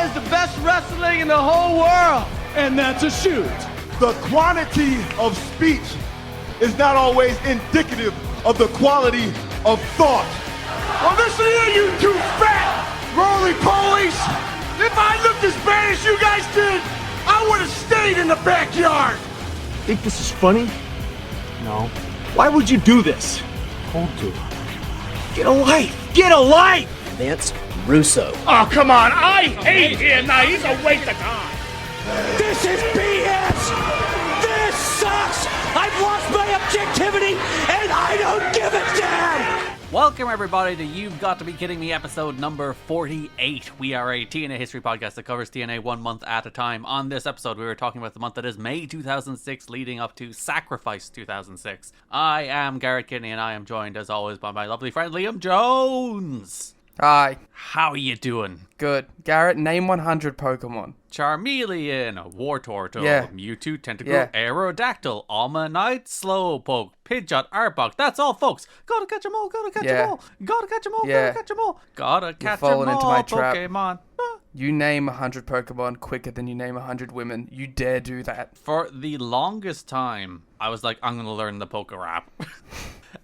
has the best wrestling in the whole world. And that's a shoot. The quantity of speech is not always indicative of the quality of thought. Well, listen here, you two fat, roly-polies. If I looked as bad as you guys did, I would have stayed in the backyard. Think this is funny? No. Why would you do this? Told to. Get a life! Get a life! Vince Russo. Oh, come on. I hate him now. He's a waste of time. This is BS! This sucks! I've lost my objectivity and I don't give a damn! Welcome everybody to You've Got to Be Kidding Me episode number 48. We are a TNA history podcast that covers TNA 1 month at a time. On this episode we were talking about the month that is May 2006 leading up to Sacrifice 2006. I am Garrett Kidney and I am joined as always by my lovely friend Liam Jones. Hi. How are you doing? Good. Garrett, name 100 Pokemon. Charmeleon, Wartortle, Yeah. Mewtwo, Tentacool, Yeah. Aerodactyl, Almanite, Slowpoke, Pidgeot, Arbok. That's all, folks. Gotta catch 'em all, gotta catch 'em Yeah. all. Gotta catch 'em all, Yeah. gotta catch 'em all. Gotta catch 'em fallen into all, my trap. Pokemon. You name 100 Pokemon quicker than you name 100 women. You dare do that. For the longest time, I was like, I'm gonna learn the Poke Rap.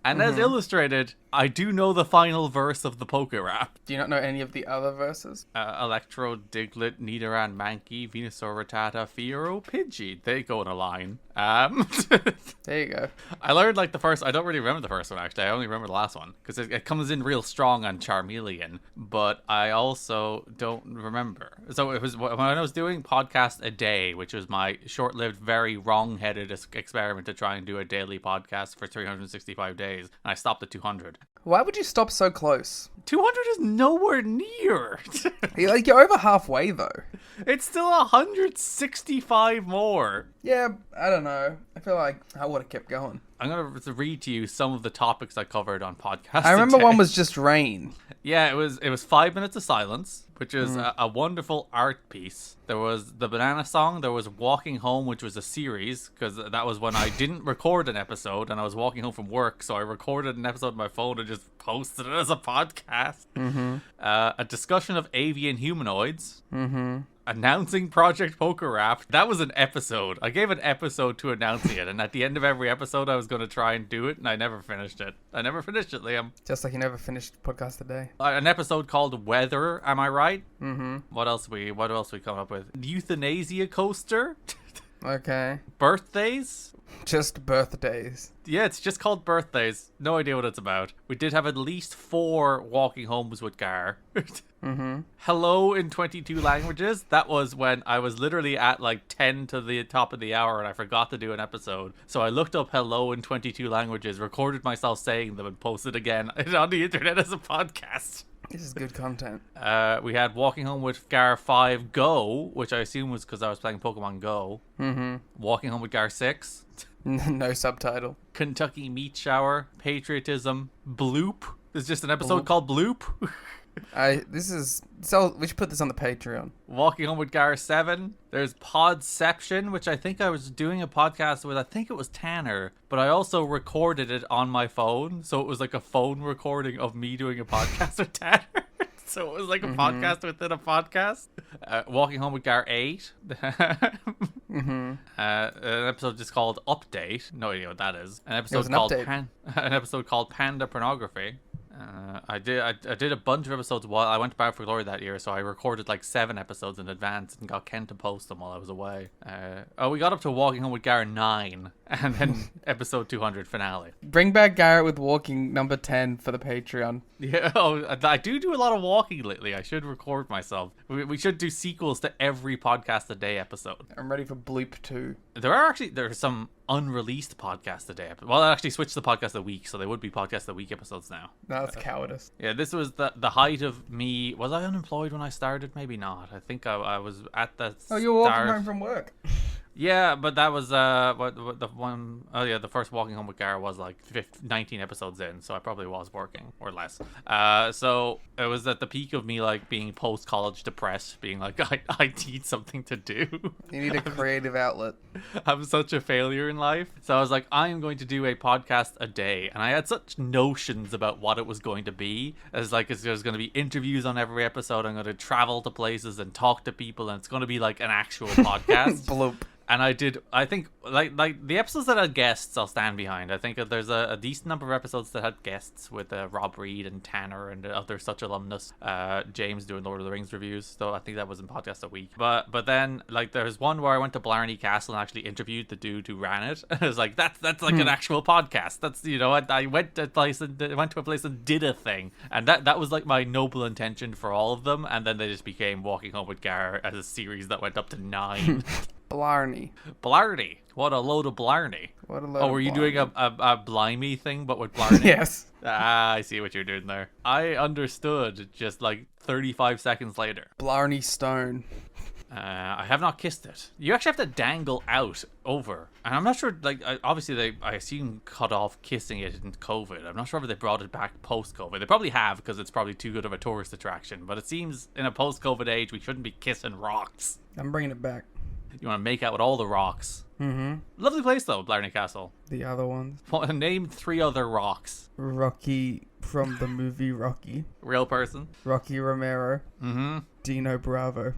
And as illustrated, I do know the final verse of the Poke Rap. Do you not know any of the other verses? Electro, Diglett, Nidoran, Mankey, Venusaur, Rattata, Fearow, Pidgey. They go in a line. There you go. I learned like the first. I don't really remember the first one actually. I only remember the last one because it comes in real strong on Charmeleon. But I also don't remember. So it was when I was doing podcast a day, which was my short-lived, very wrong-headed experiment to try and do a daily podcast for 365 days, and I stopped at 200. Why would you stop so close? 200 is nowhere near. You're over halfway, though. It's still 165 more. Yeah, I don't know. I feel like I would have kept going. I'm going to read to you some of the topics I covered on podcast. I remember today. one was just rain. Yeah, it was 5 minutes of silence, which is a wonderful art piece. There was the Banana Song. There was Walking Home, which was a series, because that was when I didn't record an episode and I was walking home from work. So I recorded an episode on my phone and just posted it as a podcast. A discussion of avian humanoids. Announcing Project Poker Rap. That was an episode. I gave an episode to announcing it, and at the end of every episode I was going to try and do it, and I never finished it. Liam. Just like you never finished podcast today. An episode called Weather, am I right? What else we come up with? Euthanasia Coaster. Okay. Birthdays. Just birthdays. Yeah, it's just called Birthdays. No idea what it's about. We did have at least 4 walking homes with Gar. Hello in 22 languages. That was when I was literally at like 10 to the top of the hour and I forgot to do an episode. So I looked up hello in 22 languages, recorded myself saying them, and posted again on the internet as a podcast. This is good content. We had Walking Home with Gar 5 Go, which I assume was because I was playing Pokemon Go. Walking Home with Gar 6. No subtitle. Kentucky Meat Shower. Patriotism. Bloop. There's just an episode called Bloop. We should put this on the Patreon. Walking Home with Gar 7. There's Podception, which I think I was doing a podcast with, I think it was Tanner, but I also recorded it on my phone, so it was like a phone recording of me doing a podcast with Tanner. So it was like a podcast within a podcast. Walking Home with Gar 8. An episode just called Update. No idea what that is. An episode called Panda Pornography. I did a bunch of episodes while I went to Bound for Glory that year, so I recorded like 7 episodes in advance and got Ken to post them while I was away. We got up to Walking Home with Garrett 9, and then episode 200 finale. Bring back Garrett with walking number 10 for the Patreon. Yeah, I do a lot of walking lately. I should record myself. We should do sequels to every podcast a day episode. I'm ready for Bleep 2. There are some unreleased podcast a day. Well, I actually switched the podcast of the week, so they would be podcast of the week episodes now. No, that's cowardice. Yeah, this was the height of me. Was I unemployed when I started? Maybe not. I think I was at the Oh, you were walking home from work. Yeah, but that was what the one oh yeah, the first Walking Home with Garrett was like 19 episodes in, so I probably was working or less. So it was at the peak of me like being post college depressed, being like I need something to do. You need a creative outlet. I'm such a failure in life. So I was like, I am going to do a podcast a day. And I had such notions about what it was going to be. As like, there's going to be interviews on every episode. I'm going to travel to places and talk to people. And it's going to be like an actual podcast. Bloop. And I think like the episodes that had guests, I'll stand behind. I think there's a decent number of episodes that had guests with Rob Reed and Tanner and other such alumnus. James doing Lord of the Rings reviews, so I think that was in podcast a week. But then like there's one where I went to Blarney Castle and actually interviewed the dude who ran it. I was like, that's like an actual podcast. That's I went to a place and did a thing, and that was like my noble intention for all of them. And then they just became Walking Home with Garrett as a series that went up to 9. Blarney. Blarney. What a load of Blarney. What a load Oh, were of you Blarney. doing a Blimey thing, but with Blarney? Yes. Ah, I see what you're doing there. I understood just like 35 seconds later. Blarney Stone. I have not kissed it. You actually have to dangle out over. And I'm not sure, like, obviously I assume cut off kissing it in COVID. I'm not sure if they brought it back post-COVID. They probably have, because it's probably too good of a tourist attraction. But it seems in a post-COVID age, we shouldn't be kissing rocks. I'm bringing it back. You want to make out with all the rocks. Mm-hmm. Lovely place, though, Blarney Castle. The other ones. Name 3 other rocks. Rocky from the movie Rocky. Real person. Rocky Romero. Mm-hmm. Dino Bravo.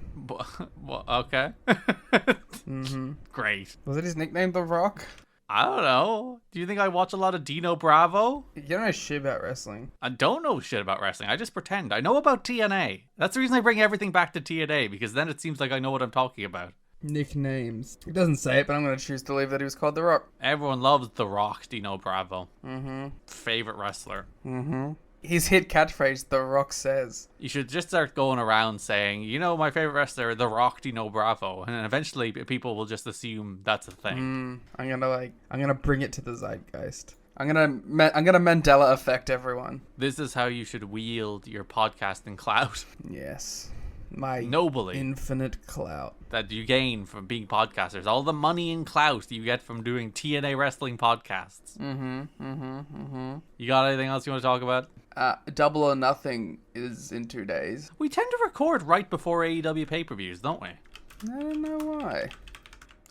Okay. Mm-hmm. Great. Was it his nickname, The Rock? I don't know. Do you think I watch a lot of Dino Bravo? You don't know shit about wrestling. I don't know shit about wrestling. I just pretend. I know about TNA. That's the reason I bring everything back to TNA, because then it seems like I know what I'm talking about. Nicknames. It doesn't say it, but I'm going to choose to believe that he was called The Rock. Everyone loves The Rock, Dino Bravo. Mm-hmm. Favorite wrestler. Mm-hmm. His hit catchphrase, The Rock says. You should just start going around saying, you know, my favorite wrestler, The Rock, Dino Bravo. And then eventually people will just assume that's a thing. I'm gonna bring it to the zeitgeist. I'm gonna Mandela affect everyone. This is how you should wield your podcasting clout. Yes. My nobly infinite clout that you gain from being podcasters. All the money and clout you get from doing TNA wrestling podcasts. You got anything else you want to talk about? Double or Nothing is in 2 days. We tend to record right before AEW pay-per-views, don't we? I don't know why.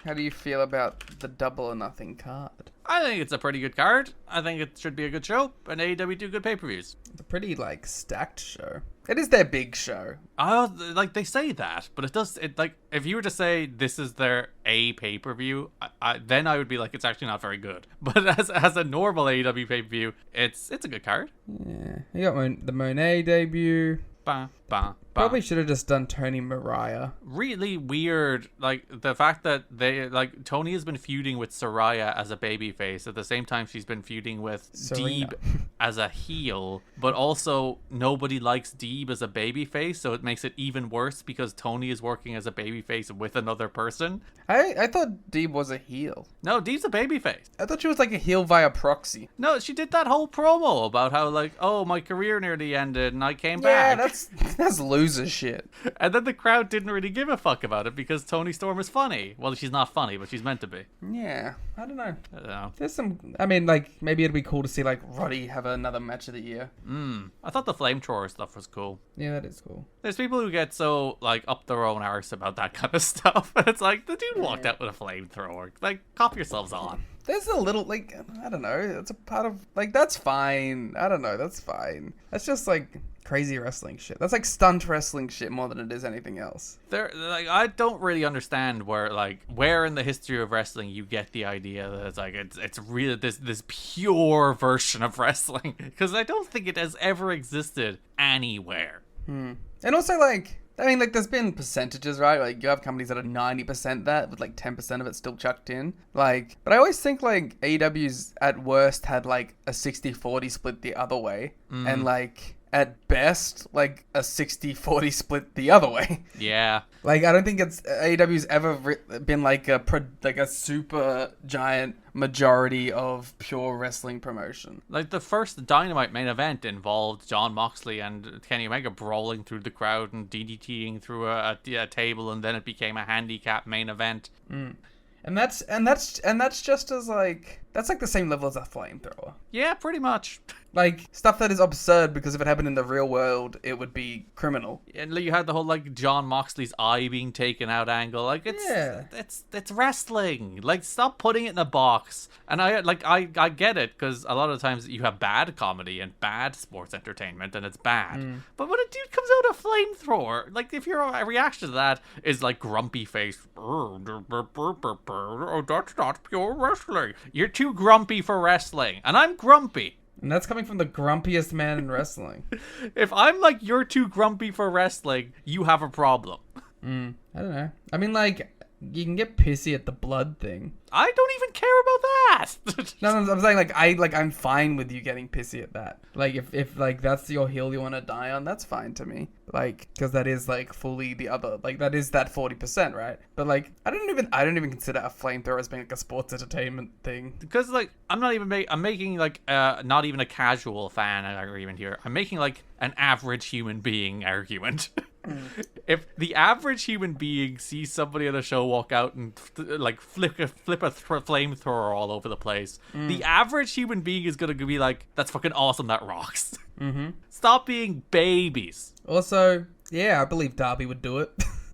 How do you feel about the Double or Nothing card? I think it's a pretty good card. I think it should be a good show, and AEW do good pay-per-views. It's a pretty, stacked show. It is their big show. They say that, but if you were to say this is their pay-per-view, then I would be like, it's actually not very good. But as a normal AEW pay-per-view, it's a good card. Yeah. You got the Monet debut. Bah, bah, bah. Probably should have just done Tony Mariah. Really weird, the fact that Tony has been feuding with Saraya as a babyface at the same time she's been feuding with Serena. Deeb as a heel, but also nobody likes Deeb as a babyface, so it makes it even worse because Tony is working as a babyface with another person. I thought Deeb was a heel. No, Deeb's a babyface. I thought she was a heel via proxy. No, she did that whole promo about how my career nearly ended and I came Yeah, back. that's loser shit. And then the crowd didn't really give a fuck about it because Toni Storm is funny. Well, she's not funny, but she's meant to be. Yeah, I don't know. I don't know. There's some... maybe it'd be cool to see, Roddy have another match of the year. I thought the flamethrower stuff was cool. Yeah, that is cool. There's people who get so, up their own arse about that kind of stuff. And it's like, the dude walked out with a flamethrower. Cop yourselves on. There's a little, I don't know. It's a part of, that's fine. I don't know. That's fine. That's just, crazy wrestling shit. That's, stunt wrestling shit more than it is anything else. I don't really understand where in the history of wrestling you get the idea that it's really this pure version of wrestling. Because I don't think it has ever existed anywhere. And also, there's been percentages, right? You have companies that are 90% that, with 10% of it still chucked in. But I always think AEW's at worst had a 60-40 split the other way, and at best a 60-40 split the other way. Yeah. I don't think it's AEW's ever been a super giant majority of pure wrestling promotion. The first Dynamite main event involved Jon Moxley and Kenny Omega brawling through the crowd and DDTing through a table, and then it became a handicap main event. And And that's just as like that's like the same level as a flamethrower. Yeah, pretty much. Like stuff that is absurd because if it happened in the real world, it would be criminal. And you had the whole like John Moxley's eye being taken out angle. Like it's wrestling. Like stop putting it in a box. And I get it because a lot of times you have bad comedy and bad sports entertainment and it's bad. But when a dude comes out a flamethrower, like if your reaction to that is like grumpy face, oh that's not pure wrestling. You're too grumpy for wrestling, and I'm grumpy. And that's coming from the grumpiest man in wrestling. If I'm like, you're too grumpy for wrestling, you have a problem. I don't know. I mean, like, you can get pissy at the blood thing. I don't even care about that. No, I'm saying, I'm fine with you getting pissy at that. Like, if like, that's your hill you want to die on, that's fine to me. Like, because that is, like, fully the other, like, that is that 40%, right? But, like, I don't even consider a flamethrower as being, like, a sports entertainment thing. Because, like, I'm making, like, not even a casual fan argument here. I'm making, like, an average human being argument. If the average human being sees somebody at a show walk out and like flip a flamethrower all over the place, the average human being is gonna be like, "That's fucking awesome. That rocks." Stop being babies. Also, yeah, I believe Darby would do it.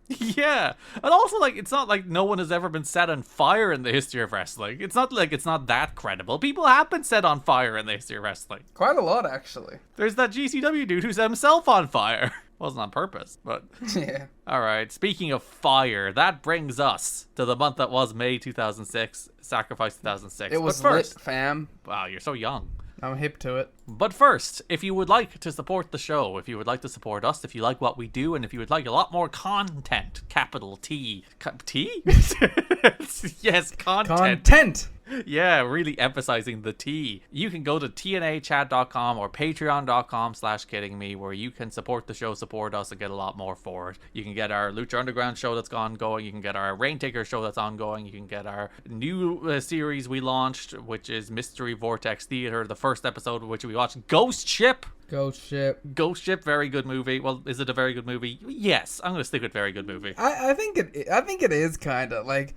Yeah, and also like it's not like no one has ever been set on fire in the history of wrestling. It's not like it's not that credible. People have been set on fire in the history of wrestling. Quite a lot, actually. There's that GCW dude who set himself on fire. Wasn't on purpose, but yeah. All right, speaking of fire, that brings us to the month that was May 2006, Sacrifice 2006. It was but first, lit, fam. Wow, you're so young. I'm hip to it. But first, if you would like to support the show, if you would like to support us, if you like what we do, and if you would like a lot more content, capital T. T? Yes, content. Yeah, really emphasizing the T. You can go to tnachat.com or patreon.com/kiddingme where you can support the show, support us, and get a lot more for it. You can get our Lucha Underground show that's ongoing. You can get our Raintaker show that's ongoing. You can get our new series we launched, which is Mystery Vortex Theater, the first episode of which we watched Ghost Ship. Ghost Ship, very good movie. Well, is it a very good movie? Yes, I'm gonna stick with very good movie. I think it is kind of like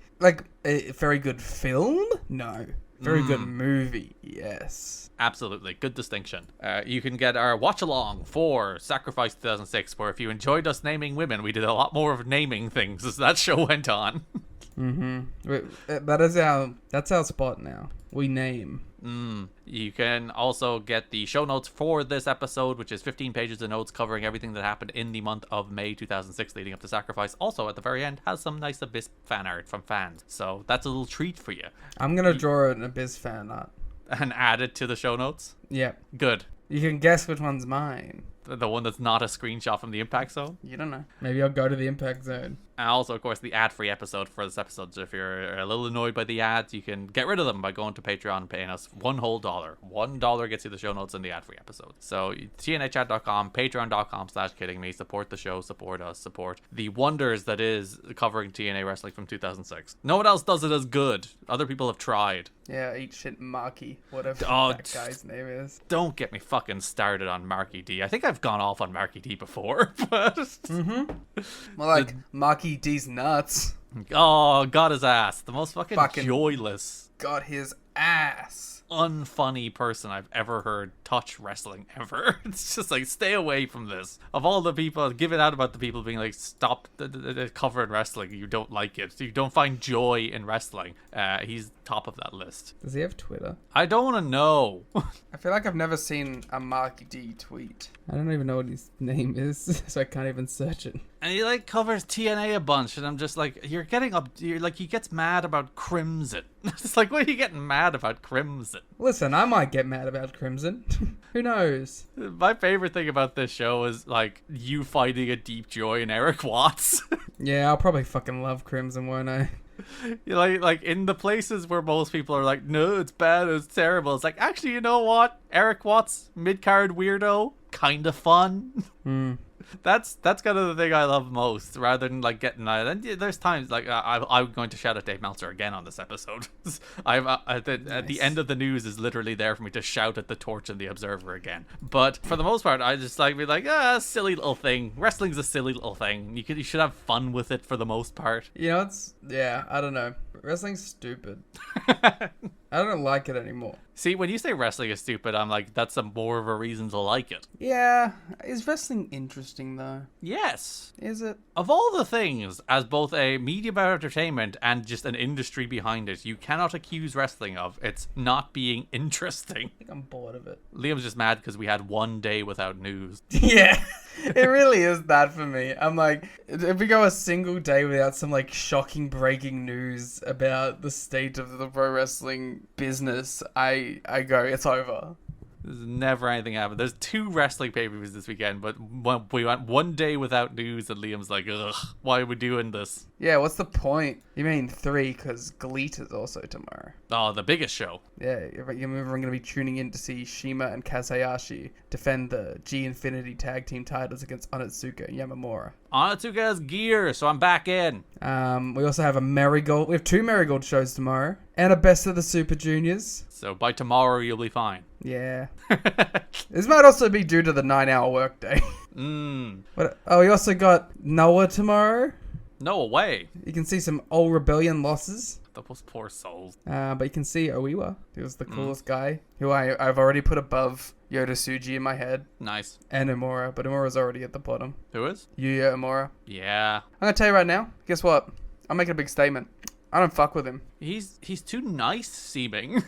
a very good film. No, very good movie. Yes, absolutely, good distinction. You can get our watch along for Sacrifice 2006, where if you enjoyed us naming women, we did a lot more of naming things as that show went on. That's our spot now. We name. You can also get the show notes for this episode, which is 15 pages of notes covering everything that happened in the month of May 2006 leading up to Sacrifice. Also, at the very end, has some nice Abyss fan art from fans. So that's a little treat for you. I'm going to draw an Abyss fan art. And add it to the show notes? Yeah. Good. You can guess which one's mine. The one that's not a screenshot from the Impact Zone? You don't know. Maybe I'll go to the Impact Zone. And also, of course, the ad-free episode for this episode. So if you're a little annoyed by the ads, you can get rid of them by going to Patreon and paying us $1 whole. $1 gets you the show notes and the ad-free episode. So tnachat.com, patreon.com/kiddingme. Support the show, support us, support the wonders that is covering TNA wrestling from 2006. No one else does it as good. Other people have tried. Yeah, eat shit Marky, whatever that guy's name is. Don't get me fucking started on Marky D. I think I've gone off on Marky D before, but... Well, like, Marky D's nuts. Oh, got his ass. The most fucking joyless... Got his ass. Unfunny person I've ever heard touch wrestling ever. It's just like, stay away from this. Of all the people, give it out about the people being like, stop covering wrestling. You don't like it. You don't find joy in wrestling. He's top of that list. Does he have Twitter? I don't want to know. I feel like I've never seen a Marky D tweet. I don't even know what his name is, so I can't even search it. And he like covers TNA a bunch, and I'm just like, you're like, he gets mad about Crimson. It's like, what are you getting mad about Crimson? Listen, I might get mad about Crimson. Who knows? My favorite thing about this show is like you finding a deep joy in Eric Watts. Yeah, I'll probably fucking love Crimson, won't I? Like in the places where most people are like, no, it's bad, it's terrible. It's like, actually, you know what? Eric Watts, mid-card weirdo, kind of fun. That's kind of the thing I love most, rather than like getting and there's times like I'm going to shout at Dave Meltzer again on this episode. At the end of the news is literally there for me to shout at the Torch and the Observer again. But for the most part, I just like be like, silly little thing. Wrestling's a silly little thing. You should have fun with it for the most part. You know, I don't know. Wrestling's stupid. I don't like it anymore. See, when you say wrestling is stupid, I'm like, that's more of a reason to like it. Yeah. Is wrestling interesting, though? Yes. Is it? Of all the things, as both a medium of entertainment and just an industry behind it, you cannot accuse wrestling of it's not being interesting. I think I'm bored of it. Liam's just mad because we had one day without news. Yeah. It really is that for me. I'm like, if we go a single day without some like shocking breaking news about the state of the pro wrestling business, I go, it's over. There's never anything happened. There's 2 wrestling pay-per-views this weekend, but we went one day without news, and Liam's like, ugh, why are we doing this? Yeah, what's the point? You mean 3, because GLEAT is also tomorrow. Oh, the biggest show. Yeah, we're going to be tuning in to see Shima and Kazuhashi defend the G-Infinity Tag Team titles against Onitsuka and Yamamura. Onitsuka has gear, so I'm back in. We also have we have 2 Marigold shows tomorrow, and a Best of the Super Juniors. So by tomorrow, you'll be fine. Yeah. This might also be due to the 9-hour workday. What? Oh, we also got Noah tomorrow. No way. You can see some old Rebellion losses. Those poor souls. But you can see Oiwa. He was the coolest guy, who I've already put above Yoda Tsuji in my head. Nice. And Imura, but Imura's already at the bottom. Who is? Yuya Imura. Yeah. I'm gonna tell you right now, guess what? I'm making a big statement. I don't fuck with him. He's too nice seeming.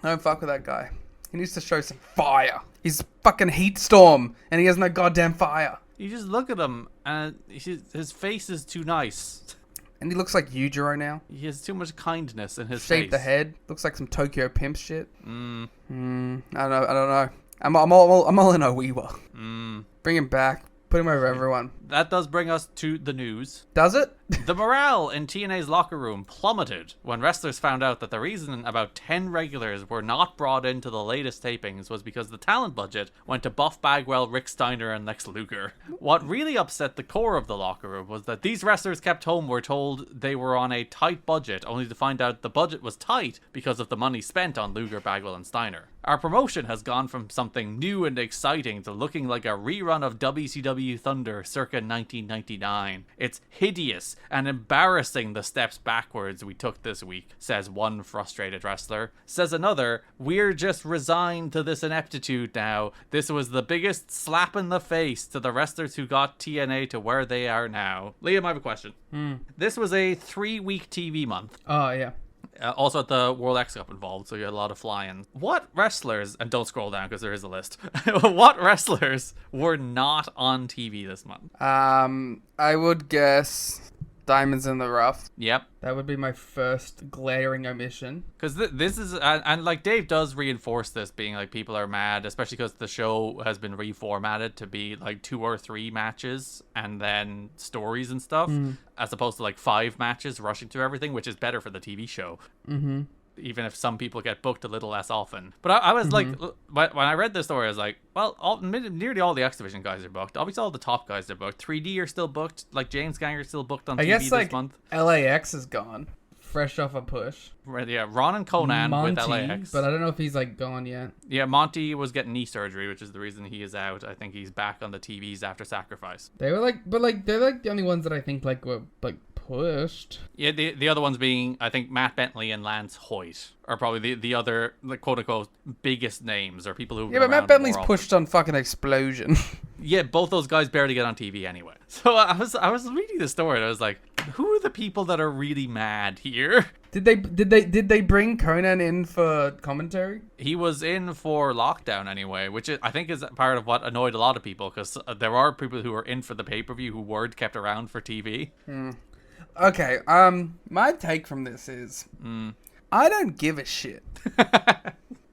I don't fuck with that guy. He needs to show some fire. He's fucking Heatstorm, and he has no goddamn fire. You just look at him, and his face is too nice. And he looks like Yujiro now. He has too much kindness in his Shaved face. the head. Looks like some Tokyo Pimp shit. I don't know. I'm all in Oiwa. Bring him back. Put him over everyone. That does bring us to the news. Does it? The morale in TNA's locker room plummeted when wrestlers found out that the reason about 10 regulars were not brought into the latest tapings was because the talent budget went to Buff Bagwell, Rick Steiner, and Lex Luger. What really upset the core of the locker room was that these wrestlers kept home were told they were on a tight budget, only to find out the budget was tight because of the money spent on Luger, Bagwell, and Steiner. Our promotion has gone from something new and exciting to looking like a rerun of WCW Thunder circa 1999. It's hideous and embarrassing the steps backwards we took this week, says one frustrated wrestler. Says another, we're just resigned to this ineptitude now. This was the biggest slap in the face to the wrestlers who got TNA to where they are now. Liam, I have a question. This was a 3-week TV month. Oh, yeah. Also at the World X Cup involved, so you had a lot of flying. What wrestlers, and don't scroll down because there is a list, what wrestlers were not on TV this month? I would guess Diamonds in the Rough. Yep. That would be my first glaring omission. Because this is, and like Dave does reinforce this, being like people are mad, especially because the show has been reformatted to be like 2 or 3 matches and then stories and stuff, as opposed to like 5 matches rushing through everything, which is better for the TV show. Even if some people get booked a little less often. But I was like, when I read this story, I was like, well, nearly all the X Division guys are booked. Obviously, all the top guys are booked. 3D are still booked. Like, James Ganger is still booked on TV this month. LAX is gone. Fresh off a push. Right, yeah, Ron and Conan with LAX. But I don't know if he's, like, gone yet. Yeah, Monty was getting knee surgery, which is the reason he is out. I think he's back on the TVs after Sacrifice. They were, like, but, like, they're, like, the only ones that I think, like, were, like, pushed. Yeah, the other ones being, I think, Matt Bentley and Lance Hoyt are probably the other, like, quote-unquote, biggest names, or people who... Yeah, but Matt Bentley's pushed on fucking Explosion. Yeah, both those guys barely get on TV anyway. So I was reading the story and I was like, who are the people that are really mad here? Did they bring Conan in for commentary? He was in for Lockdown anyway, which I think is part of what annoyed a lot of people, because there are people who were in for the pay-per-view who weren't kept around for TV. Okay, my take from this is I don't give a shit.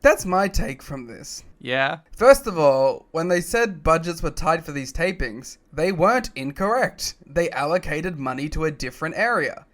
That's my take from this. Yeah. First of all, when they said budgets were tight for these tapings, they weren't incorrect. They allocated money to a different area.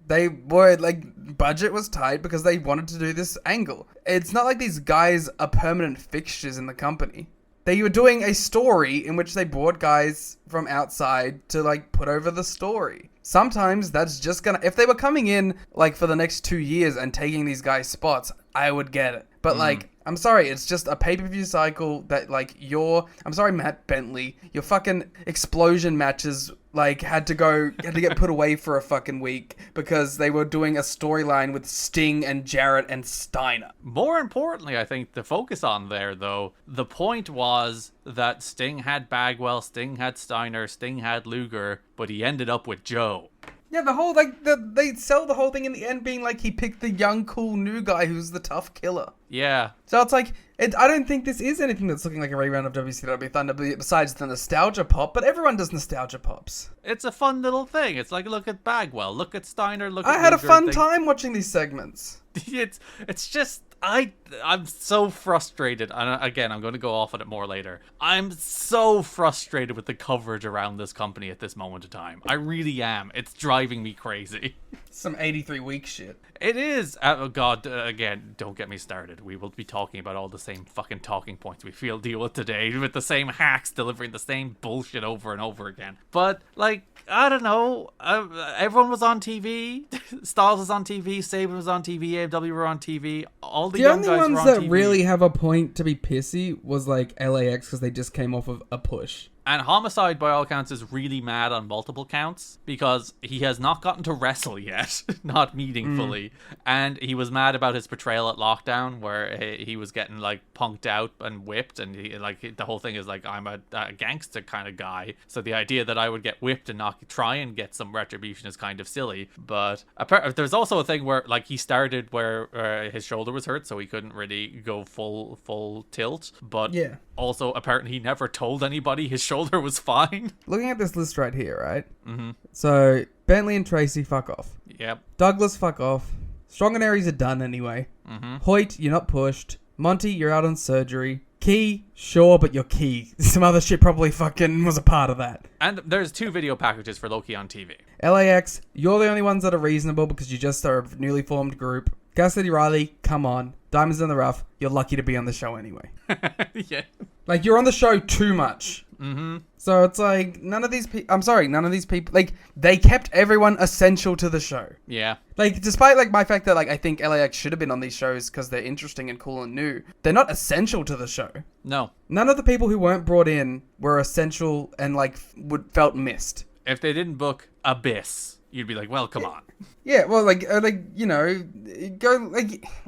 They were, like, budget was tight because they wanted to do this angle. It's not like these guys are permanent fixtures in the company. they were doing a story in which they brought guys from outside to like put over the story. Sometimes that's just gonna, if they were coming in like for the next 2 years and taking these guys' spots, I would get it. But like, I'm sorry, it's just a pay-per-view cycle that like I'm sorry, Matt Bentley, your fucking explosion matches like had to get put away for a fucking week because they were doing a storyline with Sting and Jarrett and Steiner. More importantly, I think to focus on there, though, the point was that Sting had Bagwell, Sting had Steiner, Sting had Luger, but he ended up with Joe. Yeah, the whole, like, they sell the whole thing in the end being like he picked the young, cool, new guy who's the tough killer. Yeah. So it's like, I don't think this is anything that's looking like a rerun of WCW Thunder besides the nostalgia pop, but everyone does nostalgia pops. It's a fun little thing. It's like, look at Bagwell, look at Steiner, look at I had a Luger, fun time watching these segments. It's just, I'm so frustrated. And again, I'm going to go off on it more later. I'm so frustrated with the coverage around this company at this moment in time. I really am. It's driving me crazy. Some 83-week shit. It is. Oh God, again, don't get me started. We will be talking about all the same fucking talking points we deal with today, with the same hacks delivering the same bullshit over and over again. But, like, I don't know. Everyone was on TV. Styles was on TV. Sabin was on TV. AEW were on TV. All the young guys were on TV. The only ones that really have a point to be pissy was, like, LAX because they just came off of a push. And Homicide, by all counts, is really mad on multiple counts because he has not gotten to wrestle yet, not meaningfully. And he was mad about his portrayal at Lockdown, where he was getting like punked out and whipped, and the whole thing is like, I'm a gangster kind of guy, so the idea that I would get whipped and not try and get some retribution is kind of silly. But there's also a thing where like he started where his shoulder was hurt, so he couldn't really go full tilt. But yeah. Also, apparently, he never told anybody his shoulder was fine. Looking at this list right here, right? Mm-hmm. So, Bentley and Tracy, fuck off. Yep. Douglas, fuck off. Strong and Aries are done anyway. Mm-hmm. Hoyt, you're not pushed. Monty, you're out on surgery. Key, sure, but you're Key. Some other shit probably fucking was a part of that. And there's 2 video packages for Loki on TV. LAX, you're the only ones that are reasonable because you just are a newly formed group. Cassidy Riley, come on. Diamonds in the rough, you're lucky to be on the show anyway. Yeah. Like, you're on the show too much. Mm-hmm. So it's like, none of these people, like, they kept everyone essential to the show. Yeah. Like, despite, like, my fact that, like, I think LAX should have been on these shows because they're interesting and cool and new, they're not essential to the show. No. None of the people who weren't brought in were essential and, like, felt missed. If they didn't book Abyss, you'd be like, well, come on. Yeah, well, like, you know,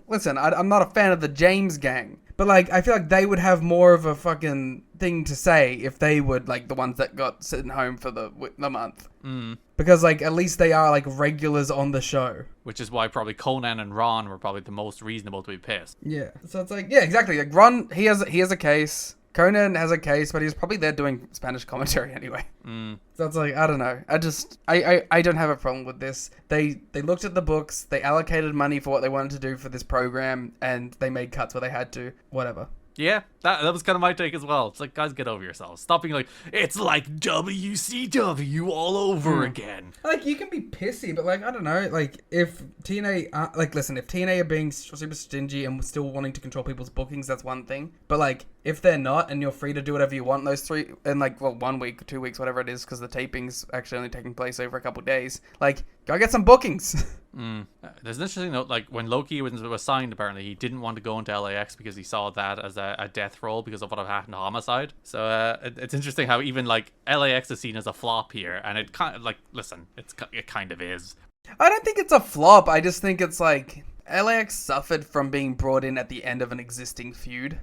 listen, I'm not a fan of the James gang, but, like, I feel like they would have more of a fucking thing to say if they would, like, the ones that got sitting home for the month. Mm. Because, like, at least they are, like, regulars on the show. Which is why probably Conan and Ron were probably the most reasonable to be pissed. Yeah. So it's like, yeah, exactly. Like, Ron, he has a case. Conan has a case, but he's probably there doing Spanish commentary anyway. Mm. So it's like, I don't know. I don't have a problem with this. They looked at the books, they allocated money for what they wanted to do for this program, and they made cuts where they had to. Whatever. Yeah, that was kind of my take as well. It's like, guys, get over yourselves. Stop being like, it's like WCW all over again. Like, you can be pissy, but, like, I don't know. Like, if TNA... listen, if TNA are being super stingy and still wanting to control people's bookings, that's one thing. But, like, if they're not and you're free to do whatever you want in those 3... in, like, well, 1 week, 2 weeks, whatever it is, because the taping's actually only taking place over a couple days. Like, go get some bookings. There's an interesting note, like, when Loki was signed, apparently, he didn't want to go into LAX because he saw that as a death roll because of what had happened to Homicide. So it's interesting how even, like, LAX is seen as a flop here, and it kind of, like, listen, it kind of is. I don't think it's a flop. I just think it's, like... LAX suffered from being brought in at the end of an existing feud.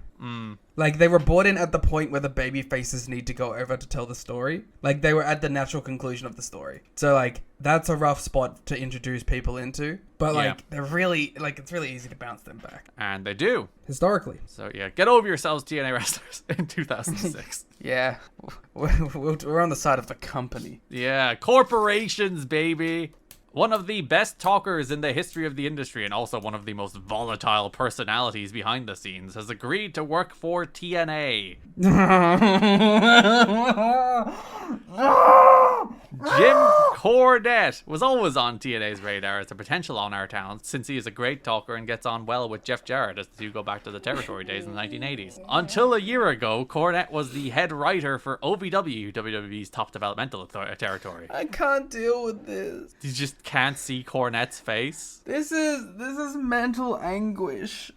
Like, they were brought in at the point where the baby faces need to go over to tell the story. Like, they were at the natural conclusion of the story. So, like, that's a rough spot to introduce people into. But, like, they're really, like, it's really easy to bounce them back. And they do. Historically. So, yeah, get over yourselves, TNA wrestlers, in 2006. Yeah. We're on the side of the company. Yeah, corporations, baby. One of the best talkers in the history of the industry and also one of the most volatile personalities behind the scenes has agreed to work for TNA. Jim Cornette was always on TNA's radar as a potential on our town, since he is a great talker and gets on well with Jeff Jarrett as the two go back to the territory days in the 1980s. Until a year ago, Cornette was the head writer for OVW, WWE's top developmental territory. I can't deal with this. You just can't see Cornette's face. This is mental anguish.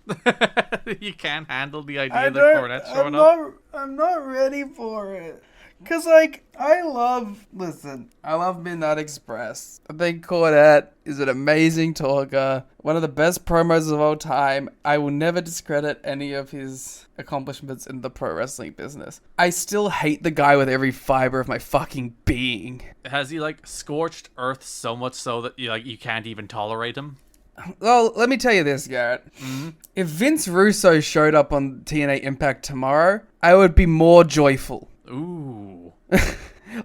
You can't handle the idea that Cornette's showing up. I'm not ready for it. Cause like I love Midnight Express. I think Cornette is an amazing talker, one of the best promos of all time. I will never discredit any of his accomplishments in the pro wrestling business. I still hate the guy with every fiber of my fucking being. Has he like scorched earth so much so that you can't even tolerate him? Well, let me tell you this, Garrett. Mm-hmm. If Vince Russo showed up on TNA Impact tomorrow, I would be more joyful. Ooh.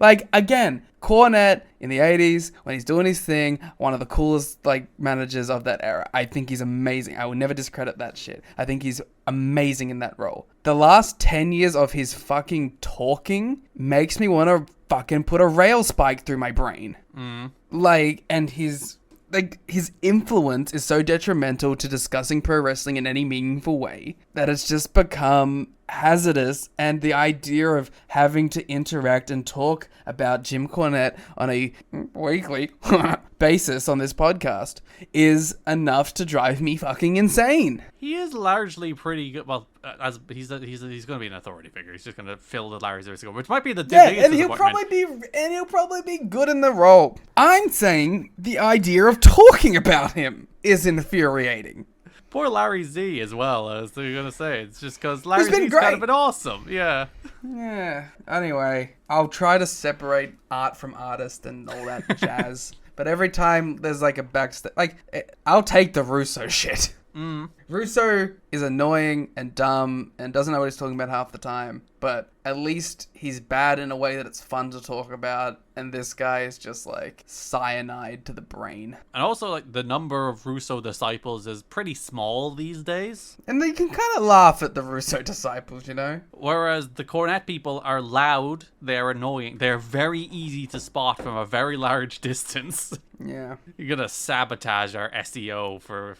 Like, again, Cornette in the 80s, when he's doing his thing, one of the coolest, like, managers of that era. I think he's amazing. I will never discredit that shit. I think he's amazing in that role. The last 10 years of his fucking talking makes me want to fucking put a rail spike through my brain. Mm. Like, and his influence is so detrimental to discussing pro wrestling in any meaningful way that it's just become hazardous, and the idea of having to interact and talk about Jim Cornette on a weekly basis on this podcast is enough to drive me fucking insane. He is largely pretty good. Well, as he's going to be an authority figure. He's just going to fill the Larry Zero, which might be the biggest and he'll probably be good in the role. I'm saying the idea of talking about him is infuriating. Poor Larry Z as well, as they're going to say. It's just because Larry Z's kind of been awesome. Yeah. Yeah. Anyway, I'll try to separate art from artist and all that jazz. But every time there's like a backstage... Like, I'll take the Russo shit. Mm. Russo is annoying and dumb and doesn't know what he's talking about half the time. But at least he's bad in a way that it's fun to talk about. And this guy is just like cyanide to the brain. And also, like, the number of Russo disciples is pretty small these days. And you can kind of laugh at the Russo disciples, you know? Whereas the Cornette people are loud, they're annoying, they're very easy to spot from a very large distance. Yeah. You're gonna sabotage our SEO for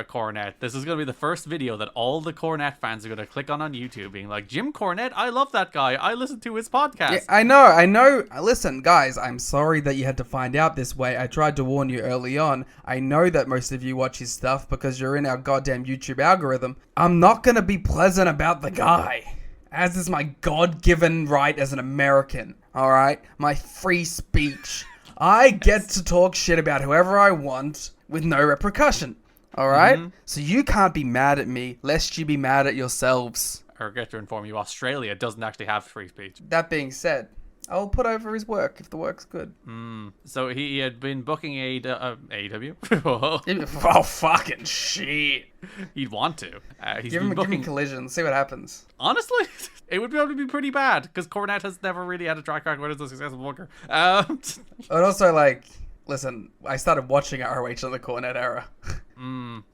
Cornette. This is gonna be the first video that all the Cornette fans are gonna click on YouTube, being like, Jim Cornette, I love that guy. I listen to his podcast. Yeah, I know. Listen, guys, I'm sorry that you had to find out this way. I tried to warn you early on. I know that most of you watch his stuff because you're in our goddamn YouTube algorithm. I'm not gonna be pleasant about the guy, as is my God-given right as an American. All right, my free speech. I get to talk shit about whoever I want with no repercussion. All right? Mm-hmm. So you can't be mad at me, lest you be mad at yourselves. I regret to inform you, Australia doesn't actually have free speech. That being said, I'll put over his work if the work's good. So he had been booking AEW. Oh, fucking shit. He'd want to. Give him a collision, see what happens. Honestly, it would probably be pretty bad, because Cornette has never really had a track record as a successful booker. And also, like, listen, I started watching ROH in the Cornette era.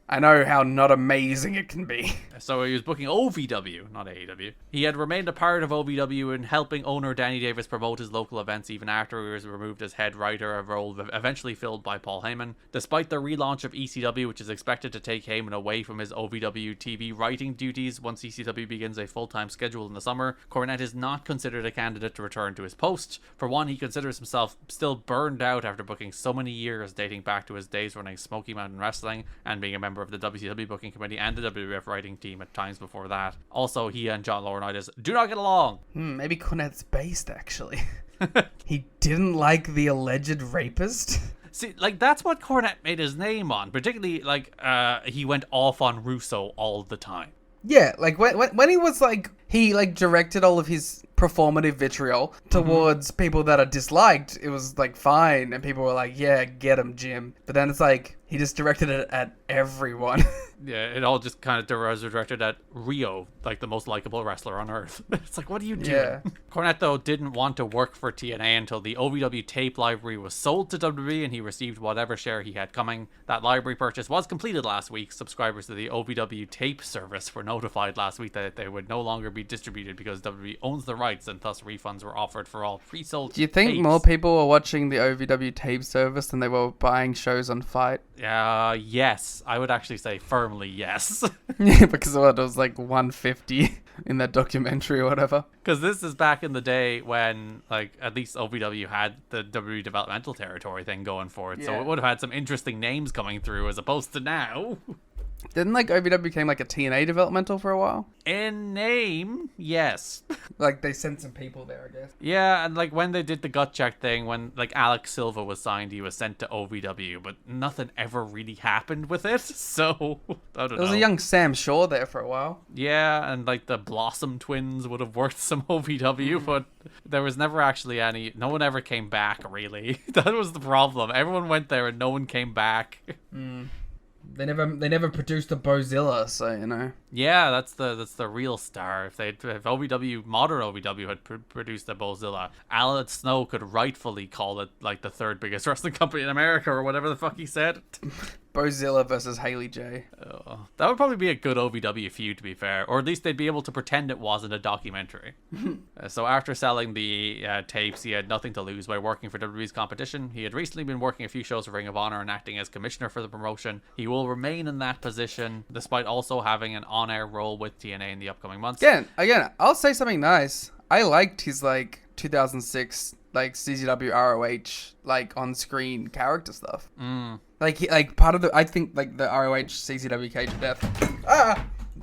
I know how not amazing it can be. So he was booking OVW, not AEW. He had remained a part of OVW and helping owner Danny Davis promote his local events even after he was removed as head writer, a role eventually filled by Paul Heyman. Despite the relaunch of ECW, which is expected to take Heyman away from his OVW TV writing duties once ECW begins a full-time schedule in the summer, Cornette is not considered a candidate to return to his post. For one, he considers himself still burned out after booking so many years dating back to his days running Smoky Mountain Wrestling and being a member of the WCW booking committee and the WWF writing team at times before that. Also, he and John Laurinaitis do not get along. Maybe Cornette's based, actually. He didn't like the alleged rapist. See, like, that's what Cornette made his name on. Particularly, like, he went off on Russo all the time. Yeah, like, when he was, like, he, like, directed all of his performative vitriol towards people that are disliked, it was, like, fine. And people were like, yeah, get him, Jim. But then it's like, he just directed it at everyone. Yeah, it all just kind of was directed at Rio, like the most likable wrestler on earth. It's like, what are you doing? Yeah. Cornette, though, didn't want to work for TNA until the OVW tape library was sold to WWE and he received whatever share he had coming. That library purchase was completed last week. Subscribers to the OVW tape service were notified last week that they would no longer be distributed because WWE owns the rights rights, and thus refunds were offered for all pre-sold Do you think tapes. more people were watching the OVW tape service than they were buying shows on Fight? Yes. I would actually say firmly yes. Yeah, because it was like 150 in that documentary or whatever. Because this is back in the day when, like, at least OVW had the WWE developmental territory thing going for it. So Yeah. it would have had some interesting names coming through as opposed to now. Didn't like OVW became like a TNA developmental for a while? In name, yes. Like they sent some people there, I guess. Yeah, and like when they did the gut check thing, when like Alex Silva was signed, he was sent to OVW, but nothing ever really happened with it. So I don't know. There was a young Sam Shaw there for a while. Yeah, and like the Blossom twins would have worked some OVW, but there was never actually any. No one ever came back, really. That was the problem. Everyone went there and no one came back. They never produced a Bozilla, so you know. Yeah, that's the real star. If OVW, modern OVW had produced a Bozilla, Alan Snow could rightfully call it like the third biggest wrestling company in America or whatever the fuck he said. Bozilla versus Haley J. That would probably be a good OVW feud, to be fair, or at least they'd be able to pretend it wasn't a documentary. So after selling the tapes, he had nothing to lose by working for WWE's competition. He had recently been working a few shows for Ring of Honor and acting as commissioner for the promotion. He will remain in that position, despite also having an on-air role with TNA in the upcoming months. Again, I'll say something nice. I liked his like 2006 like CZW ROH like on-screen character stuff. Like part of the I think like the ROH CZW Cage of Death.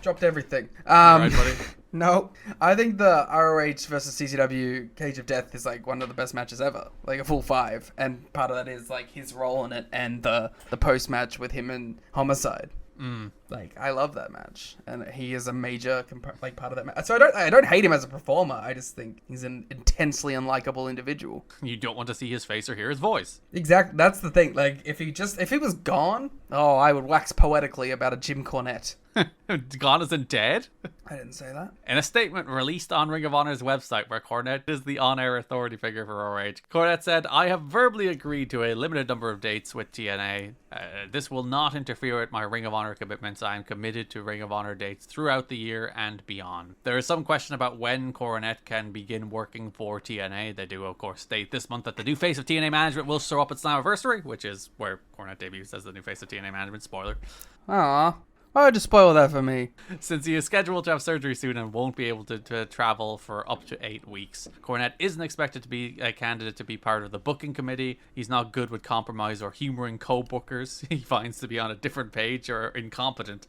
Dropped everything. Right, buddy? No, I think the ROH versus CZW Cage of Death is like one of the best matches ever, like a full 5, and part of that is like his role in it and the post match with him and Homicide. Like I love that match, and he is a major like part of that match. So I don't hate him as a performer. I just think he's an intensely unlikable individual. You don't want to see his face or hear his voice. Exactly, that's the thing. Like if he was gone, I would wax poetically about a Jim Cornette. Gone as in dead? I didn't say that. In a statement released on Ring of Honor's website, where Cornette is the on-air authority figure for ROH, Cornette said, "I have verbally agreed to a limited number of dates with TNA. This will not interfere with my Ring of Honor commitments. I am committed to Ring of Honor dates throughout the year and beyond." There is some question about when Cornette can begin working for TNA. They do, of course, state this month that the new face of TNA management will show up at Slammiversary, which is where Cornette debuts as the new face of TNA management. Spoiler. Aww. Why would you spoil that for me? Since he is scheduled to have surgery soon and won't be able to travel for up to 8 weeks. Cornette isn't expected to be a candidate to be part of the booking committee. He's not good with compromise or humoring co-bookers. He finds to be on a different page or incompetent.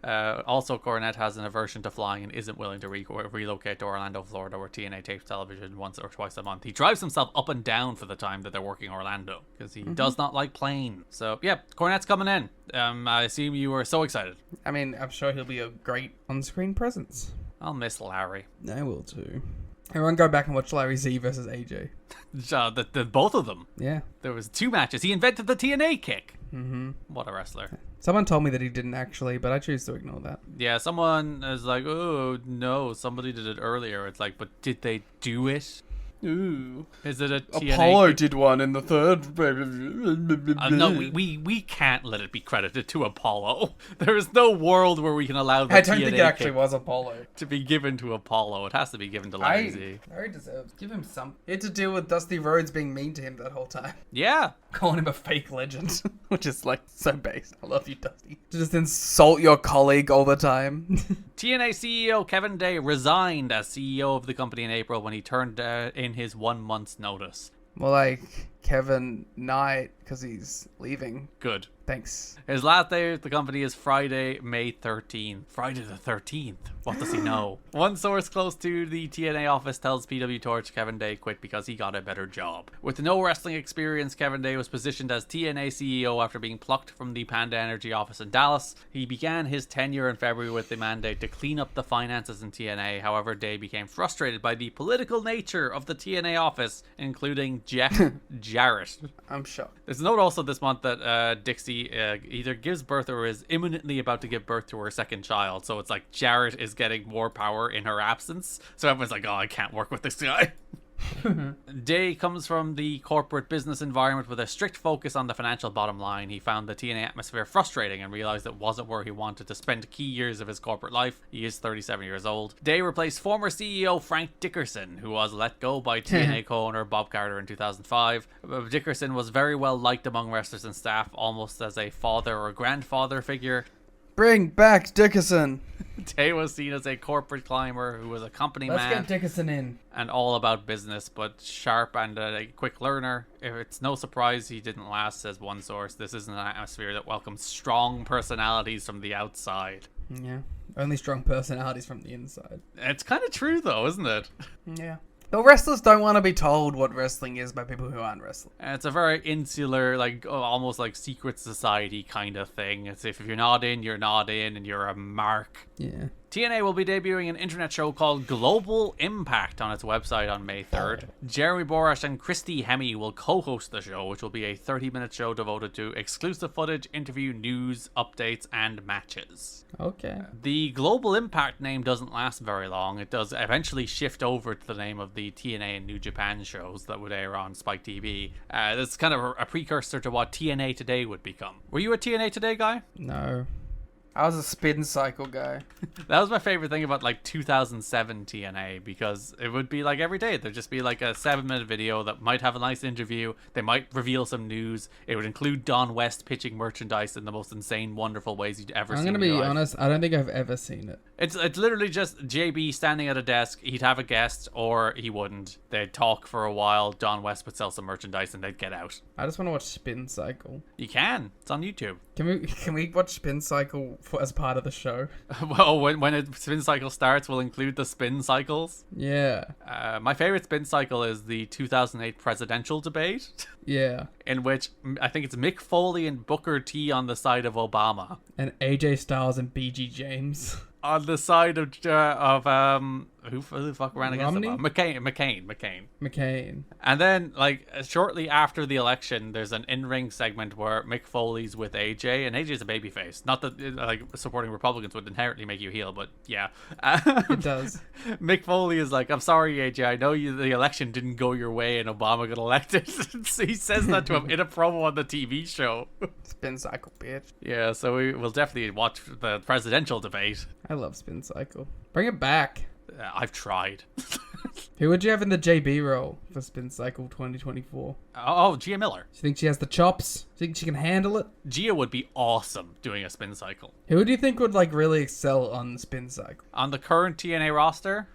Also, Cornette has an aversion to flying and isn't willing to relocate to Orlando, Florida, where TNA tapes television once or twice a month. He drives himself up and down for the time that they're working Orlando because he does not like planes. So, yeah, Cornette's coming in. I assume you were so excited. I mean, I'm sure he'll be a great on-screen presence. I'll miss Larry. I will too. Everyone go back and watch Larry Z versus AJ. The both of them. Yeah. There was 2 matches. He invented the TNA kick. What a wrestler. Someone told me that he didn't actually, but I choose to ignore that. Yeah, someone is like, "Oh, no, somebody did it earlier." It's like, but did they do it? Ooh. Is it a TNA Apollo kick? did one in the third. No, we can't let it be credited to Apollo. There is no world where we can allow the I don't TNA think it actually kick was Apollo. to be given to Apollo. It has to be given to Larry Z. Very deserved. Give him some. He had to deal with Dusty Rhodes being mean to him that whole time. Yeah. Calling him a fake legend, which is like so base. I love you, Dusty. To just insult your colleague all the time. TNA CEO Kevin Day resigned as CEO of the company in April when he turned in his 1 month's notice. More like Kevin Knight, because he's leaving. Good. Thanks. His last day at the company is Friday, May 13th. Friday the 13th. What does he know? One source close to the TNA office tells PW Torch Kevin Day quit because he got a better job. With no wrestling experience, Kevin Day was positioned as TNA CEO after being plucked from the Panda Energy office in Dallas. He began his tenure in February with the mandate to clean up the finances in TNA. However, Day became frustrated by the political nature of the TNA office, including Jeff Jarrett. I'm shocked. There's a note also this month that Dixie either gives birth or is imminently about to give birth to her second child. So it's like Jarrett is getting more power in her absence. So everyone's like, "Oh, I can't work with this guy." Day comes from the corporate business environment with a strict focus on the financial bottom line. He found the TNA atmosphere frustrating and realized it wasn't where he wanted to spend key years of his corporate life. He is 37 years old. Day replaced former CEO Frank Dickerson, who was let go by TNA co-owner Bob Carter in 2005. Dickerson was very well liked among wrestlers and staff, almost as a father or grandfather figure. Bring back Dickerson. Day was seen as a corporate climber who was a company Let's man get Dickerson in. and all about business, but sharp and a quick learner. It's no surprise he didn't last, says one source. This isn't an atmosphere that welcomes strong personalities from the outside. Yeah. Only strong personalities from the inside. It's kind of true, though, isn't it? Yeah. But wrestlers don't want to be told what wrestling is by people who aren't wrestling. And it's a very insular, like almost like secret society kind of thing. It's if you're not in, you're not in, and you're a mark. Yeah. TNA will be debuting an internet show called Global Impact on its website on May 3rd. Jeremy Borash and Christy Hemme will co-host the show, which will be a 30-minute show devoted to exclusive footage, interview, news, updates, and matches. Okay. The Global Impact name doesn't last very long. It does eventually shift over to the name of the TNA and New Japan shows that would air on Spike TV. That's kind of a precursor to what TNA Today would become. Were you a TNA Today guy? No. I was a spin cycle guy. That was my favorite thing about like 2007 TNA, because it would be like every day there'd just be like a 7-minute video that might have a nice interview. They might reveal some news. It would include Don West pitching merchandise in the most insane, wonderful ways you'd ever seen. I'm gonna be honest, I don't think I've ever seen it. It's literally just JB standing at a desk. He'd have a guest or he wouldn't. They'd talk for a while. Don West would sell some merchandise and they'd get out. I just want to watch Spin Cycle. You can. It's on YouTube. Can we watch Spin Cycle as part of the show? Well, when a spin cycle starts, we'll include the spin cycles. Yeah. My favorite spin cycle is the 2008 presidential debate. Yeah. In which I think it's Mick Foley and Booker T on the side of Obama. And AJ Styles and BG James. On the side of who the fuck ran against Romney? Obama? McCain. And then, like, shortly after the election, there's an in-ring segment where Mick Foley's with AJ, and AJ's a babyface. Not that, like, supporting Republicans would inherently make you heel, but yeah. It does. Mick Foley is like, I'm sorry, AJ, I know the election didn't go your way and Obama got elected. So he says that to him in a promo on the TV show. Spin Cycle, bitch. Yeah, so we will definitely watch the presidential debate. I love Spin Cycle. Bring it back. I've tried. Who would you have in the JB role for Spin Cycle 2024? Oh, Gia Miller. Do you think she has the chops? Do you think she can handle it? Gia would be awesome doing a spin cycle. Who do you think would like really excel on Spin Cycle? On the current TNA roster?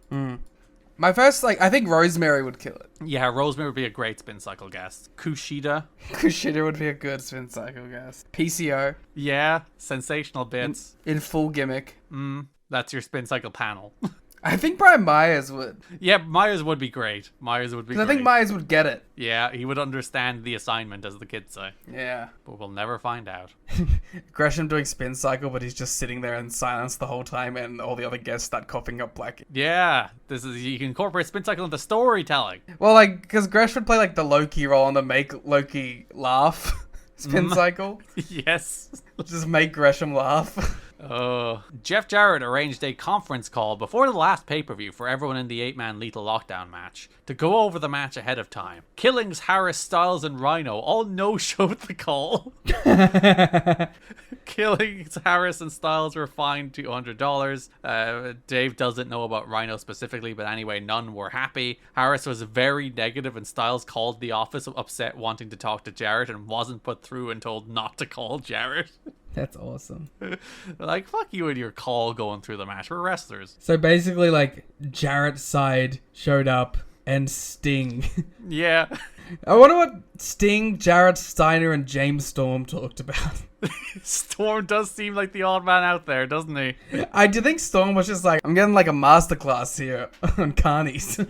My first, I think Rosemary would kill it. Yeah, Rosemary would be a great spin cycle guest. Kushida. Kushida would be a good Spin Cycle guest. PCO. Yeah, sensational bits. In full gimmick. That's your spin cycle panel. I think Brian Myers would. Yeah, Myers would be great. Myers would be great. I think Myers would get it. Yeah, he would understand the assignment, as the kids say. Yeah. But we'll never find out. Gresham doing Spin Cycle, but he's just sitting there in silence the whole time, and all the other guests start coughing up black. Yeah, you can incorporate spin cycle into storytelling. Well, because Gresh would play the Loki role and the make Loki laugh Spin Cycle. Yes. Just make Gresham laugh. Oh. Jeff Jarrett arranged a conference call before the last pay-per-view for everyone in the 8-man Lethal Lockdown match to go over the match ahead of time. Killings, Harris, Styles, and Rhino all no-showed the call. Killings, Harris, and Styles were fined $200. Dave doesn't know about Rhino specifically, but anyway, none were happy. Harris was very negative, and Styles called the office upset, wanting to talk to Jarrett, and wasn't put through and told not to call Jarrett. That's awesome. Like, fuck you and your call going through the match. We're wrestlers. So basically, Jarrett's side showed up and Sting. Yeah. I wonder what Sting, Jarrett, Steiner, and James Storm talked about. Storm does seem like the odd man out there, doesn't he? I do think Storm was just I'm getting a masterclass here on carnies.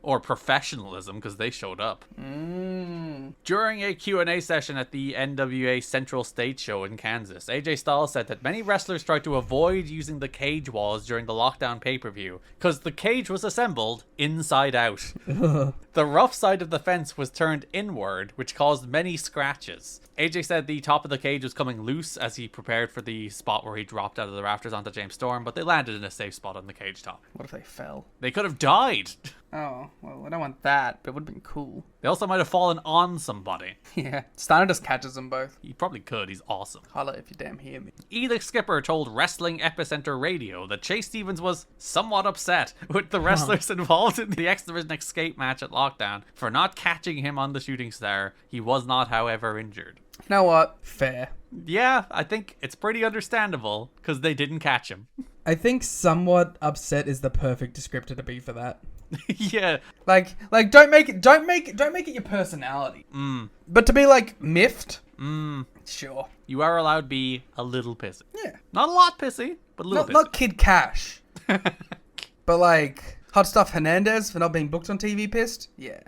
Or professionalism, because they showed up. During a Q&A session at the NWA Central Stage Show in Kansas, AJ Styles said that many wrestlers tried to avoid using the cage walls during the lockdown pay-per-view, because the cage was assembled inside out. The rough side of the fence was turned inward, which caused many scratches. AJ said the top of the cage was coming loose as he prepared for the spot where he dropped out of the rafters onto James Storm, but they landed in a safe spot on the cage top. What if they fell? They could have died. Oh, well, I don't want that, but it would have been cool. They also might have fallen on somebody. Yeah. Steiner just catches them both. He probably could. He's awesome. Holla if you damn hear me. Elix Skipper told Wrestling Epicenter Radio that Chase Stevens was somewhat upset with the wrestlers involved in the X Division escape match at Lockdown for not catching him on the shooting star. He was not, however, injured. You know what? Fair. Yeah, I think it's pretty understandable because they didn't catch him. I think somewhat upset is the perfect descriptor to be for that. Yeah. Like don't make it your personality. But to be like miffed, sure. You are allowed to be a little pissy. Yeah. Not a lot pissy, but a little pissy. Not Kid Cash. But like Hot Stuff Hernandez for not being booked on TV pissed? Yeah.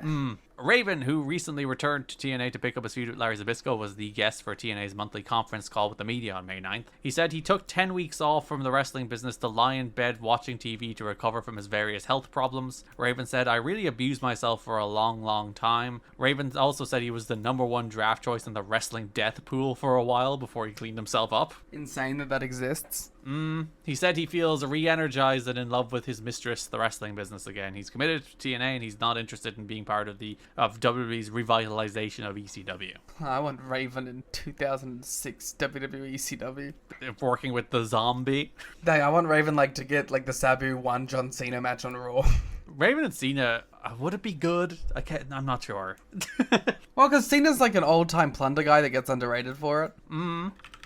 Raven, who recently returned to TNA to pick up his feud with Larry Zbyszko, was the guest for TNA's monthly conference call with the media on May 9th. He said he took 10 weeks off from the wrestling business to lie in bed watching TV to recover from his various health problems. Raven said, I really abused myself for a long, long time. Raven also said he was the #1 draft choice in the wrestling death pool for a while before he cleaned himself up. Insane that exists. He said he feels re-energized and in love with his mistress, the wrestling business again. He's committed to TNA and he's not interested in being part of WWE's revitalization of ECW. I want Raven in 2006 WWE ECW. Working with the zombie. Dang, I want Raven to get the Sabu 1 John Cena match on Raw. Raven and Cena, would it be good? I'm not sure. Well, because Cena's an old-time plunder guy that gets underrated for it.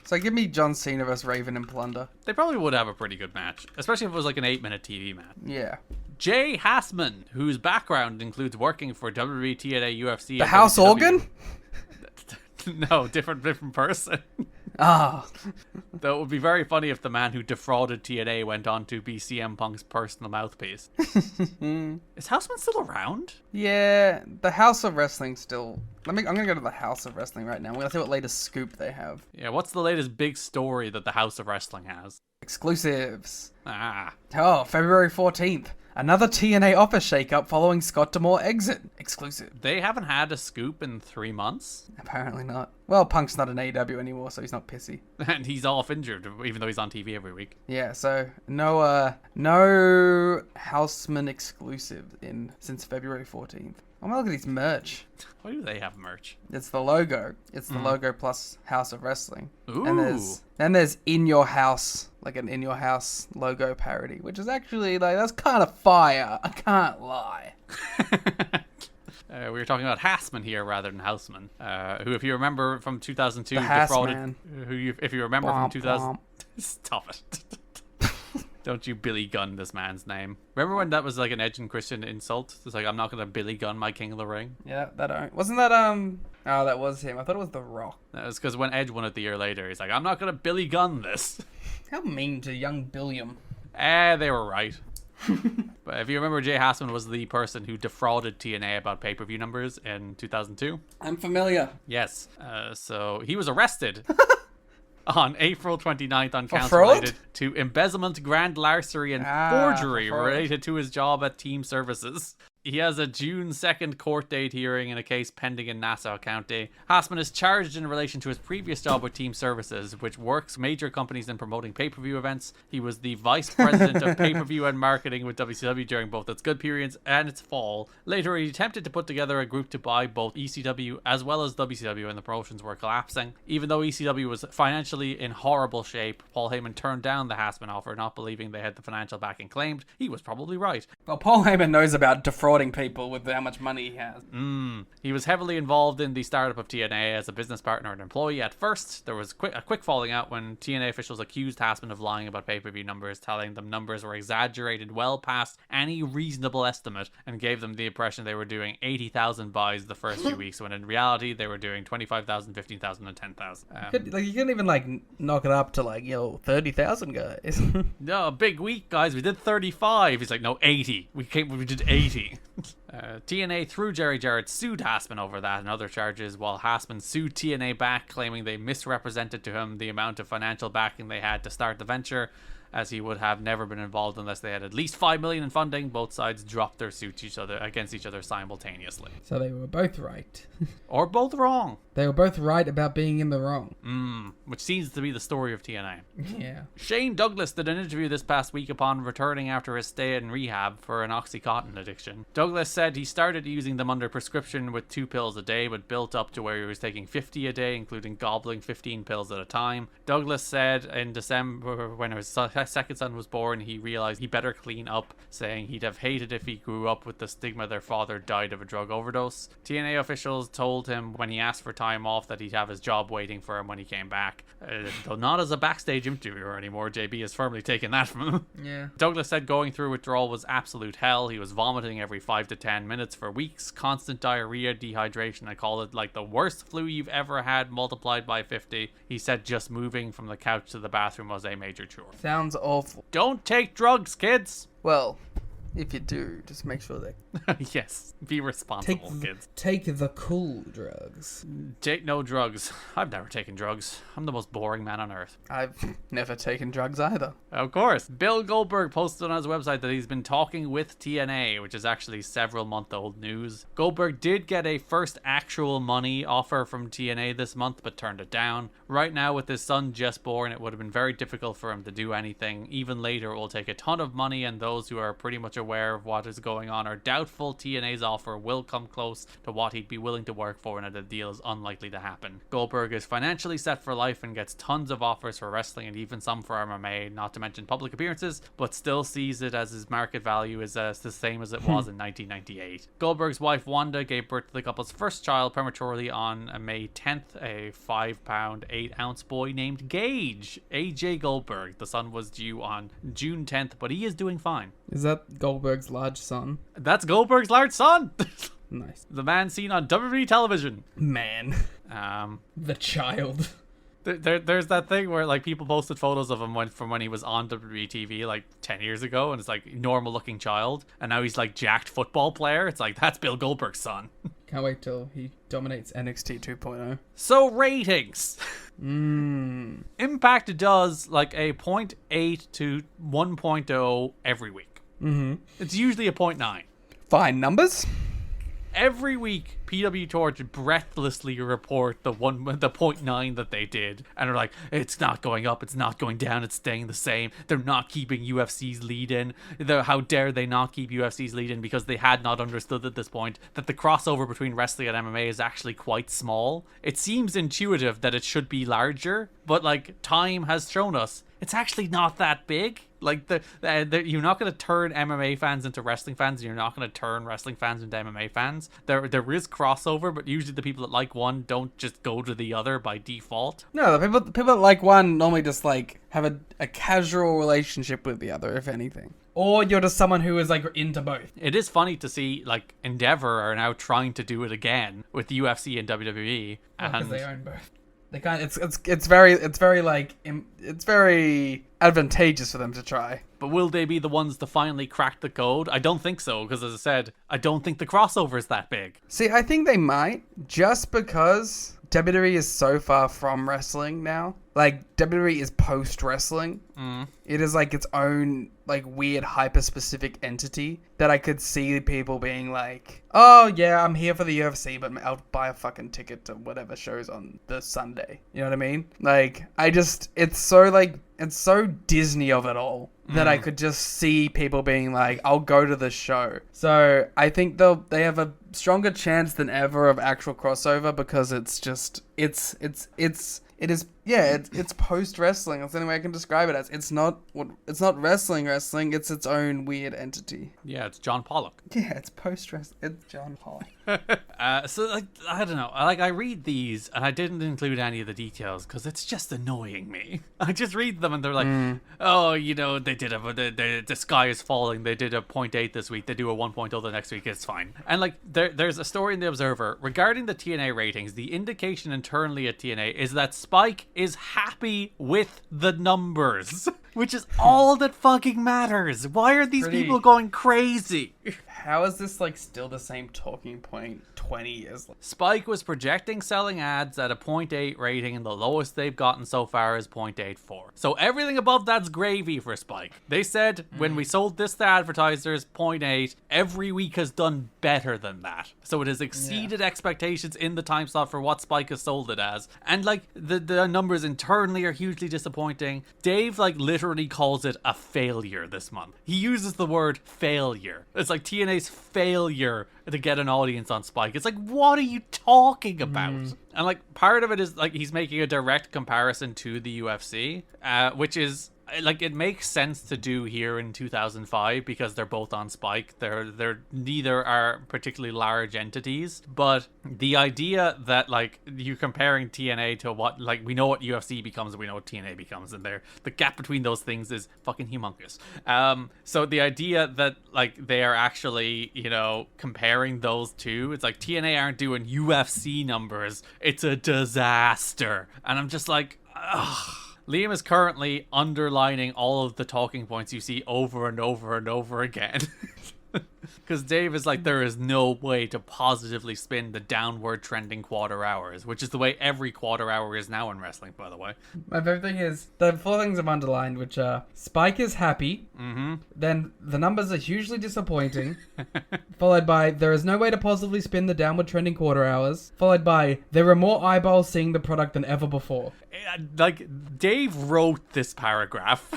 So give me John Cena versus Raven and Plunder. They probably would have a pretty good match, especially if it was an 8-minute TV match. Yeah. Jay Hassman, whose background includes working for WWE, TNA, UFC, The House WCW. Organ? No, different person. Ah. Though it would be very funny if the man who defrauded TNA went on to be CM Punk's personal mouthpiece. Is Houseman still around? Yeah, the House of Wrestling still... I'm gonna go to the House of Wrestling right now. We're gonna see what latest scoop they have. Yeah, what's the latest big story that the House of Wrestling has? Exclusives. Oh, February 14th. Another TNA office shakeup following Scott D'Amore exit. Exclusive. They haven't had a scoop in 3 months. Apparently not. Well, Punk's not an AEW anymore, so he's not pissy. And he's off injured, even though he's on TV every week. Yeah, so no Houseman exclusive since February 14th. I'm gonna look at his merch. Why do they have merch? It's the logo. It's the logo plus House of Wrestling. Ooh. And there's In Your House, an In Your House logo parody, which is actually that's kind of fire. I can't lie. We were talking about Hassman here rather than Houseman, who, if you remember from 2002, The defrauded. Hassman. If you remember from Womp 2000, womp. Stop it. Don't you Billy Gunn this man's name. Remember when that was an Edge and Christian insult? It's I'm not gonna Billy Gunn my King of the Ring. Yeah, wasn't that Oh, that was him. I thought it was The Rock. That was because when Edge won it the year later, he's I'm not gonna Billy Gunn this. How mean to young Billiam. They were right. But if you remember, Jay Hassman was the person who defrauded TNA about pay-per-view numbers in 2002. I'm familiar. Yes. So he was arrested on April 29th on counts fraud? related to embezzlement, grand larceny, and forgery for fraud. related to his job at Team Services. He has a June 2nd court date hearing in a case pending in Nassau County. Hassman is charged in relation to his previous job with Team Services, which works major companies in promoting pay-per-view events. He was the vice president of pay-per-view and marketing with WCW during both its good periods and its fall. Later, he attempted to put together a group to buy both ECW as well as WCW when the promotions were collapsing. Even though ECW was financially in horrible shape, Paul Heyman turned down the Hassman offer, not believing they had the financial backing claimed. He was probably right. Well, Paul Heyman knows about defrauding people with how much money he has. He was heavily involved in the startup of TNA as a business partner and employee. At first, there was a quick falling out when TNA officials accused Hassman of lying about pay-per-view numbers, telling them numbers were exaggerated well past any reasonable estimate, and gave them the impression they were doing 80,000 buys the first few weeks, when in reality they were doing 25,000, 15,000, and 10,000. You couldn't even knock it up to 30,000 guys. No, big week, guys. We did 35. He's no, 80. We did 80. TNA, through Jerry Jarrett, sued Hassman over that and other charges, while Hassman sued TNA back, claiming they misrepresented to him the amount of financial backing they had to start the venture. as he would have never been involved unless they had at least $5 million in funding. Both sides dropped their suits against each other simultaneously. So they were both right. Or both wrong. They were both right about being in the wrong. Which seems to be the story of TNA. Yeah. Shane Douglas did an interview this past week upon returning after his stay in rehab for an Oxycontin addiction. Douglas said he started using them under prescription with 2 pills a day, but built up to where he was taking 50 a day, including gobbling 15 pills at a time. Douglas said in December, when his second son was born, he realized he better clean up, saying he'd have hated if he grew up with the stigma their father died of a drug overdose. TNA officials told him when he asked for time off that he'd have his job waiting for him when he came back. Though not as a backstage interviewer anymore, JB has firmly taken that from him. Yeah. Douglas said going through withdrawal was absolute hell. He was vomiting every 5 to 10 minutes for weeks, constant diarrhea, dehydration. I call it like the worst flu you've ever had multiplied by 50. He said just moving from the couch to the bathroom was a major chore. Sounds awful. Don't take drugs, kids! Well, if you do, just make sure they Yes, be responsible, kids. take the cool drugs. Take no drugs. I've never taken drugs. I'm the most boring man on earth. I've never taken drugs either. Of course. Bill Goldberg posted on his website that he's been talking with TNA, which is actually several-month-old news. Goldberg did get a first actual money offer from TNA this month, but turned it down. Right now, with his son just born, it would have been very difficult for him to do anything. Even later, it will take a ton of money, and those who are pretty much aware of what is going on are doubtful TNA's offer will come close to what he'd be willing to work for, and that the deal is unlikely to happen. Goldberg is financially set for life and gets tons of offers for wrestling and even some for MMA, not to mention public appearances, but still sees it as his market value is the same as it was in 1998. Goldberg's wife Wanda gave birth to the couple's first child prematurely on May 10th, a 5-pound, 8-ounce boy named Gage, AJ Goldberg. The son was due on June 10th, but he is doing fine. Is that Goldberg's large son? That's Goldberg's large son! Nice. The man seen on WWE television. Man. The child. There's that thing where like people posted photos of him from when he was on WWE TV like 10 years ago, and it's like normal looking child, and now he's like jacked football player. It's like, that's Bill Goldberg's son. Can't wait till he dominates NXT 2.0. So ratings. Impact does like a 0.8 to 1.0 every week. It's usually a 0.9. Fine numbers. Every week, PW Torch breathlessly report the 0.9 that they did, and are like, it's not going up, it's not going down, it's staying the same. They're not keeping UFC's lead in. How dare they not keep UFC's lead in, because they had not understood at this point that the crossover between wrestling and MMA is actually quite small. It seems intuitive that it should be larger, but like time has shown us it's actually not that big. Like you're not going to turn MMA fans into wrestling fans, and you're not going to turn wrestling fans into MMA fans. There is crossover, but usually the people that like one don't just go to the other by default. No, the people that like one normally just like have a casual relationship with the other, if anything. Or you're just someone who is like into both. It is funny to see like Endeavor are now trying to do it again with UFC and WWE, because they own both. They can't. It's very advantageous for them to try. But will they be the ones to finally crack the code? I don't think so, because as I said, I don't think the crossover is that big. See, I think they might, just because WWE is so far from wrestling now. Like, WWE is post-wrestling. It is like its own like weird hyper-specific entity that I could see people being like, oh yeah, I'm here for the UFC, but I'll buy a fucking ticket to whatever shows on the Sunday. You know what I mean? Like, it's so Disney of it all that I could just see people being like, I'll go to the show. So I think they have a stronger chance than ever of actual crossover, because it's post wrestling. That's the only way I can describe it as. It's not wrestling. It's its own weird entity. Yeah, it's John Pollock. Yeah, it's post wrestling. It's John Pollock. So like, I don't know. Like, I read these and I didn't include any of the details because it's just annoying me. I just read them and they're like, oh, you know, they did the sky is falling. They did a 0.8 this week. They do a 1.0 the next week. It's fine. And like, there's a story in the Observer regarding the TNA ratings. The indication internally at TNA is that Spike is happy with the numbers, which is all that fucking matters. Why are these people going crazy? How is this like still the same talking point point 20 years. Spike was projecting selling ads at a 0.8 rating, and the lowest they've gotten so far is 0.84. So everything above that's gravy for Spike. They said when we sold this to advertisers, 0.8, every week has done better than that. So it has exceeded expectations in the time slot for what Spike has sold it as. And like the numbers internally are hugely disappointing. Dave like literally calls it a failure this month. He uses the word failure. It's like TNA's failure to get an audience on Spike. It's like, what are you talking about? And like part of it is like he's making a direct comparison to the UFC, which is like, it makes sense to do here in 2005 because they're both on Spike. They're neither are particularly large entities, but the idea that like you're comparing TNA to what, like, we know what UFC becomes and we know what TNA becomes, and the gap between those things is fucking humongous. So the idea that like they are actually, you know, comparing those two, it's like TNA aren't doing UFC numbers. It's a disaster. And I'm just like, ugh. Liam is currently underlining all of the talking points you see over and over and over again. Because Dave is like, there is no way to positively spin the downward trending quarter hours, which is the way every quarter hour is now in wrestling, by the way. My favorite thing is the 4 things I've underlined, which are Spike is happy, then the numbers are hugely disappointing, followed by there is no way to positively spin the downward trending quarter hours, followed by there are more eyeballs seeing the product than ever before. Like, Dave wrote this paragraph.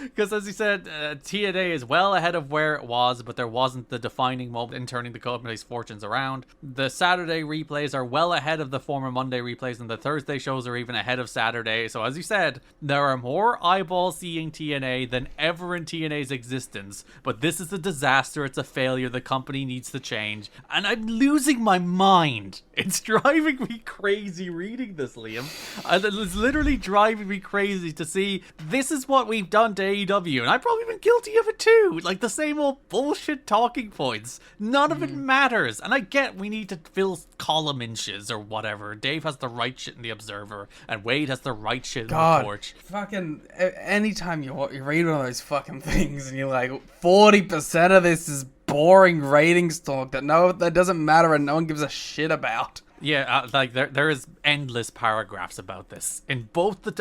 Because as he said, TNA is well ahead of where it was, but there wasn't the defining moment in turning the company's fortunes around. The Saturday replays are well ahead of the former Monday replays, and the Thursday shows are even ahead of Saturday. So as you said, there are more eyeballs seeing TNA than ever in TNA's existence, but this is a disaster. It's a failure. The company needs to change, and I'm losing my mind. It's driving me crazy reading this, Liam. It's literally driving me crazy to see this is what we've done to AEW, and I've probably been guilty of it too. Like the same old bullshit talking points. None of it matters. And I get we need to fill column inches or whatever. Dave has the right shit in the Observer, and Wade has the right shit in the Torch. Fucking anytime you read one of those fucking things and you're like, 40% of this is boring ratings talk that doesn't matter and no one gives a shit about. Yeah, like there is endless paragraphs about this in both the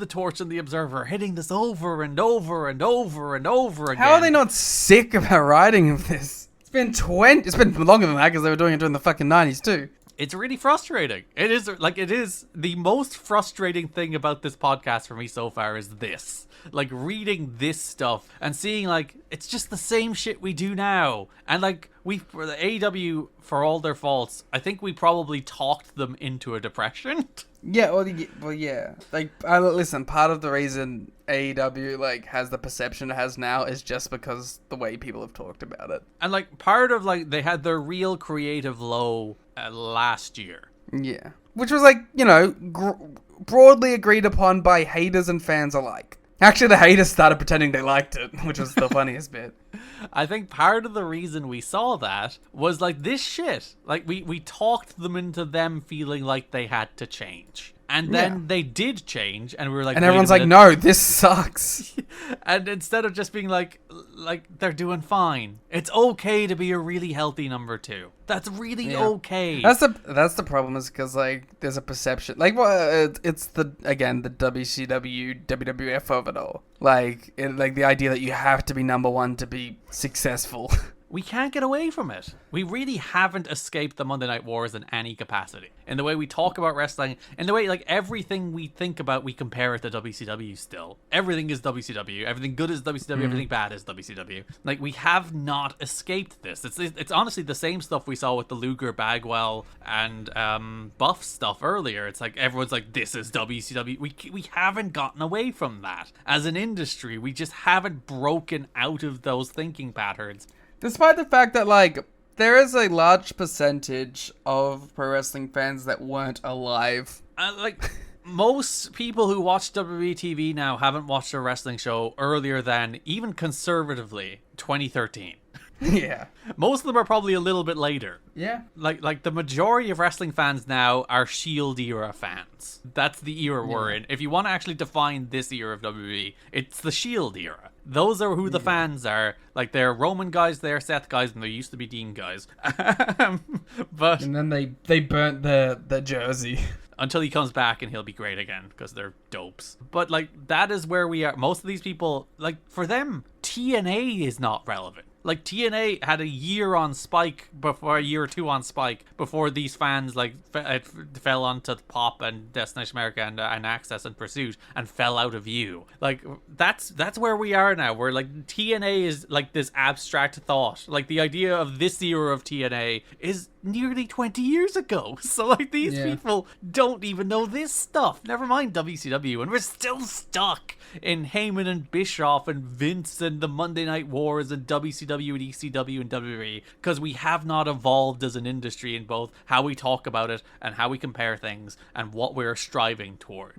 Torch and the Observer, hitting this over and over and over and over again. How are they not sick about writing this? It's been longer than that because they were doing it during the fucking 90s too. It's really frustrating. It is the most frustrating thing about this podcast for me so far is this. Like, reading this stuff and seeing, like, it's just the same shit we do now. And, like, the AEW, for all their faults, I think we probably talked them into a depression. Yeah, well, yeah. Like, listen, part of the reason AEW, like, has the perception it has now is just because the way people have talked about it. And, like, part of, like, they had their real creative low last year. Yeah. Which was, like, you know, broadly agreed upon by haters and fans alike. Actually, the haters started pretending they liked it, which was the funniest bit. I think part of the reason we saw that was, like, this shit. Like, we talked them into them feeling like they had to change. And then they did change, and we were like... And everyone's like, no, this sucks. And instead of just being like, they're doing fine. It's okay to be a really healthy number 2. That's really okay. That's the problem, is because, like, there's a perception. Like, well, it's the WCW, WWF of it all. Like, the idea that you have to be number 1 to be successful. We can't get away from it. We really haven't escaped the Monday Night Wars in any capacity. In the way we talk about wrestling, in the way, like, everything we think about, we compare it to WCW still. Everything is WCW. Everything good is WCW. Everything bad is WCW. Like, we have not escaped this. It's honestly the same stuff we saw with the Luger, Bagwell, and Buff stuff earlier. It's like, everyone's like, this is WCW. We haven't gotten away from that. As an industry, we just haven't broken out of those thinking patterns. Despite the fact that, like, there is a large percentage of pro wrestling fans that weren't alive. Like, most people who watch WWE TV now haven't watched a wrestling show earlier than, even conservatively, 2013. Yeah. Most of them are probably a little bit later. Yeah. Like the majority of wrestling fans now are Shield era fans. That's the era we're in. If you want to actually define this era of WWE, it's the Shield era. Those are who the fans are. Like, they're Roman guys, they're Seth guys, and they used to be Dean guys. But And then they burnt the jersey. until he comes back and he'll be great again because they're dopes. But like, that is where we are. Most of these people, like, for them, TNA is not relevant. Like, TNA had a year on Spike before, a year or two on Spike before these fans like fell onto Pop and Destination America and Access and Pursuit and fell out of view. Like, that's where we are now. Where like TNA is like this abstract thought. Like, the idea of this era of TNA is nearly 20 years ago. So like, these people don't even know this stuff. Never mind WCW, and we're still stuck in Heyman and Bischoff and Vince and the Monday Night Wars and WCW and ECW and WWE, because we have not evolved as an industry in both how we talk about it and how we compare things and what we're striving toward.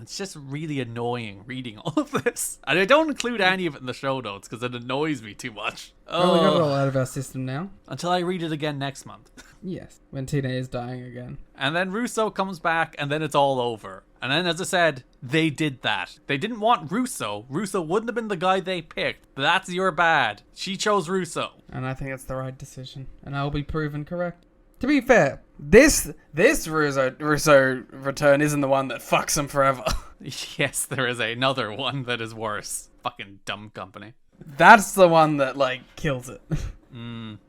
It's just really annoying reading all of this, and I don't include any of it in the show notes because it annoys me too much. Well, we got it all out of our system now. Until I read it again next month. Yes, when TNA is dying again. And then Russo comes back, and then it's all over. And then, as I said, they did that. They didn't want Russo. Russo wouldn't have been the guy they picked. That's your bad. She chose Russo. And I think it's the right decision. And I'll be proven correct. To be fair, this Russo return isn't the one that fucks him forever. Yes, there is another one that is worse. Fucking dumb company. That's the one that, like, kills it.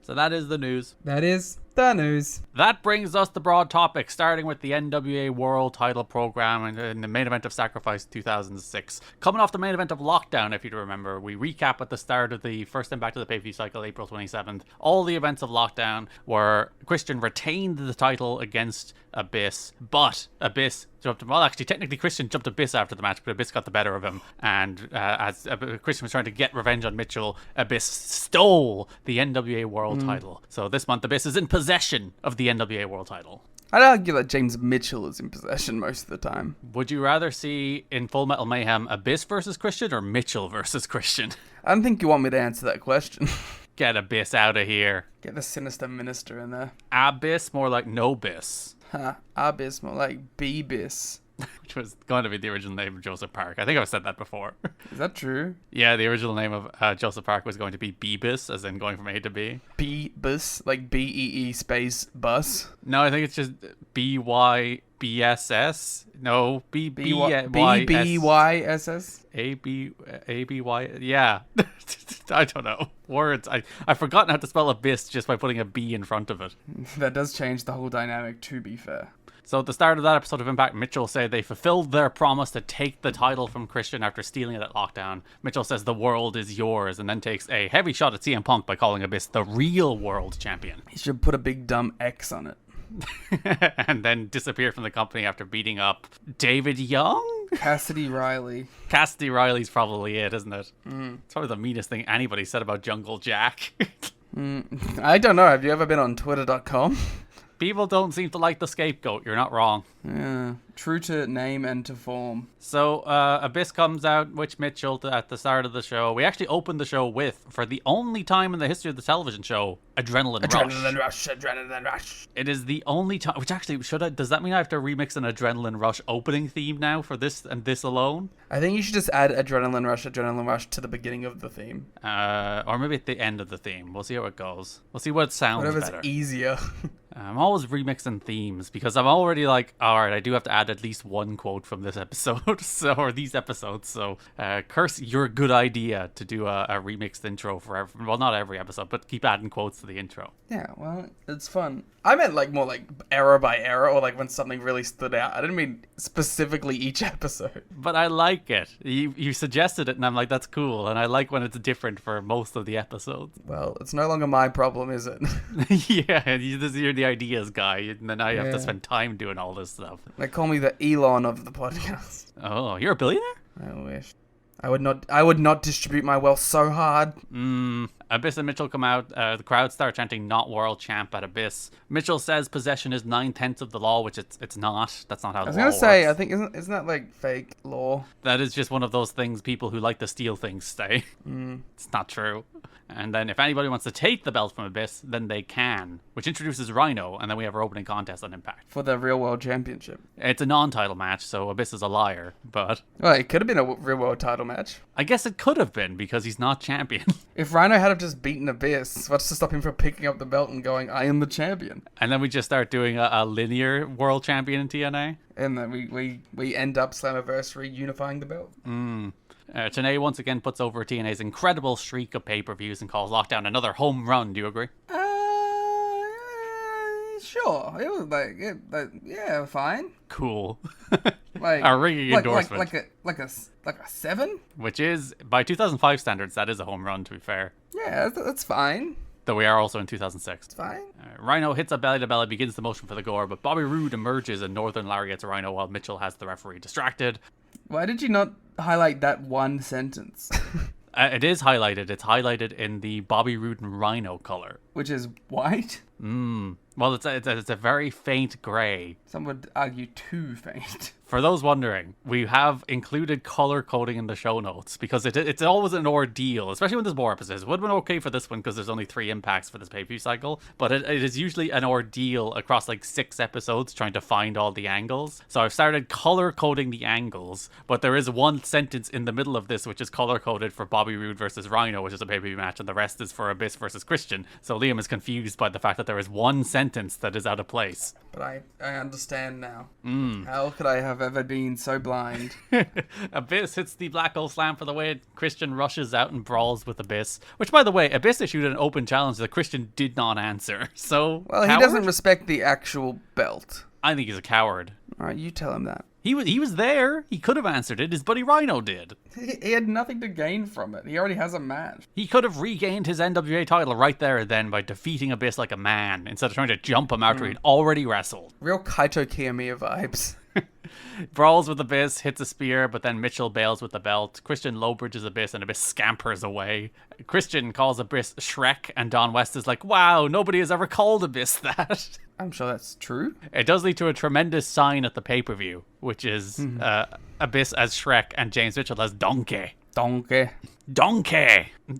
So that is the news. That is the news. That brings us to broad topics, starting with the NWA World Title Program in the main event of Sacrifice 2006. Coming off the main event of Lockdown, if you remember, we recap at the start of the first time back to the pay-per-view cycle, April 27th. All the events of Lockdown were Christian retained the title against Abyss, but Abyss jumped. Well, actually, technically, Christian jumped Abyss after the match, but Abyss got the better of him. And as Christian was trying to get revenge on Mitchell, Abyss stole the NWA World Title. So this month, Abyss is in possession of the NWA World Title. I'd argue that James Mitchell is in possession most of the time. Would you rather see in Full Metal Mayhem Abyss versus Christian or Mitchell versus Christian? I don't think you want me to answer that question. Get Abyss out of here. Get the sinister minister in there. Abyss, more like No-Biss. Abyss, more like B-Biss. Which was going to be the original name of Joseph Park. I think I've said that before. Is that true? Yeah, the original name of Joseph Park was going to be Beebus, as in going from A to B. B-Bus, like B-E-E space bus. No, I think it's just B-Y-B-S-S. No, B-B-Y-S-S? A-B-Y. Yeah. I don't know. Words. I've forgotten how to spell abyss just by putting a B in front of it. That does change the whole dynamic, to be fair. So at the start of that episode of Impact, Mitchell said they fulfilled their promise to take the title from Christian after stealing it at Lockdown. Mitchell says the world is yours, and then takes a heavy shot at CM Punk by calling Abyss the real world champion. He should put a big dumb X on it. And then disappeared from the company after beating up David Young? Cassidy Riley. Cassidy Riley's probably it, isn't it? It's probably the meanest thing anybody said about Jungle Jack. I don't know. Have you ever been on Twitter.com? People don't seem to like the scapegoat. You're not wrong. Yeah. True to name and to form. So Abyss comes out, which Mitchell at the start of the show. We actually opened the show with, for the only time in the history of the television show, Adrenaline Rush. It is the only time. Which actually, does that mean I have to remix an Adrenaline Rush opening theme now for this and this alone? I think you should just add Adrenaline Rush to the beginning of the theme. Or maybe at the end of the theme. We'll see how it goes. We'll see what sounds Whatever's better. easier. I'm always remixing themes because I'm already like, all right, I do have to add at least one quote from this episode, or these episodes. So, Curse, your good idea to do a remixed intro for not every episode, but keep adding quotes to the intro. Yeah, well, it's fun. I meant like more like error by error, or like when something really stood out. I didn't mean specifically each episode. But I like it. You suggested it, and I'm like, that's cool. And I like when it's different for most of the episodes. Well, it's no longer my problem, is it? Yeah, you're the ideas guy, and then I have to spend time doing all this stuff. They call me the Elon of the podcast. Oh, you're a billionaire? I wish. I would not distribute my wealth so hard. Abyss and Mitchell come out. The crowd start chanting "Not World Champ" at Abyss. Mitchell says possession is 9/10 of the law, which it's not. That's not how the law works. I think isn't that like fake law? That is just one of those things people who like to steal things say. It's not true. And then if anybody wants to take the belt from Abyss, then they can, which introduces Rhino, and then we have our opening contest on Impact. For the Real World Championship. It's a non-title match, so Abyss is a liar, but... Well, it could have been a Real World title match. I guess it could have been, because he's not champion. If Rhino had have just beaten Abyss, what's to stop him from picking up the belt and going, I am the champion? And then we just start doing a linear world champion in TNA. And then we end up Slammiversary unifying the belt. TNA once again puts over TNA's incredible streak of pay-per-views and calls Lockdown another home run. Do you agree? Sure. It was yeah, fine. Cool. Like a ringing endorsement. Like a 7? Which is, by 2005 standards, that is a home run, to be fair. Yeah, that's fine. Though we are also in 2006. It's fine. Rhino hits a belly-to-belly, begins the motion for the gore, but Bobby Roode emerges and Northern lariats Rhino while Mitchell has the referee distracted. Why did you not highlight that one sentence? It is highlighted. It's highlighted in the Bobby Roode and Rhino color. Which is white? Well, it's a very faint gray. Some would argue too faint. For those wondering, we have included color coding in the show notes because it's always an ordeal, especially when there's more episodes. It would have been okay for this one because there's only 3 impacts for this pay-per-view cycle, but it is usually an ordeal across like 6 episodes trying to find all the angles. So I've started color coding the angles, but there is one sentence in the middle of this which is color coded for Bobby Roode versus Rhino, which is a pay-per-view match, and the rest is for Abyss versus Christian. So Liam is confused by the fact that there is one sentence that is out of place. But I understand now. How could I have ever been so blind? Abyss hits the Black Hole Slam for the win. Christian rushes out and brawls with Abyss. Which, by the way, Abyss issued an open challenge that Christian did not answer. So, well, he doesn't respect the actual belt. I think he's a coward. All right, you tell him that. He was there. He could have answered it. His buddy Rhino did. He had nothing to gain from it. He already has a match. He could have regained his NWA title right there and then by defeating Abyss like a man instead of trying to jump him after he'd already wrestled. Real Kaito Kiyomiya vibes. Brawls with Abyss, hits a spear, but then Mitchell bails with the belt. Christian low bridges Abyss and Abyss scampers away. Christian calls Abyss Shrek, and Don West is like, wow, nobody has ever called Abyss that. I'm sure that's true. It does lead to a tremendous sign at the pay-per-view, which is Abyss as Shrek and James Mitchell as Donkey. Donkey!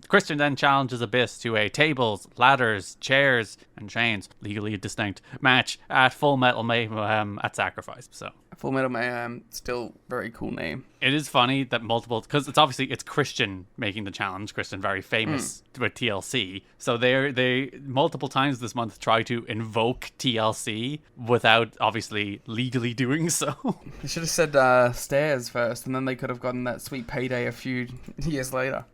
Christian then challenges Abyss to a tables, ladders, chairs, and chains, legally distinct, match at Full Metal Mayhem at Sacrifice. So Full Metal Mayhem, still very cool name. It is funny that because it's Christian making the challenge. Christian, very famous with TLC. So they multiple times this month try to invoke TLC without obviously legally doing so. They should have said stairs first, and then they could have gotten that sweet payday a few years later.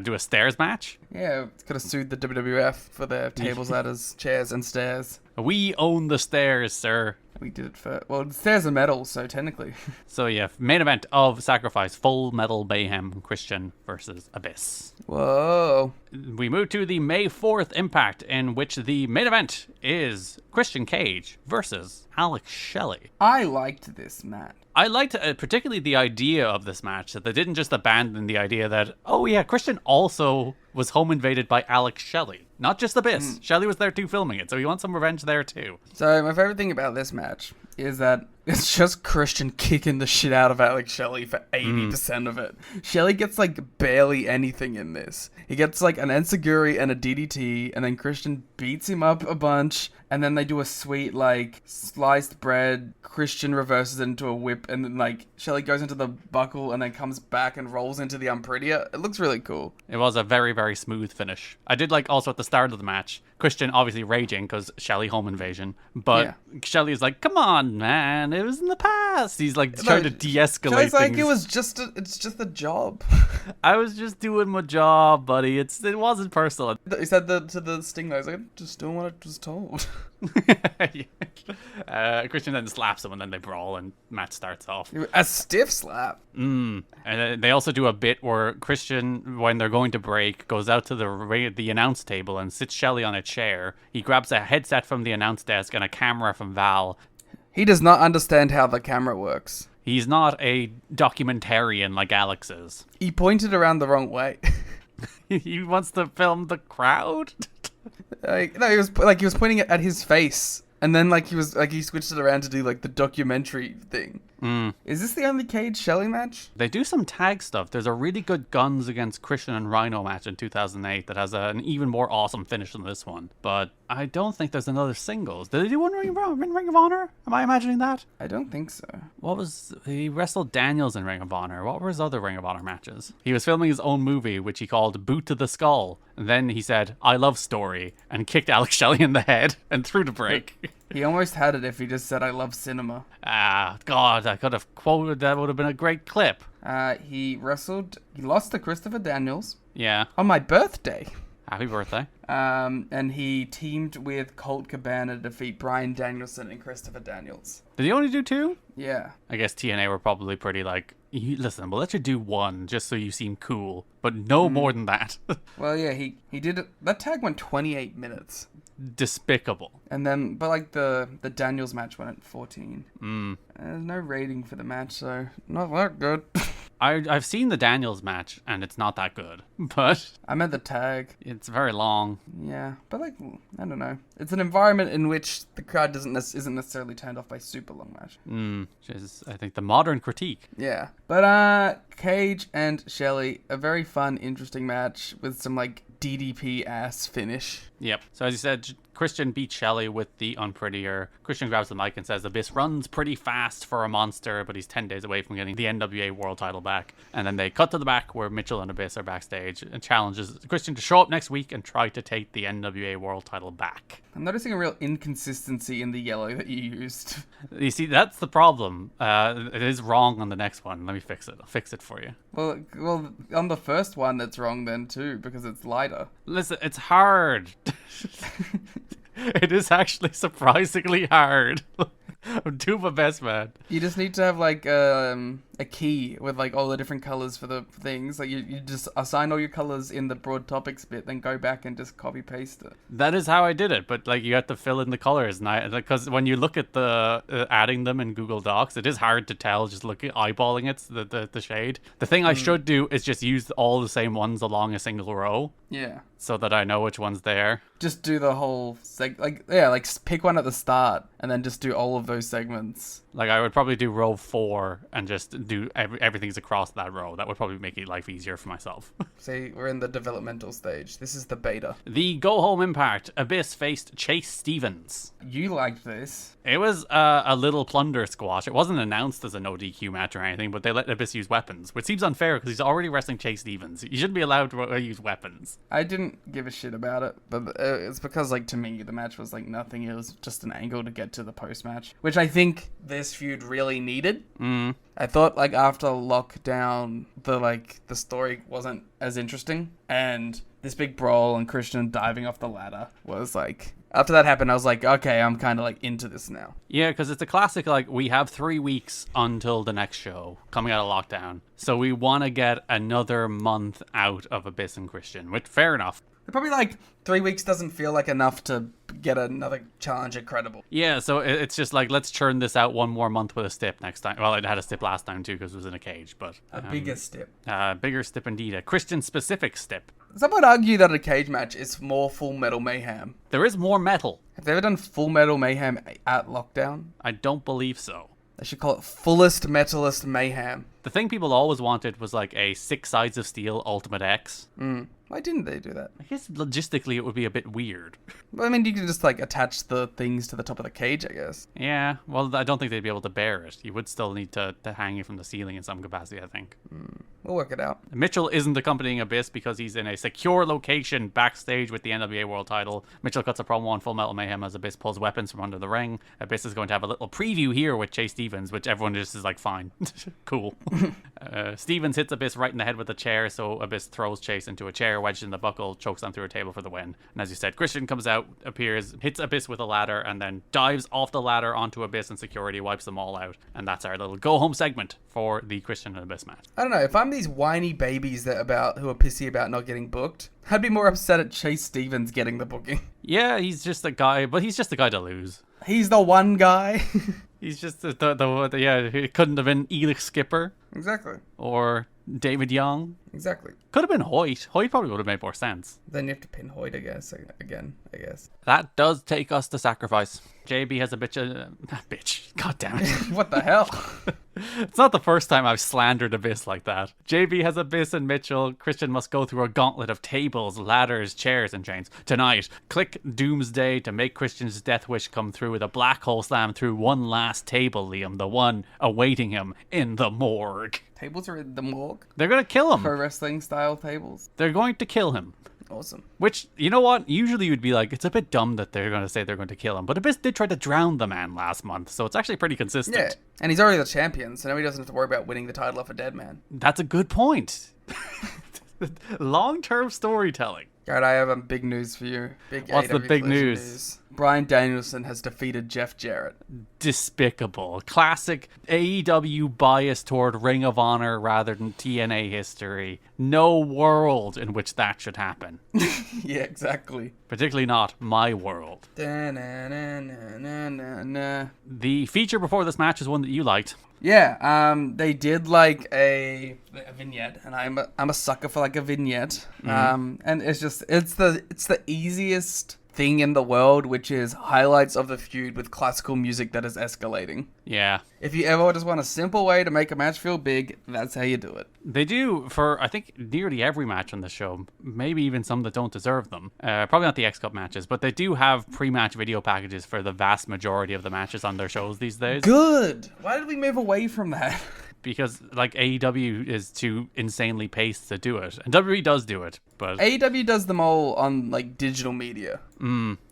Do a stairs match? Yeah, could have sued the WWF for their tables, ladders, chairs, and stairs. We own the stairs, sir. We did it for... Well, stairs are metal, so technically. So yeah, main event of Sacrifice, Full Metal Mayhem, Christian versus Abyss. Whoa. We move to the May 4th Impact, in which the main event is Christian Cage versus Alex Shelley. I liked this match. I liked particularly the idea of this match, that they didn't just abandon the idea that, oh yeah, Christian also was home invaded by Alex Shelley. Not just Abyss. Shelley was there too filming it, so he wants some revenge there too. So my favorite thing about this match is that it's just Christian kicking the shit out of Alex Shelley for 80% of it. Shelley gets like barely anything in this. He gets like an enziguri and a DDT, and then Christian beats him up a bunch, and then they do a sweet like sliced bread. Christian reverses it into a whip, and then like Shelley goes into the buckle and then comes back and rolls into the Unprettier. It looks really cool. It was a very, very smooth finish. I did like also at the start of the match, Christian obviously raging because Shelley home invasion, but Shelley is like, come on, man, it was in the past. He's like trying to de-escalate Shelley's like, things. it's just a job. I was just doing my job, buddy. It wasn't personal. He said to the Stingray, he's like, just doing what I was told. Christian then slaps him and then they brawl and match starts off. A stiff slap. And they also do a bit where Christian, when they're going to break, goes out to the announce table and sits Shelley on a chair. He grabs a headset from the announce desk and a camera from Val. He does not understand how the camera works. He's not a documentarian like Alex is. He pointed around the wrong way. He wants to film the crowd? Like, no, he was pointing it at his face, and then he switched it around to do like the documentary thing. Is this the only Cage Shelley match? They do some tag stuff. There's a really good Guns against Christian and Rhino match in 2008 that has an even more awesome finish than this one. But I don't think there's another singles. Did they do one in Ring of Honor? Am I imagining that? I don't think so. He wrestled Daniels in Ring of Honor. What were his other Ring of Honor matches? He was filming his own movie, which he called Boot to the Skull. And then he said, I love story, and kicked Alex Shelley in the head and threw the break. He almost had it if he just said, I love cinema. Ah, God, I could have quoted that. Would have been a great clip. He lost to Christopher Daniels Yeah. on my birthday. Happy birthday. And he teamed with Colt Cabana to defeat Bryan Danielson and Christopher Daniels. Did he only do 2? Yeah. I guess TNA were probably pretty like, listen, we'll let you do 1 just so you seem cool, but no more than that. Well, yeah, he did it. That tag went 28 minutes. Despicable. And then, but like the Daniels match went at 14. There's no rating for the match, so not that good. I've seen the Daniels match, and it's not that good, but I meant the tag. it's very long. Yeah, but like, I don't know. It's an environment in which the crowd isn't necessarily turned off by super long match. Which is, I think, the modern critique. Yeah. But Cage and Shelley, a very fun, interesting match with some like DDP ass finish. Yep. So as you said, Christian beats Shelley with the unprettier. Christian grabs the mic and says Abyss runs pretty fast for a monster, but he's 10 days away from getting the NWA World title back. And then they cut to the back where Mitchell and Abyss are backstage and challenges Christian to show up next week and try to take the NWA World title back. I'm noticing a real inconsistency in the yellow that you used. You see, that's the problem. It is wrong on the next one. Let me fix it. I'll fix it for you. Well, on the first one, that's wrong then too, because it's lighter. Listen, it's hard. It is actually surprisingly hard. I'm doing my best, man. You just need to have like a key with like all the different colors for the things. Like you just assign all your colors in the broad topics bit, then go back and just copy paste it. That is how I did it, but like you have to fill in the colors, and because when you look at the adding them in Google Docs, it is hard to tell just eyeballing it, the shade. The thing I should do is just use all the same ones along a single row. Yeah. So that I know which one's there. Just do the whole pick one at the start and then just do all of those segments. Like I would probably do row 4 and just do everything's across that row. That would probably make life easier for myself. See, we're in the developmental stage. This is the beta. The Go Home Impact. Abyss faced Chase Stevens. You liked this. It was a little plunder squash. It wasn't announced as a no DQ match or anything, but they let Abyss use weapons, which seems unfair because he's already wrestling Chase Stevens. You shouldn't be allowed to use weapons. I didn't give a shit about it, but it's because, like, to me, the match was like nothing. It was just an angle to get to the post-match, which I think this feud really needed. I thought, like, after lockdown, the story wasn't as interesting, and this big brawl and Christian diving off the ladder was like... After that happened, I was like, okay, I'm kind of like into this now. Yeah, because it's a classic, like, we have 3 weeks until the next show coming out of lockdown. So we want to get another month out of Abyss and Christian, which, fair enough. Probably like 3 weeks doesn't feel like enough to get another challenger credible. Yeah, so it's just like, let's churn this out 1 more month with a stip next time. Well, it had a stip last time too because it was in a cage, but... A bigger stip. Bigger stip indeed. A Christian-specific stip. Some would argue that a cage match is more Full Metal Mayhem. There is more metal. Have they ever done Full Metal Mayhem at lockdown? I don't believe so. They should call it Fullest Metalist Mayhem. The thing people always wanted was like a 6 Sides of Steel Ultimate X. Why didn't they do that? I guess logistically it would be a bit weird. Well, I mean, you could just like attach the things to the top of the cage, I guess. Yeah, well, I don't think they'd be able to bear it. You would still need to hang it from the ceiling in some capacity, I think. We'll work it out. Mitchell isn't accompanying Abyss because he's in a secure location backstage with the NWA World title. Mitchell cuts a promo on Full Metal Mayhem as Abyss pulls weapons from under the ring. Abyss is going to have a little preview here with Chase Stevens, which everyone just is like, fine. Cool. Stevens hits Abyss right in the head with a chair, so Abyss throws Chase into a chair, wedged in the buckle, chokes on through a table for the win. And as you said, Christian comes out, appears, hits Abyss with a ladder, and then dives off the ladder onto Abyss, and security wipes them all out. And that's our little go-home segment for the Christian and Abyss match. I don't know, if I'm these whiny babies who are pissy about not getting booked, I'd be more upset at Chase Stevens getting the booking. Yeah, he's just a guy, but he's just a guy to lose. He's the one guy. He's just he couldn't have been Elix Skipper. Exactly. Or David Young. Exactly. Could have been Hoyt. Hoyt probably would have made more sense. Then you have to pin Hoyt, I guess. Again, I guess. That does take us to sacrifice. JB has a bitch. God damn it. What the hell? It's not the first time I've slandered Abyss like that. JB has Abyss and Mitchell. Christian must go through a gauntlet of tables, ladders, chairs, and chains. Tonight, click Doomsday to make Christian's death wish come through with a black hole slam through one last table, Liam. The one awaiting him in the morgue. Tables are in the morgue? They're going to kill him. Pro wrestling style tables? They're going to kill him. Awesome. Which, you know what? Usually you'd be like, it's a bit dumb that they're going to say they're going to kill him. But Abyss did try to drown the man last month, so it's actually pretty consistent. Yeah, and he's already the champion, so now he doesn't have to worry about winning the title off a dead man. That's a good point. Long-term storytelling. Garrett, I have big news for you. What's the big news? Bryan Danielson has defeated Jeff Jarrett. Despicable. Classic AEW bias toward Ring of Honor rather than TNA history. No world in which that should happen. Yeah, exactly. Particularly not my world. Da-na-na-na-na-na. The feature before this match is one that you liked. Yeah, they did like a vignette, and I'm a sucker for like a vignette. And it's the easiest thing in the world, which is highlights of the feud with classical music that is escalating. Yeah. If you ever just want a simple way to make a match feel big, that's how you do it. They do for, I think, nearly every match on the show. Maybe even some that don't deserve them. Probably not the X-Cup matches, but they do have pre-match video packages for the vast majority of the matches on their shows these days. Good! Why did we move away from that? Because, like, AEW is too insanely paced to do it. And WWE does do it, but... AEW does them all on, like, digital media.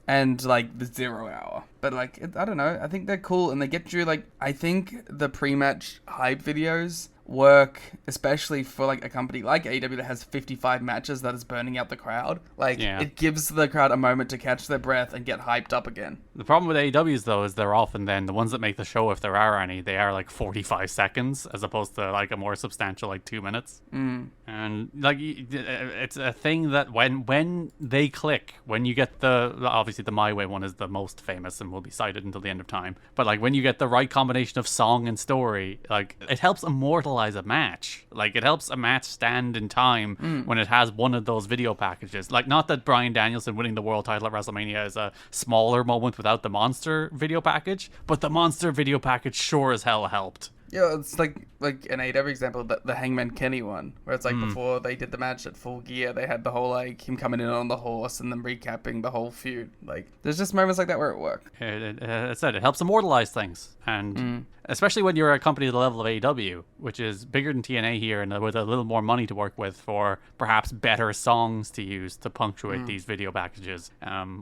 And, like, the 0 hour. But, like, I don't know. I think they're cool. And they get you, like... I think the pre-match hype videos work, especially for, like, a company like AEW that has 55 matches that is burning out the crowd. Like, It gives the crowd a moment to catch their breath and get hyped up again. The problem with AEWs, though, is they're often then the ones that make the show, if there are any, they are, like, 45 seconds as opposed to, like, a more substantial, like, 2 minutes. And, like, it's a thing that when they click, when you get obviously the My Way one is the most famous and will be cited until the end of time. But, like, when you get the right combination of song and story, like, it helps immortalize a match. Like, it helps a match stand in time when it has one of those video packages. Like, not that Bryan Danielson winning the world title at WrestleMania is a smaller moment without the Monster video package, but the Monster video package sure as hell helped. Yeah, it's like an AEW example, the Hangman Kenny one, where it's like before they did the match at Full Gear, they had the whole, like, him coming in on the horse and then recapping the whole feud. Like, there's just moments like that where it works. It helps immortalize things. And especially when you're a company at the level of AEW, which is bigger than TNA here and with a little more money to work with for perhaps better songs to use to punctuate these video packages,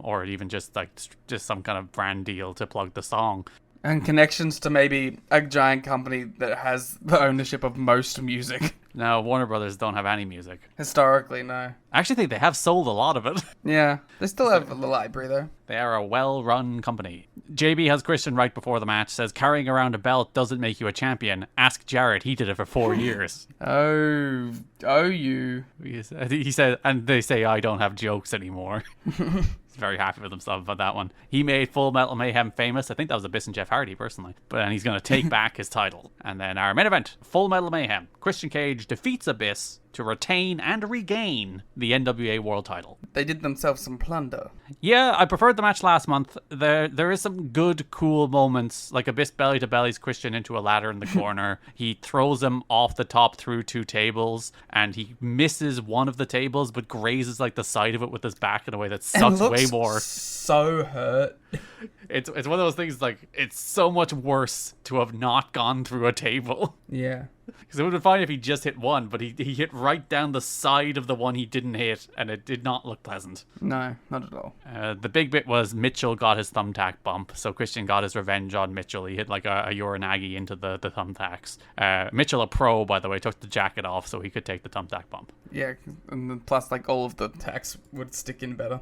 or even just some kind of brand deal to plug the song. And connections to maybe a giant company that has the ownership of most music. No, Warner Brothers don't have any music. Historically, no. I actually think they have sold a lot of it. Yeah, they still have the library, though. They are a well-run company. JB has Christian right before the match, says, carrying around a belt doesn't make you a champion. Ask Jarrett, he did it for 4 years. Oh, you. He said, and they say I don't have jokes anymore. He's very happy with himself about that one. He made Full Metal Mayhem famous. I think that was Abyss and Jeff Hardy, personally. But then he's going to take back his title. And then our main event, Full Metal Mayhem. Christian Cage defeats Abyss to retain and regain the NWA World title. They did themselves some plunder. Yeah, I preferred the match last month. There is some good, cool moments, like Abyss belly to bellies Christian into a ladder in the corner. He throws him off the top through 2 tables, and he misses one of the tables, but grazes like the side of it with his back in a way that sucks way more. So hurt. It's one of those things, like, it's so much worse to have not gone through a table. Yeah. Because it would have been fine if he just hit one, but he hit right down the side of the one he didn't hit, and it did not look pleasant. No, not at all. The big bit was Mitchell got his thumbtack bump, so Christian got his revenge on Mitchell. He hit like a Uranagi into the thumbtacks. Mitchell, a pro, by the way, took the jacket off so he could take the thumbtack bump. Yeah, and then plus, like, all of the tacks would stick in better.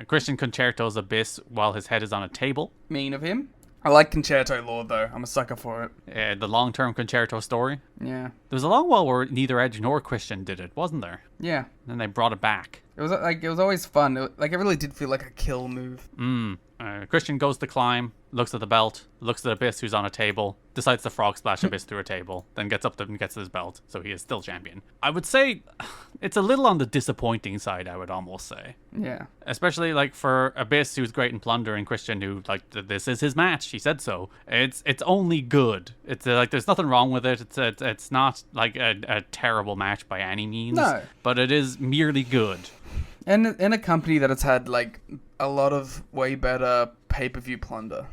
Christian concertos Abyss while his head is on a table. Mean of him. I like Concerto Lord, though. I'm a sucker for it. The long-term concerto story. Yeah. There was a long while where neither Edge nor Christian did it, wasn't there? Yeah. And then they brought it back. It was always fun. It really did feel like a kill move. Christian goes to climb, looks at the belt, looks at Abyss, who's on a table, decides to frog splash Abyss through a table, then gets up and gets his belt, so he is still champion. I would say it's a little on the disappointing side, I would almost say. Yeah. Especially, like, for Abyss, who's great in Plunder, and Christian, who, like, this is his match, he said so. It's only good. It's, like, there's nothing wrong with it. It's not, like, a terrible match by any means. No. But it is merely good. And in a company that has had, like, a lot of way better pay-per-view plunder.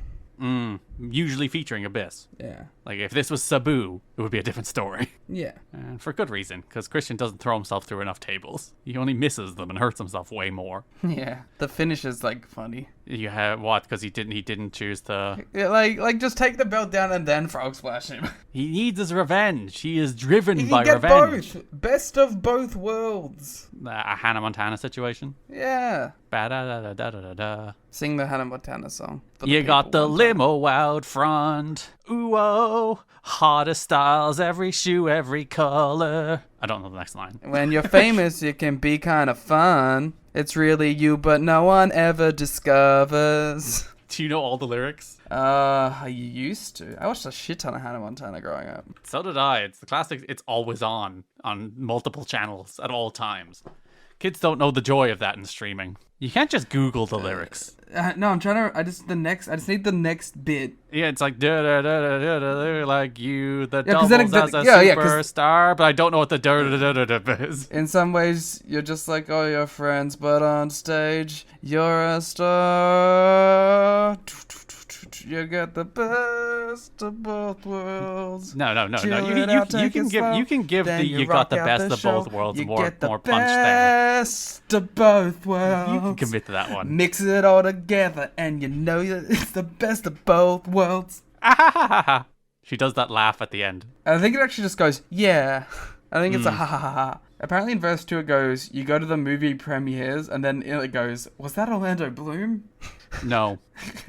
Usually featuring Abyss. Yeah. Like, if this was Sabu, it would be a different story. Yeah. And for good reason, because Christian doesn't throw himself through enough tables. He only misses them and hurts himself way more. Yeah. The finish is, like, funny. You have what? Because he didn't choose to. Yeah, like just take the belt down and then frog splash him. He needs his revenge. He is driven He by can get revenge. both. Best of both worlds. A Hannah Montana situation. Yeah. Ba-da-da-da-da-da-da. Sing the Hannah Montana song. for You got people the one time. limo out front. Ooh oh, hottest styles, every shoe, every color. I don't know the next line. When you're famous, you can be kind of fun. It's really you, but no one ever discovers. Do you know all the lyrics? I used to. I watched a shit ton of Hannah Montana growing up. So did I. It's the classic. It's always on multiple channels at all times. Kids don't know the joy of that in streaming. You can't just Google the lyrics. No, I'm trying to. I just need the next bit. Yeah, it's like da da da da da da like you, the 'cause doubles then as a 'cause- superstar, but I don't know what the da da da da da is. In some ways, you're just like all your friends, but on stage, you're a star. You get the best of both worlds. No. Chill You it out, can take it slow, you can give then the you got rock the out best of show. both worlds You more get the punch there. best of both worlds. You can commit to that one. Mix it all together, and you know it's the best of both worlds. She does that laugh at the end. I think it actually just goes, yeah. I think it's a ha ha ha ha. Apparently in verse 2 it goes, you go to the movie premieres, and then it goes, was that Orlando Bloom? No,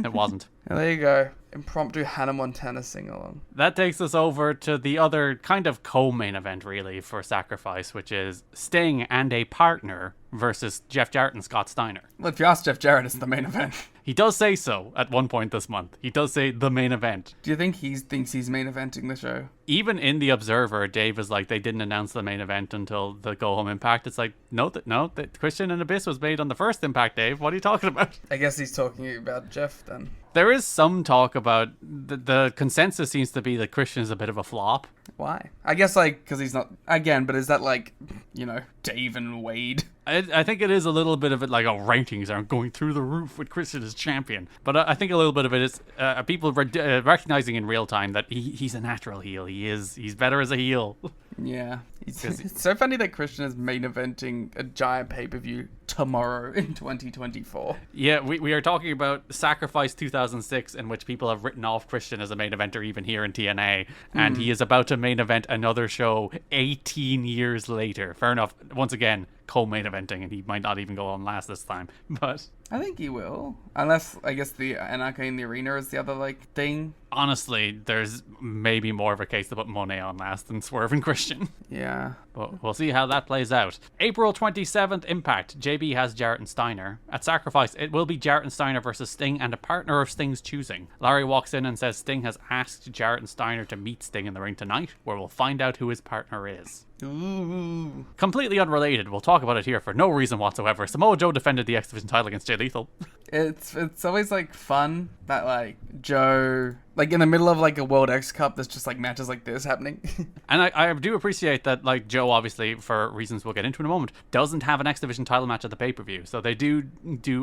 it wasn't. And there you go. Impromptu Hannah Montana sing-along. That takes us over to the other kind of co-main event, really, for Sacrifice, which is Sting and a partner versus Jeff Jarrett and Scott Steiner. Well, if you ask Jeff Jarrett, it's the main event. He does say so at one point this month. He does say the main event. Do you think he thinks he's main eventing the show? Even in The Observer, Dave is like, they didn't announce the main event until the Go Home Impact. It's like, no, that Christian and Abyss was made on the first Impact, Dave. What are you talking about? I guess he's talking about Jeff then. There is some talk about the consensus seems to be that Christian is a bit of a flop. Why? I guess, like, because he's not... Again, but is that, like, you know, Dave and Wade? I think it is a little bit of it, like, ratings aren't going through the roof with Christian as champion. But I think a little bit of it is people recognizing in real time that he's a natural heel. He's better as a heel. Yeah. It's so funny that Christian is main eventing a giant pay-per-view tomorrow in 2024. Yeah, we are talking about Sacrifice 2006, in which people have written off Christian as a main eventer even here in TNA, and he is about to main event another show 18 years later. Fair enough. Once again, co-main eventing, and he might not even go on last this time, but... I think he will. Unless, I guess, the Anarchy in the Arena is the other, like, thing. Honestly, there's maybe more of a case to put Monet on last than Swerve and Christian. Yeah. But we'll see how that plays out. April 27th, Impact. JB has Jarrett and Steiner. At Sacrifice, it will be Jarrett and Steiner versus Sting and a partner of Sting's choosing. Larry walks in and says Sting has asked Jarrett and Steiner to meet Sting in the ring tonight, where we'll find out who his partner is. Ooh. Completely unrelated, we'll talk about it here for no reason whatsoever. Samoa Joe defended the X Division title against Jay Lethal. It's always, like, fun that, like, Joe... Like, in the middle of, like, a World X Cup, there's just, like, matches like this happening. And I do appreciate that, like, Joe, obviously, for reasons we'll get into in a moment, doesn't have an X Division title match at the pay-per-view. So they do,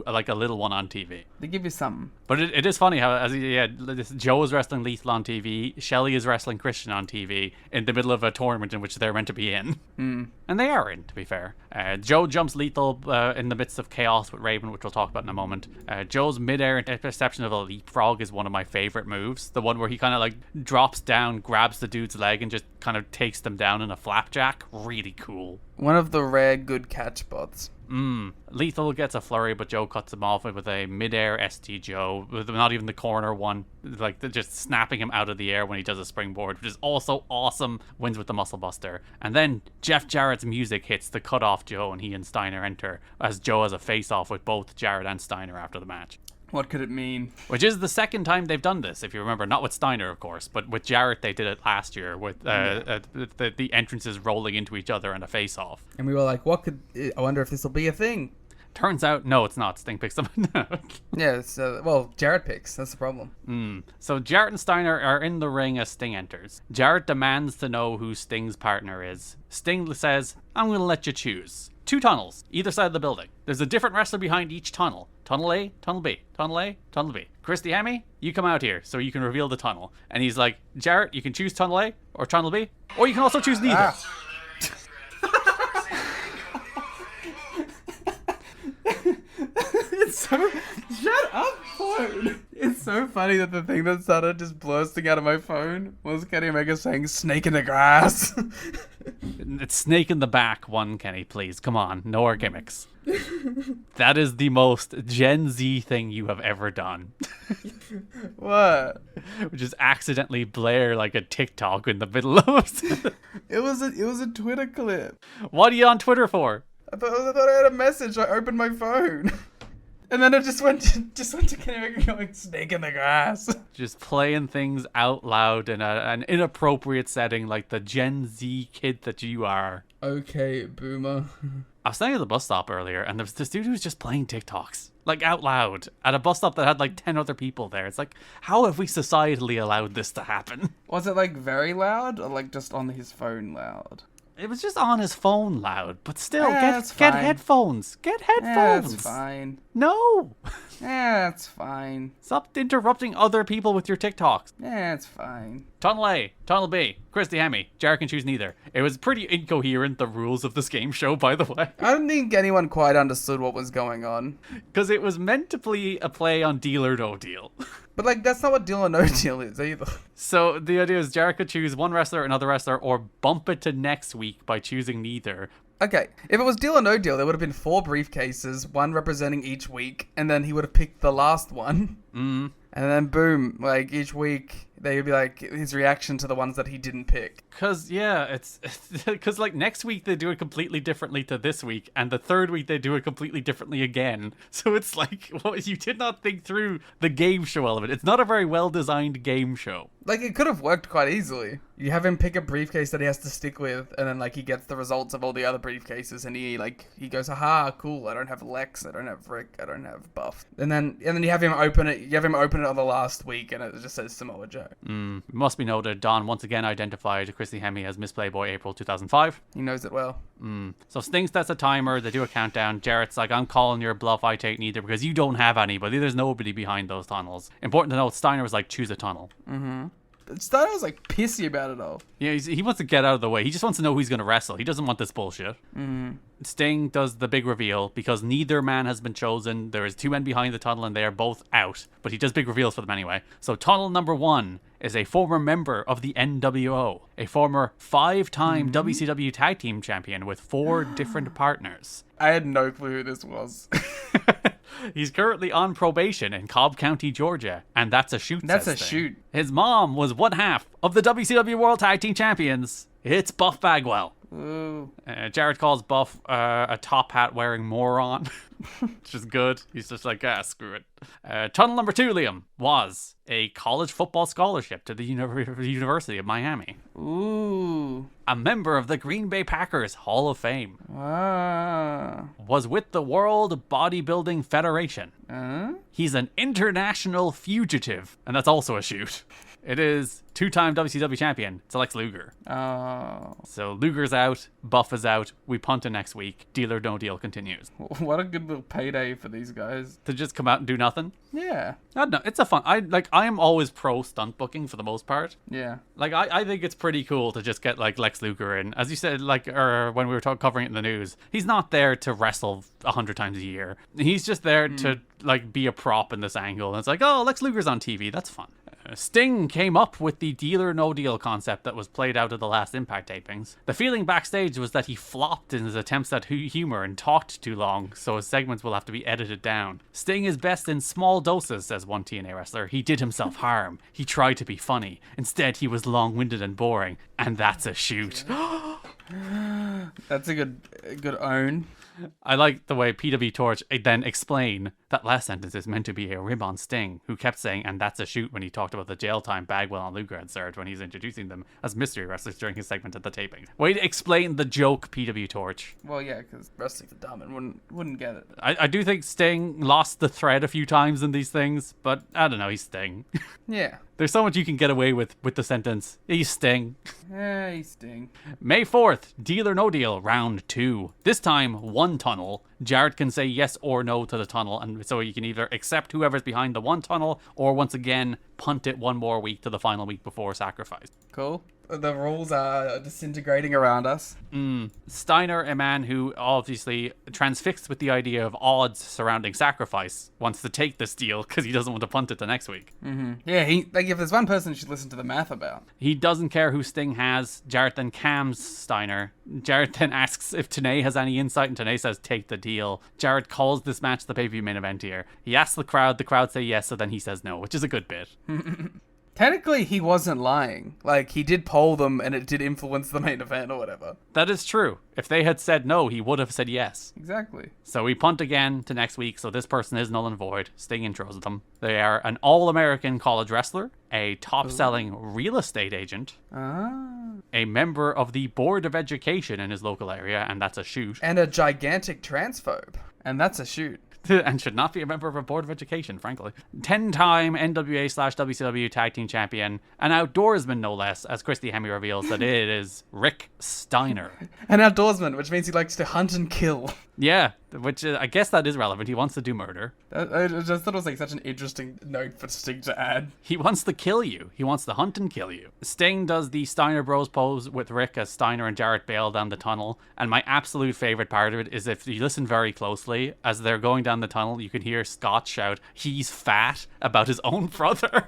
like, a little one on TV. They give you something. But it is funny how, Joe is wrestling Lethal on TV, Shelley is wrestling Christian on TV, in the middle of a tournament in which they're meant to be in. And they are in, to be fair. Joe jumps Lethal in the midst of chaos with Raven, which we'll talk about in a moment. Joe's mid-air interception of a leapfrog is one of my favorite moves. The one where he kind of, like, drops down, grabs the dude's leg, and just kind of takes them down in a flapjack. Really cool. One of the rare good catch spots. Lethal gets a flurry, but Joe cuts him off with a mid-air ST Joe, with not even the corner one, like just snapping him out of the air when he does a springboard, which is also awesome. Wins with the muscle buster. And then Jeff Jarrett's music hits to cut off Joe, and he and Steiner enter, as Joe has a face-off with both Jarrett and Steiner after the match. What could it mean? Which is the second time they've done this, if you remember. Not with Steiner, of course, but with Jarrett, they did it last year with the entrances rolling into each other and a face-off. And we were like, I wonder if this will be a thing. Turns out, no, it's not. Sting picks them. Yeah, well, Jarrett picks. That's the problem. So Jarrett and Steiner are in the ring as Sting enters. Jarrett demands to know who Sting's partner is. Sting says, I'm going to let you choose. 2 tunnels, either side of the building. There's a different wrestler behind each tunnel. Tunnel A, Tunnel B, Tunnel A, Tunnel B. Christy Hemme, you come out here so you can reveal the tunnel. And he's like, Jarrett, you can choose Tunnel A or Tunnel B, or you can also choose neither. It's so... Shut up, phone! It's so funny that the thing that started just bursting out of my phone was Kenny Omega saying snake in the grass. It's snake in the back one, Kenny, please. Come on, no more gimmicks. That is the most Gen Z thing you have ever done. What? Which is accidentally blare like a TikTok in the middle of it. It was a Twitter clip. What are you on Twitter for? I thought I had a message. I opened my phone. And then it just went to Kenny Omega going snake in the grass. Just playing things out loud in an inappropriate setting like the Gen Z kid that you are. Okay, boomer. I was standing at the bus stop earlier and there was this dude who was just playing TikToks. Like out loud. At a bus stop that had like 10 other people there. It's like, how have we societally allowed this to happen? Was it like very loud or like just on his phone loud? It was just on his phone loud, but still, it's get fine. headphones. Get headphones. That's fine. No. That's fine. Stop interrupting other people with your TikToks. That's fine. Tunnel A, Tunnel B, Christy Hemme. Jarrett can choose neither. It was pretty incoherent, the rules of this game show, by the way. I don't think anyone quite understood what was going on. Because it was meant to be a play on Deal or No Deal. But like, that's not what Deal or No Deal is either. So the idea is Jarrett could choose one wrestler, another wrestler, or bump it to next week by choosing neither. Okay, if it was Deal or No Deal, there would have been 4 briefcases, one representing each week, and then he would have picked the last one. And then boom, like each week, they would be like his reaction to the ones that he didn't pick. Because, yeah, it's because like next week they do it completely differently to this week, and the third week they do it completely differently again. So it's like, well, you did not think through the game show element. It's not a very well designed game show. Like, it could have worked quite easily. You have him pick a briefcase that he has to stick with, and then, like, he gets the results of all the other briefcases, and he goes, aha, cool, I don't have Lex, I don't have Rick, I don't have Buff. And then you have him open it on the last week, and it just says Samoa Joe. It must be noted, Don once again identified Christy Hemme as Miss Playboy April 2005. He knows it well. So Sting sets a timer, they do a countdown. Jarrett's like, I'm calling your bluff, I take neither, because you don't have anybody. There's nobody behind those tunnels. Important to note, Steiner was like, choose a tunnel. Steiner was like pissy about it all. Yeah, he wants to get out of the way. He just wants to know who he's going to wrestle. He doesn't want this bullshit. Sting does the big reveal because neither man has been chosen. There is 2 men behind the tunnel and they are both out. But he does big reveals for them anyway. So tunnel number 1 is a former member of the NWO. A former 5-time WCW Tag Team Champion with 4 different partners. I had no clue who this was. He's currently on probation in Cobb County, Georgia, and that's a shoot. That's says a Sting. shoot. His mom was one half of the WCW World Tag Team Champions. It's Buff Bagwell. Ooh. Jarrett calls Buff a top hat wearing moron, which is good. He's just like, screw it. Tunnel number 2, Liam, was a college football scholarship to the University of Miami. Ooh. A member of the Green Bay Packers Hall of Fame. Ah. Was with the World Bodybuilding Federation. He's an international fugitive, and that's also a shoot. It is 2-time WCW champion. It's Lex Luger. Oh. So Luger's out, Buff is out. We punt to next week. Deal or No Deal continues. What a good little payday for these guys. To just come out and do nothing. Yeah. I don't know. It's a fun. I am always pro stunt booking for the most part. Yeah. Like I think it's pretty cool to just get like Lex Luger in, as you said, like when we were covering it in the news. He's not there to wrestle 100 times a year. He's just there to like be a prop in this angle. And it's like, oh, Lex Luger's on TV. That's fun. Sting came up with the Deal or No Deal concept that was played out at the last Impact tapings. The feeling backstage was that he flopped in his attempts at humor and talked too long, so his segments will have to be edited down. Sting is best in small doses, says one TNA wrestler. He did himself harm. He tried to be funny. Instead, he was long-winded and boring. And that's a shoot. That's a good own. I like the way PW Torch then explain that last sentence is meant to be a rib on Sting, who kept saying, and that's a shoot, when he talked about the jail time Bagwell and Luger had served when he's introducing them as mystery wrestlers during his segment at the taping. Way to explain the joke, PW Torch. Well, yeah, because wrestling's dumb and wouldn't get it. I do think Sting lost the thread a few times in these things, but I don't know, he's Sting. Yeah. There's so much you can get away with the sentence, he's Sting. Yeah, he's Sting. May 4th, Deal or No Deal, round 2. This time, one tunnel. Jarrett can say yes or no to the tunnel, and so you can either accept whoever's behind the one tunnel, or once again, punt it one more week to the final week before Sacrifice. Cool. The rules are disintegrating around us. Steiner, a man who obviously transfixed with the idea of odds surrounding Sacrifice, wants to take this deal because he doesn't want to punt it the next week. Yeah, if there's one person you should listen to the math about. He doesn't care who Sting has. Jarrett then cams Steiner. Jarrett then asks if TNA has any insight, and TNA says take the deal. Jarrett calls this match the pay-per-view main event here. He asks the crowd say yes, so then he says no, which is a good bit. Technically, he wasn't lying. Like, he did poll them, and it did influence the main event or whatever. That is true. If they had said no, he would have said yes. Exactly. So we punt again to next week, so this person is null and void. Sting intros them. They are an all-American college wrestler, a top-selling real estate agent, a member of the Board of Education in his local area, and that's a shoot. And a gigantic transphobe. And that's a shoot. And should not be a member of a Board of Education, frankly. 10-time NWA/WCW Tag Team Champion, an outdoorsman no less, as Christy Hemme reveals that it is Rick Steiner. An outdoorsman, which means he likes to hunt and kill. Yeah, which I guess that is relevant. He wants to do murder. I just thought it was like such an interesting note for Sting to add. He wants to kill you. He wants to hunt and kill you. Sting does the Steiner Bros pose with Rick as Steiner and Jarrett bail down the tunnel. And my absolute favorite part of it is if you listen very closely, as they're going down the tunnel, you can hear Scott shout, "He's fat," about his own brother.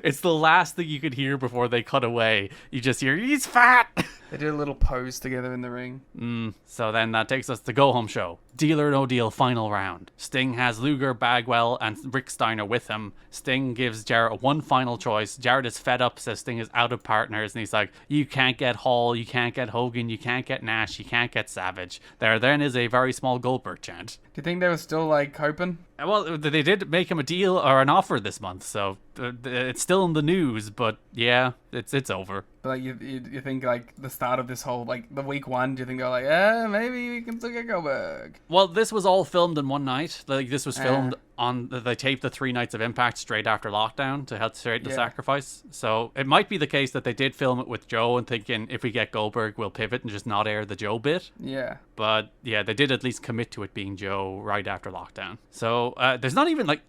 It's the last thing you could hear before they cut away. You just hear, "He's fat." They did a little pose together in the ring. So then that takes us to Go Home Show. Deal or No Deal final round. Sting has Luger, Bagwell, and Rick Steiner with him. Sting gives Jarrett one final choice. Jarrett is fed up, says Sting is out of partners, and he's like, you can't get Hall, you can't get Hogan, you can't get Nash, you can't get Savage. There then is a very small Goldberg chant. Do you think they were still, like, hoping? Well, they did make him a deal or an offer this month, so it's still in the news, but yeah, it's over. But, like, you think, like, the start of this whole, like, the week one, do you think they're like, yeah, maybe we can still get Goldberg? Well, this was all filmed in one night. Like, this was filmed on, they taped the 3 nights of Impact straight after lockdown to help straight the Sacrifice. So it might be the case that they did film it with Joe and thinking, if we get Goldberg, we'll pivot and just not air the Joe bit. Yeah. But yeah, they did at least commit to it being Joe right after lockdown. So there's not even like,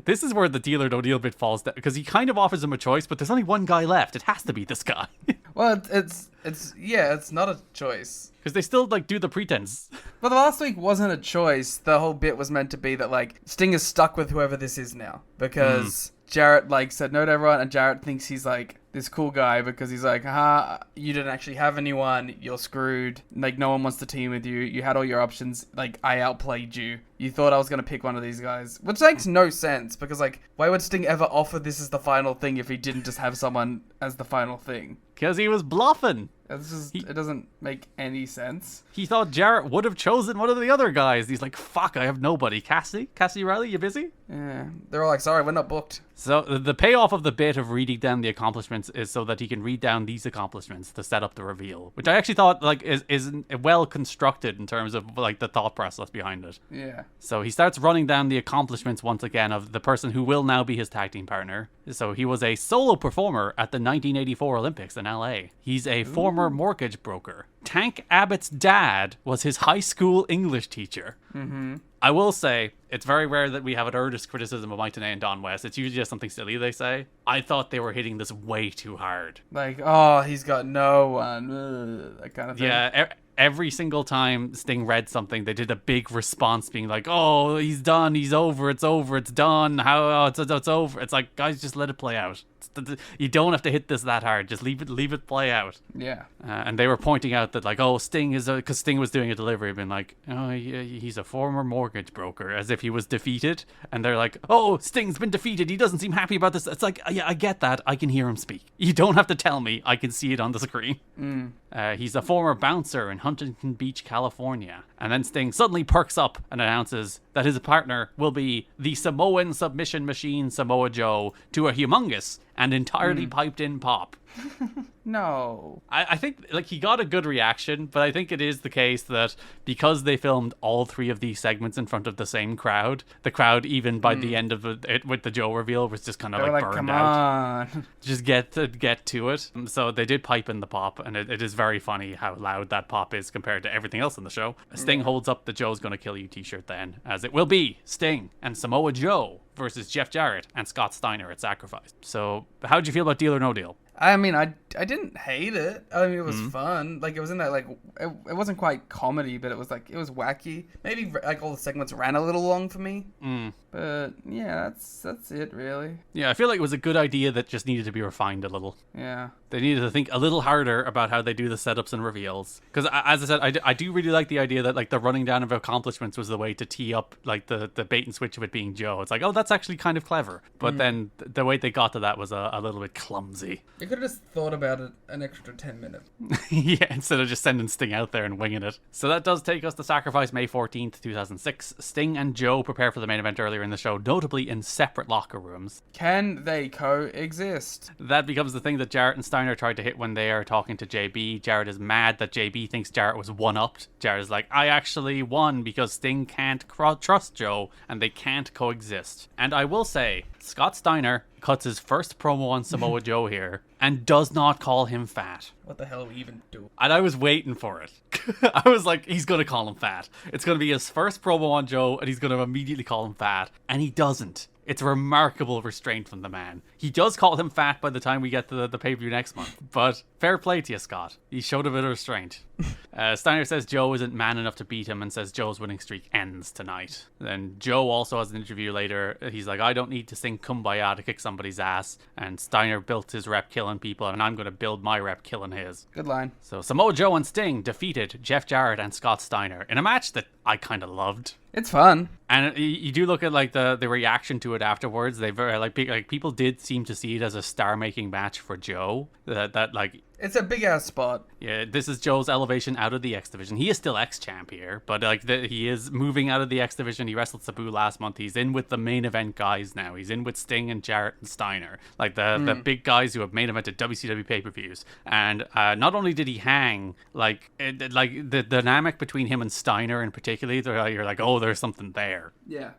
this is where the Deal or No Deal bit falls down, because he kind of offers him a choice, but there's only one guy left. It has to be this guy. Well, it's not a choice. Because they still, like, do the pretense. But the last week wasn't a choice. The whole bit was meant to be that, like, Sting is stuck with whoever this is now. Because Jarrett, like, said no to everyone, and Jarrett thinks he's, like, this cool guy because he's like, you didn't actually have anyone, you're screwed. Like, no one wants to team with you. You had all your options. Like, I outplayed you. You thought I was going to pick one of these guys. Which makes no sense, because, like, why would Sting ever offer this as the final thing if he didn't just have someone as the final thing? Because he was bluffing. It's just, it doesn't make any sense. He thought Jarrett would have chosen one of the other guys. He's like, fuck, I have nobody. Cassie Riley, you busy? Yeah. They're all like, sorry, we're not booked. So the payoff of the bit of reading down the accomplishments is so that he can read down these accomplishments to set up the reveal, which I actually thought like is well constructed in terms of like the thought process behind it. Yeah. So he starts running down the accomplishments once again of the person who will now be his tag team partner. So he was a solo performer at the 1984 Olympics in LA. He's a former mortgage broker. Tank Abbott's dad was his high school English teacher. Mm-hmm. I will say, it's very rare that we have an earnest criticism of Mike Tenay and Don West. It's usually just something silly they say. I thought they were hitting this way too hard. Like, oh, he's got no one. That kind of thing. Yeah, every single time Sting read something, they did a big response being like, oh, he's done, he's over, it's done, it's over. It's like, guys, just let it play out. You don't have to hit this that hard. Just leave it play out. Yeah. And they were pointing out that like, oh, Sting is because Sting was doing a delivery, been like, oh, he's a former mortgage broker, as if he was defeated. And they're like, oh, Sting's been defeated. He doesn't seem happy about this. It's like, yeah, I get that. I can hear him speak. You don't have to tell me. I can see it on the screen. He's a former bouncer in Huntington Beach, California. And then Sting suddenly perks up and announces that his partner will be the Samoan submission machine Samoa Joe to a humongous and entirely piped in pop. No. I think like he got a good reaction, but I think it is the case that because they filmed all three of these segments in front of the same crowd, the crowd even by the end of it with the Joe reveal was just kind of like burned come out. on. Just get to it. So they did pipe in the pop, and it is very funny how loud that pop is compared to everything else in the show. Sting holds up the Joe's Gonna Kill You t-shirt then, as it will be Sting and Samoa Joe versus Jeff Jarrett and Scott Steiner at Sacrifice. So how'd you feel about Deal or No Deal? I mean, I didn't hate it. I mean, it was fun. Like, it was in that, like, it wasn't quite comedy, but it was, like, it was wacky. Maybe, like, all the segments ran a little long for me. But, yeah, that's it, really. Yeah, I feel like it was a good idea that just needed to be refined a little. Yeah. They needed to think a little harder about how they do the setups and reveals. Because, as I said, I do really like the idea that, like, the running down of accomplishments was the way to tee up, like, the bait and switch of it being Joe. It's like, oh, that's actually kind of clever. But then the way they got to that was a little bit clumsy. You could have just thought about it an extra 10 minutes. Yeah, instead of just sending Sting out there and winging it. So that does take us to Sacrifice May 14th, 2006. Sting and Joe prepare for the main event earlier in the show, notably in separate locker rooms. Can they coexist? That becomes the thing that Jarrett and Steiner tried to hit when they are talking to JB. Jarrett is mad that JB thinks Jarrett was one-upped. Jarrett is like, I actually won because Sting can't trust Joe and they can't coexist. And I will say, Scott Steiner cuts his first promo on Samoa Joe here and does not call him fat. What the hell are we even doing? And I was waiting for it. I was like, he's going to call him fat. It's going to be his first promo on Joe and he's going to immediately call him fat. And he doesn't. It's a remarkable restraint from the man. He does call him fat by the time we get to the pay-per-view next month. But fair play to you, Scott. He showed a bit of restraint. Steiner says Joe isn't man enough to beat him and says Joe's winning streak ends tonight. Then Joe also has an interview later. He's like, I don't need to sing Kumbaya to kick somebody's ass. And Steiner built his rep killing people and I'm going to build my rep killing his. Good line. So Samoa Joe and Sting defeated Jeff Jarrett and Scott Steiner in a match that I kind of loved. It's fun. And you do look at like the reaction to it afterwards. They very like people did seem to see it as a star-making match for Joe. That like it's a big ass spot. Yeah, this is Joe's elevation out of the X division. He is still X champ here, but like he is moving out of the X division. He wrestled Sabu last month. He's in with the main event guys now. He's in with Sting and Jarrett and Steiner, like the big guys who have main evented WCW pay-per-views. And not only did he hang, like the dynamic between him and Steiner in particular, you're like, oh, there's something there. Yeah.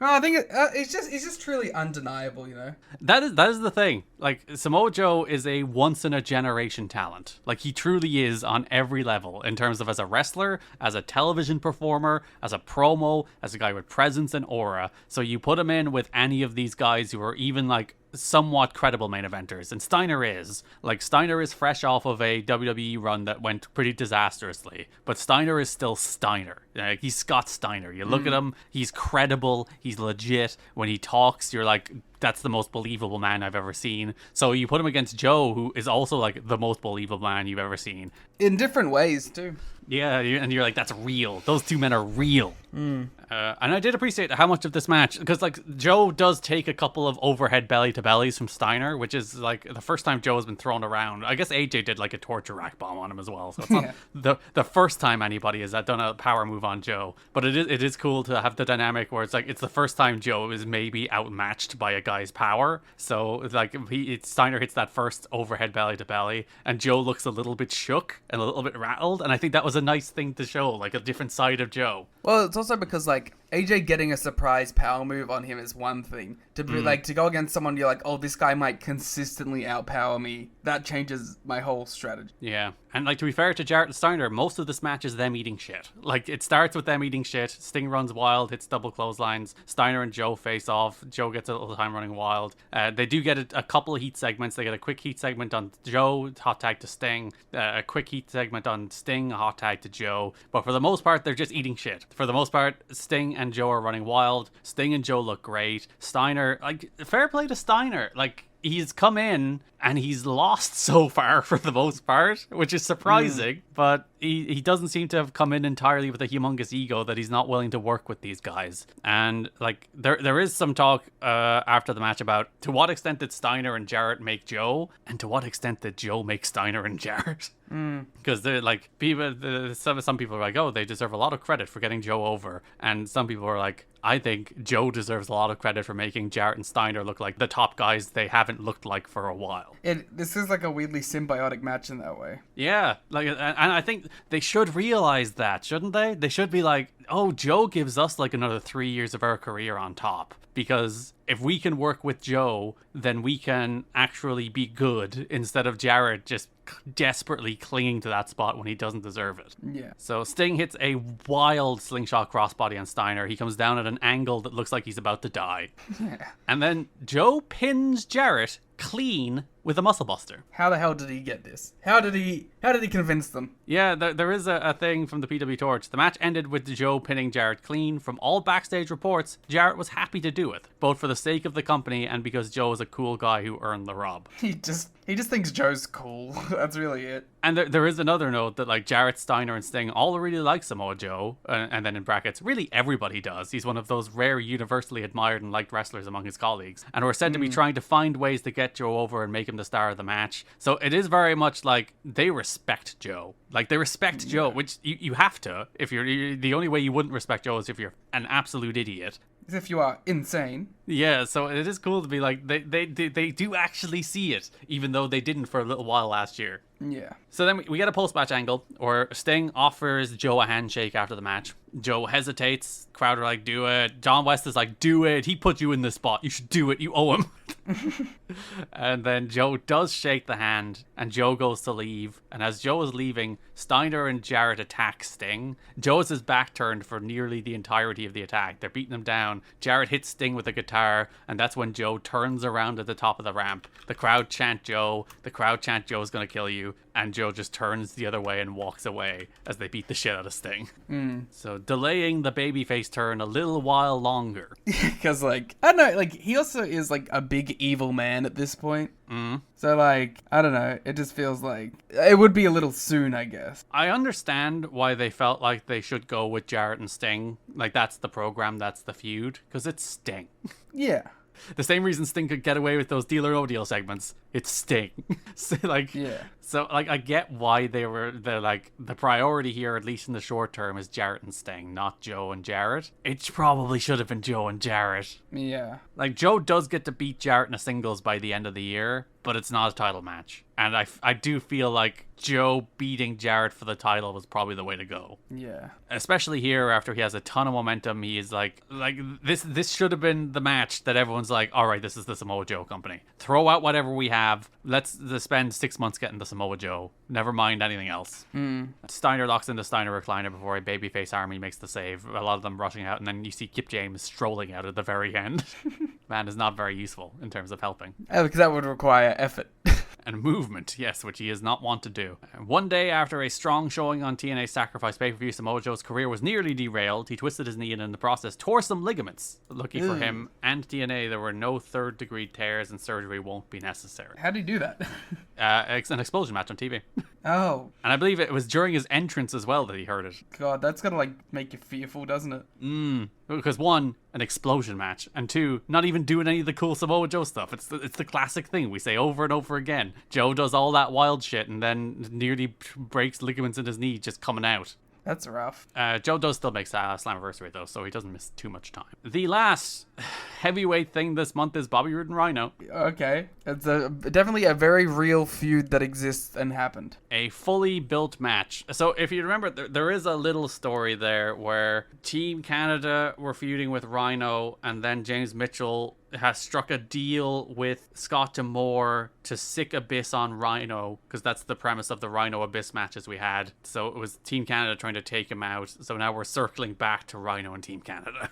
Oh, I think it's just truly undeniable, you know. That is the thing. Like Samoa Joe is a once in a generation talent. Like he truly is on every level in terms of as a wrestler, as a television performer, as a promo, as a guy with presence and aura. So you put him in with any of these guys who are even like somewhat credible main eventers, and Steiner is fresh off of a WWE run that went pretty disastrously, but Steiner is still Steiner. Like, he's Scott Steiner. You look at him, he's credible, he's legit. When he talks, you're like, that's the most believable man I've ever seen. So you put him against Joe, who is also like the most believable man you've ever seen. In different ways, too. Yeah, and you're like, that's real. Those two men are real. And I did appreciate how much of this match, because like Joe does take a couple of overhead belly to bellies from Steiner, which is like the first time Joe has been thrown around. I guess AJ did like a torture rack bomb on him as well, so it's not the first time anybody has done a power move on Joe. But it is cool to have the dynamic where it's like it's the first time Joe is maybe outmatched by a guy's power. So it's like Steiner hits that first overhead belly to belly, and Joe looks a little bit shook and a little bit rattled, and I think that was a nice thing to show, like a different side of Joe. Well, it's also because like AJ getting a surprise power move on him is one thing. To be like to go against someone you're like, oh, this guy might consistently outpower me. That changes my whole strategy. Yeah. And like to be fair to Jarrett and Steiner, most of this match is them eating shit. Like it starts with them eating shit. Sting runs wild, hits double clotheslines. Steiner and Joe face off. Joe gets a little time running wild. They do get a couple of heat segments. They get a quick heat segment on Joe, hot tag to Sting. A quick heat segment on Sting, a hot tag to Joe. But for the most part, they're just eating shit. For the most part, Sting and Joe are running wild. Sting and Joe look great. Steiner, like, fair play to Steiner. Like, he's come in and he's lost so far for the most part, which is surprising, but he doesn't seem to have come in entirely with a humongous ego that he's not willing to work with these guys. And like there is some talk after the match about to what extent did Steiner and Jarrett make Joe, and to what extent did Joe make Steiner and Jarrett. Because they're like, some people are like, oh, they deserve a lot of credit for getting Joe over, and some people are like, I think Joe deserves a lot of credit for making Jarrett and Steiner look like the top guys they haven't looked like for a while. This is like a weirdly symbiotic match in that way. Yeah, like, and I think they should realize that, shouldn't they? They should be like, oh, Joe gives us like another 3 years of our career on top. Because if we can work with Joe, then we can actually be good instead of Jarrett just desperately clinging to that spot when he doesn't deserve it. Yeah. So Sting hits a wild slingshot crossbody on Steiner. He comes down at an angle that looks like he's about to die. Yeah. And then Joe pins Jarrett clean with a muscle buster. How the hell did he get this? How did he convince them? Yeah, there is a thing from the PW Torch. The match ended with Joe pinning Jarrett clean. From all backstage reports, Jarrett was happy to do it, both for the sake of the company and because Joe is a cool guy who earned the rub. He just thinks Joe's cool. That's really it. And there is another note that like Jarrett, Steiner, and Sting all really like Samoa Joe, and then in brackets, really everybody does. He's one of those rare, universally admired and liked wrestlers among his colleagues, and we're said to be trying to find ways to get Joe over and make him the star of the match. So it is very much like they respect Joe. Like they respect Joe, which you have to. If you're the only way you wouldn't respect Joe is if you're an absolute idiot. As if you are insane. Yeah, so it is cool to be like, they do actually see it, even though they didn't for a little while last year. Yeah. So then we get a post-match angle where Sting offers Joe a handshake after the match. Joe hesitates. Crowd are like, do it. John West is like, do it. He put you in this spot. You should do it. You owe him. And then Joe does shake the hand, and Joe goes to leave. And as Joe is leaving, Steiner and Jarrett attack Sting. Joe has his back turned for nearly the entirety of the attack. They're beating him down. Jarrett hits Sting with a guitar, and that's when Joe turns around at the top of the ramp. The crowd chant Joe. The crowd chant Joe's gonna kill you. And Joe just turns the other way and walks away as they beat the shit out of Sting. So delaying the babyface turn a little while longer. Because, like, I don't know, like, he also is, like, a big evil man at this point. So, like, I don't know, it just feels like it would be a little soon, I guess. I understand why they felt like they should go with Jarrett and Sting. Like, that's the program, that's the feud. Because it's Sting. Yeah. The same reason Sting could get away with those Deal or No Deal segments. It's Sting. So, like, Yeah. So, like, I get why they're like, the priority here, at least in the short term, is Jarrett and Sting, not Joe and Jarrett. It probably should have been Joe and Jarrett. Yeah. Like, Joe does get to beat Jarrett in a singles by the end of the year, but it's not a title match. And I do feel like Joe beating Jarrett for the title was probably the way to go. Yeah. Especially here after he has a ton of momentum. He is like this should have been the match that everyone's like, all right, this is the Samoa Joe company. Throw out whatever we have. Let's spend 6 months getting the Samoa Joe. Never mind anything else. Steiner locks into Steiner recliner before a babyface army makes the save. A lot of them rushing out, and then you see Kip James strolling out at the very end. Man is not very useful in terms of helping. Because that would require effort. And movement, yes, which he is not wont to do. One day after a strong showing on TNA Sacrifice pay-per-view, Samoa Joe's career was nearly derailed. He twisted his knee and in the process tore some ligaments. Lucky for him and TNA, there were no third-degree tears and surgery won't be necessary. How do you do that? It's an explosion match on TV. Oh. And I believe it was during his entrance as well that he heard it. God, that's gotta, like, make you fearful, doesn't it? Because one, an explosion match, and two, not even doing any of the cool Samoa Joe stuff. It's the classic thing we say over and over again. Joe does all that wild shit and then nearly breaks ligaments in his knee just coming out. That's rough. Joe does still make Slammiversary though, so he doesn't miss too much time. The last heavyweight thing this month is Bobby Roode and Rhino. Okay. It's definitely a very real feud that exists and happened. A fully built match. So if you remember, there is a little story there where Team Canada were feuding with Rhino, and then James Mitchell has struck a deal with Scott D'Amore to sick Abyss on Rhino, because that's the premise of the Rhino Abyss matches we had. So it was Team Canada trying to take him out. So now we're circling back to Rhino and Team Canada.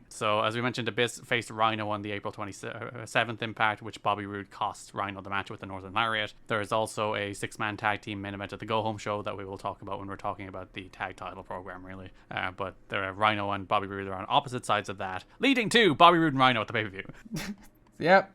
So as we mentioned, Abyss faced Rhino on the April 27th Impact, which Bobby Roode cost Rhino the match with the Northern Lariat. There is also a 6-man tag team main event at the Go Home show that we will talk about when we're talking about the tag title program, really. But there are Rhino and Bobby Roode are on opposite sides of that, leading to Bobby Roode and Rhino at the pay-per-view. Yep.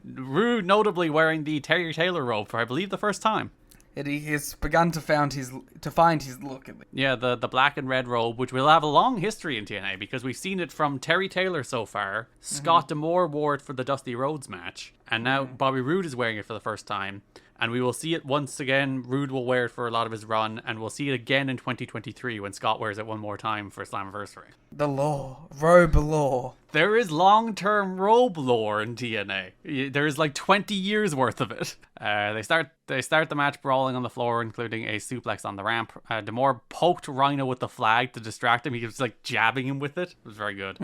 Rude notably wearing the Terry Taylor robe for, I believe, the first time. He has begun to find his look at least. Yeah, the black and red robe, which will have a long history in TNA because we've seen it from Terry Taylor so far. Scott D'Amore wore it for the Dusty Rhodes match, and now Bobby Roode is wearing it for the first time. And we will see it once again. Rude will wear it for a lot of his run, and we'll see it again in 2023 when Scott wears it one more time for Slammiversary. The lore. Robe lore. There is long-term robe lore in TNA. There is like 20 years worth of it. They start the match brawling on the floor, including a suplex on the ramp. D'Amore poked Rhino with the flag to distract him. He was like jabbing him with it. It was very good.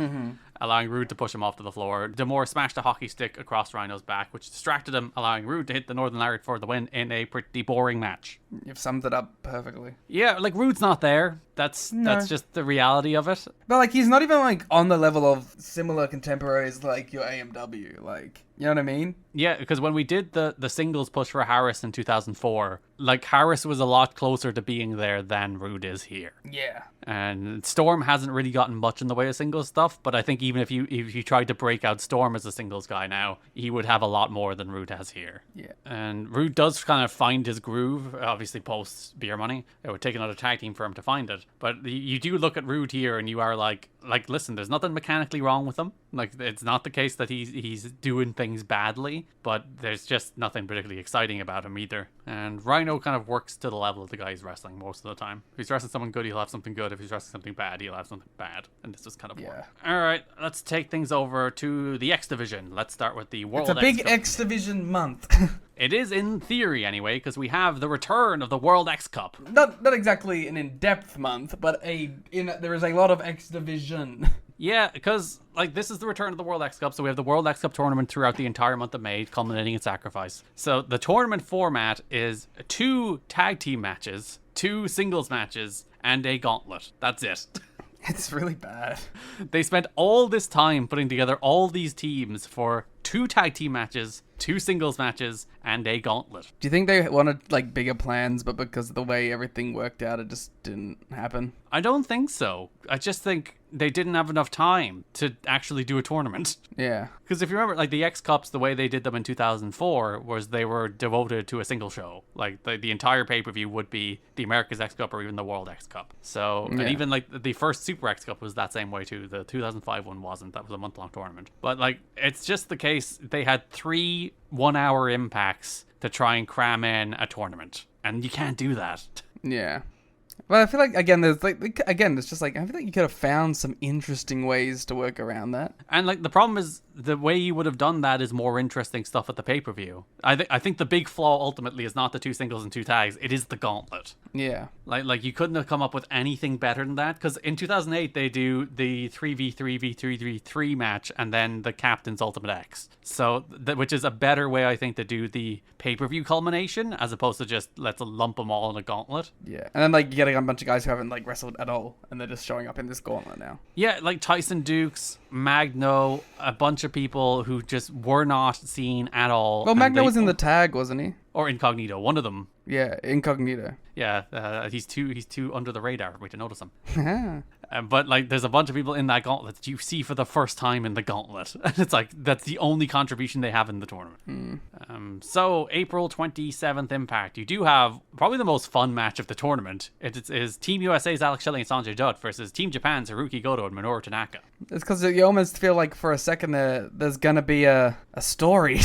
Allowing Rude to push him off to the floor. D'Amore smashed a hockey stick across Rhino's back, which distracted him, allowing Rude to hit the Northern Lariat for the win in a pretty boring match. You've summed it up perfectly. Yeah, like Rude's not there. That's just the reality of it. But like he's not even like on the level of similar contemporaries like your AMW. Like, you know what I mean? Yeah, because when we did the singles push for Harris in 2004, like Harris was a lot closer to being there than Rude is here. Yeah. And Storm hasn't really gotten much in the way of singles stuff, but I think even if you tried to break out Storm as a singles guy now, he would have a lot more than Rude has here. Yeah. And Rude does kind of find his groove, obviously post Beer Money. It would take another tag team for him to find it. But you do look at Rude here and you are like, listen, there's nothing mechanically wrong with him. Like, it's not the case that he's doing things badly, but there's just nothing particularly exciting about him either. And Rhino kind of works to the level of the guy he's wrestling most of the time. If he's wrestling someone good, he'll have something good. If he's wrestling something bad, he'll have something bad. And this is kind of work. All right, let's take things over to the X Division. Let's start with the World X It's a big Cup. X Division month. It is in theory anyway, because we have the return of the World X Cup. Not exactly an in-depth month, but there is a lot of X Division. Yeah, because like this is the return of the World X Cup, so we have the World X Cup tournament throughout the entire month of May, culminating in Sacrifice. So the tournament format is 2 tag team matches, 2 singles matches, and a gauntlet. That's it. It's really bad. They spent all this time putting together all these teams for 2 tag team matches, 2 singles matches, and a gauntlet. Do you think they wanted like bigger plans, but because of the way everything worked out, it just didn't happen? I don't think so. I just think they didn't have enough time to actually do a tournament. Yeah. Because if you remember, like the X Cups, the way they did them in 2004 was they were devoted to a single show. Like the entire pay-per-view would be the America's X Cup or even the World X Cup. So, and even like the first Super X Cup was that same way too. The 2005 one wasn't. That was a month-long tournament. But like, it's just the case they had 3 one-hour impacts to try and cram in a tournament. And you can't do that. Yeah. Well, I feel like, again, it's just like, I feel like you could have found some interesting ways to work around that. And, like, the problem is the way you would have done that is more interesting stuff at the pay-per-view. I think the big flaw ultimately is not the 2 singles and 2 tags. It is the gauntlet. Yeah. Like you couldn't have come up with anything better than that. Because in 2008, they do the 3v3v3v3 match and then the Captain's Ultimate X. So, which is a better way, I think, to do the pay-per-view culmination as opposed to just let's lump them all in a gauntlet. Yeah. And then, like, you get a bunch of guys who haven't, like, wrestled at all. And they're just showing up in this gauntlet now. Yeah, like Tyson Dukes, Magno, a bunch of people who just were not seen at all. Well, Magno was in the tag, wasn't he? Or Incognito, one of them. Yeah, Incognito. Yeah, he's too under the radar for me to notice him. But like, there's a bunch of people in that gauntlet that you see for the first time in the gauntlet, and it's like that's the only contribution they have in the tournament. So April 27th Impact, you do have probably the most fun match of the tournament. It is Team USA's Alex Shelley and Sanjay Dutt versus Team Japan's Haruki Goto and Minoru Tanaka. It's because you almost feel like for a second there's gonna be a story.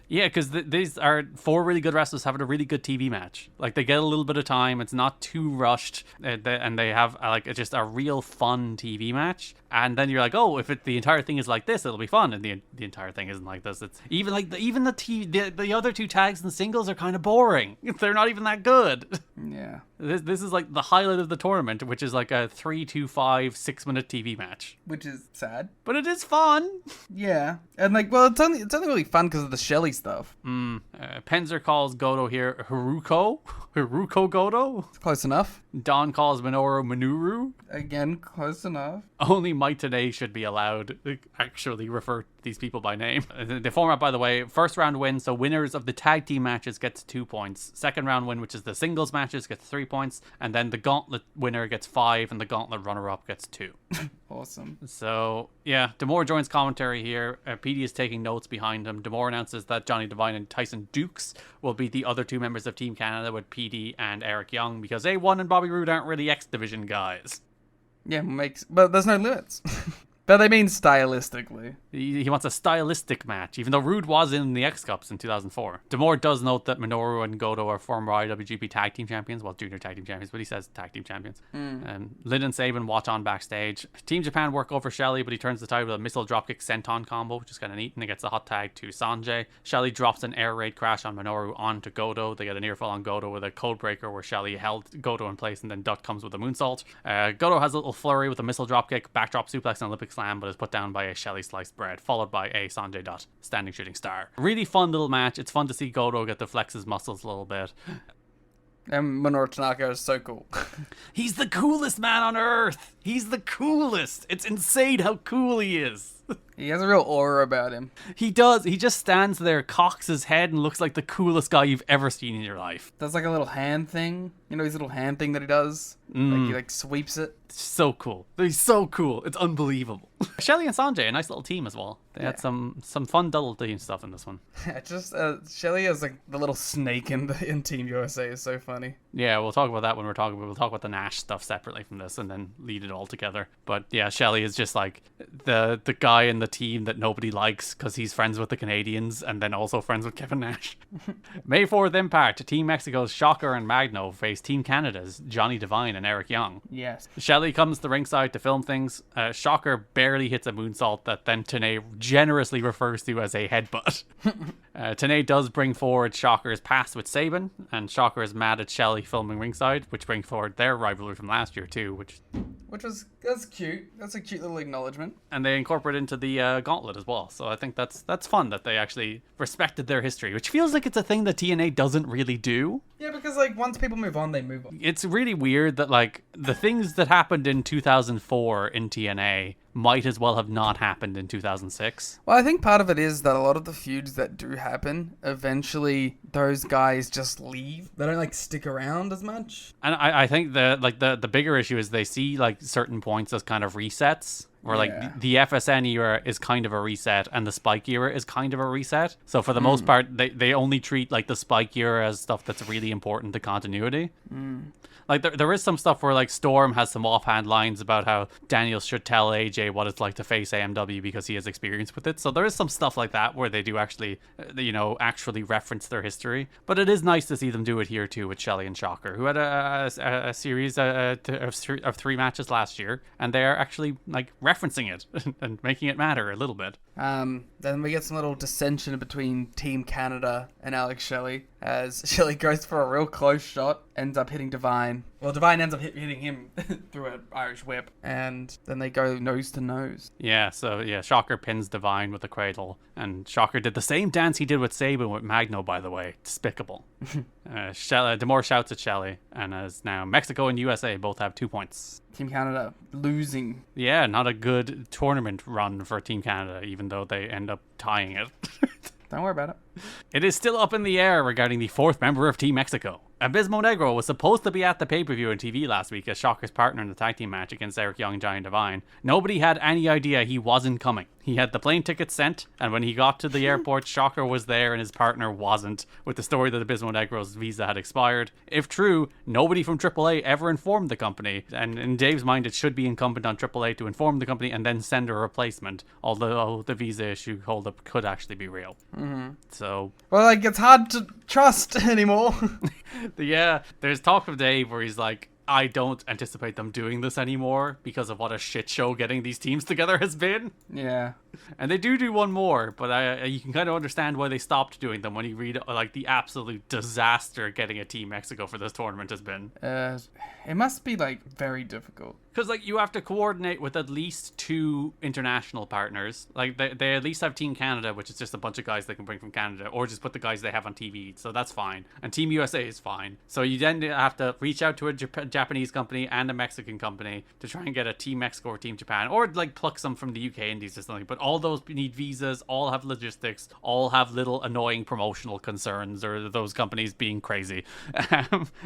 Yeah, because these are 4 really good wrestlers having a really good TV match. Like, they get a little bit of time. It's not too rushed. And they have, like, just a real fun TV match. And then you're like, oh, if the entire thing is like this, it'll be fun. And the entire thing isn't like this. It's even like the other 2 tags and singles are kind of boring. They're not even that good. Yeah. This is like the highlight of the tournament, which is like a 3 to 5 6-minute TV match. Which is sad. But it is fun. Yeah. And like, well, it's only really fun because of the Shelley stuff. Penzer calls Goto here Haruko Goto. It's close enough. Don calls Minoru Minuru. Again, close enough. Only Mike Tenay should be allowed to actually refer these people by name. The format, by the way, first round win, so winners of the tag team matches gets 2 points. Second round win, which is the singles matches, gets 3 points. And then the gauntlet winner gets 5, and the gauntlet runner-up gets 2. Awesome. So, yeah, D'Amore joins commentary here. PD is taking notes behind him. D'Amore announces that Johnny Devine and Tyson Dukes will be the other 2 members of Team Canada with PD and Eric Young, because A1 and Bobby Roode aren't really X Division guys. Yeah, but there's no limits. But they mean stylistically. He wants a stylistic match, even though Rude was in the X Cups in 2004. D'Amore does note that Minoru and Goto are former IWGP Tag Team Champions, well, Junior Tag Team Champions, but he says Tag Team Champions. Lynn and Saban watch on backstage. Team Japan work over Shelley, but he turns the tide with a missile dropkick senton combo, which is kind of neat, and he gets the hot tag to Sanjay. Shelley drops an air raid crash on Minoru onto Goto. They get a near fall on Goto with a code breaker where Shelley held Goto in place, and then Dutt comes with a moonsault. Goto has a little flurry with a missile dropkick, backdrop suplex, and Olympic slam, but is put down by a Shelley sliced bread, followed by a Sanjay Dutt standing shooting star. Really fun little match. It's fun to see Goto get to flex his muscles a little bit. And Minoru Tanaka is so cool. He's the coolest man on earth. He's the coolest. It's insane how cool he is. He has a real aura about him. He does. He just stands there, cocks his head, and looks like the coolest guy you've ever seen in your life. Does like a little hand thing. You know his little hand thing that he does? Like he sweeps it. It's so cool. He's so cool. It's unbelievable. Shelley and Sanjay, a nice little team as well. They had some fun double team stuff in this one. Just Shelley is like the little snake in Team USA is so funny. Yeah, we'll talk about that when we'll talk about the Nash stuff separately from this and then lead it all together. But yeah, Shelley is just like the guy in the team that nobody likes because he's friends with the Canadians and then also friends with Kevin Nash. May 4th Impact, Team Mexico's Shocker and Magno face Team Canada's Johnny Devine and Eric Young. Yes. Shelley comes to ringside to film things. Shocker barely hits a moonsault that then TNA generously refers to as a headbutt. TNA does bring forward Shocker's past with Saban, and Shocker is mad at Shelley filming ringside, which brings forward their rivalry from last year too, that's cute. That's a cute little acknowledgement. And they incorporate into the gauntlet as well. So I think that's fun that they actually respected their history, which feels like it's a thing that TNA doesn't really do. Yeah, because like once people move on, they move on. It's really weird that like the things that happened in 2004 in TNA might as well have not happened in 2006. Well, I think part of it is that a lot of the feuds that do happen, eventually those guys just leave. They don't like stick around as much. And I think the bigger issue is they see like certain points as kind of resets. Or like the FSN era is kind of a reset and the Spike era is kind of a reset. So for the most part, they only treat like the Spike era as stuff that's really important to continuity. Like there is some stuff where like Storm has some offhand lines about how Daniels should tell AJ what it's like to face AMW because he has experience with it. So there is some stuff like that where they do actually, actually reference their history. But it is nice to see them do it here too with Shelley and Shocker, who had a series of 3 matches last year, and they are actually like referencing it and making it matter a little bit. Then we get some little dissension between Team Canada and Alex Shelley, as Shelley goes for a real close shot, ends up hitting Devine. Well, Devine ends up hitting him through an Irish whip, and then they go nose to nose. Yeah, so Shocker pins Devine with a cradle, and Shocker did the same dance he did with Saban with Magno, by the way. Despicable. D'Amore shouts at Shelley, and as now Mexico and USA both have 2 points. Team Canada losing. Yeah, not a good tournament run for Team Canada, even though they end up tying it. Don't worry about it. It is still up in the air regarding the 4th member of Team Mexico. Abismo Negro was supposed to be at the pay-per-view on TV last week as Shocker's partner in the tag team match against Eric Young and Johnny Devine. Nobody had any idea he wasn't coming. He had the plane ticket sent, and when he got to the airport, Shocker was there and his partner wasn't, with the story that Abismo Negro's visa had expired. If true, nobody from AAA ever informed the company, and in Dave's mind it should be incumbent on AAA to inform the company and then send a replacement, although the visa issue holdup could actually be real. So... well, like, it's hard to trust anymore. Yeah, there's talk of Dave where he's like, I don't anticipate them doing this anymore because of what a shit show getting these teams together has been. Yeah. And they do one more, but you can kind of understand why they stopped doing them when you read like the absolute disaster getting a Team Mexico for this tournament has been. It must be like very difficult. Because like you have to coordinate with at least 2 international partners. Like they at least have Team Canada, which is just a bunch of guys they can bring from Canada, or just put the guys they have on TV. So that's fine. And Team USA is fine. So you then have to reach out to a Japanese company and a Mexican company to try and get a Team Mexico or Team Japan, or like pluck some from the UK Indies or something. But all those need visas, all have logistics, all have little annoying promotional concerns, or those companies being crazy.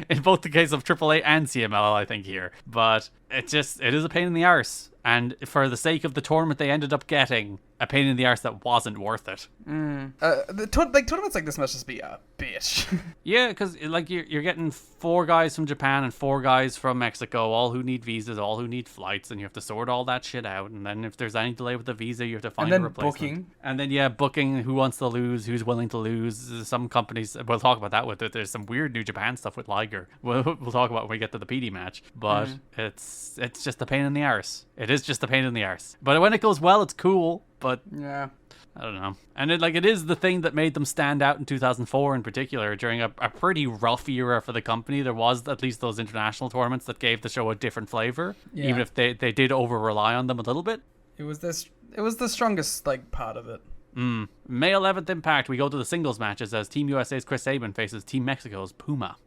In both the case of AAA and CMLL, I think here. But it is a pain in the arse. And for the sake of the tournament they ended up getting, a pain in the arse that wasn't worth it. Tournaments like this must just be a bitch. Yeah, because like you're getting 4 guys from Japan and 4 guys from Mexico, all who need visas, all who need flights, and you have to sort all that shit out. And then if there's any delay with the visa, you have to find a replacement. Booking. And then booking who wants to lose, who's willing to lose. Some companies, we'll talk about that with it. There's some weird New Japan stuff with Liger. We'll talk about when we get to the PD match. But it's just a pain in the arse. It is just a pain in the arse. But when it goes well, it's cool. But yeah, I don't know. And it is the thing that made them stand out in 2004 in particular, during a pretty rough era for the company. There was at least those international tournaments that gave the show a different flavor, even if they did over-rely on them a little bit. It was the strongest part of it. May 11th Impact, we go to the singles matches as Team USA's Chris Sabin faces Team Mexico's Puma.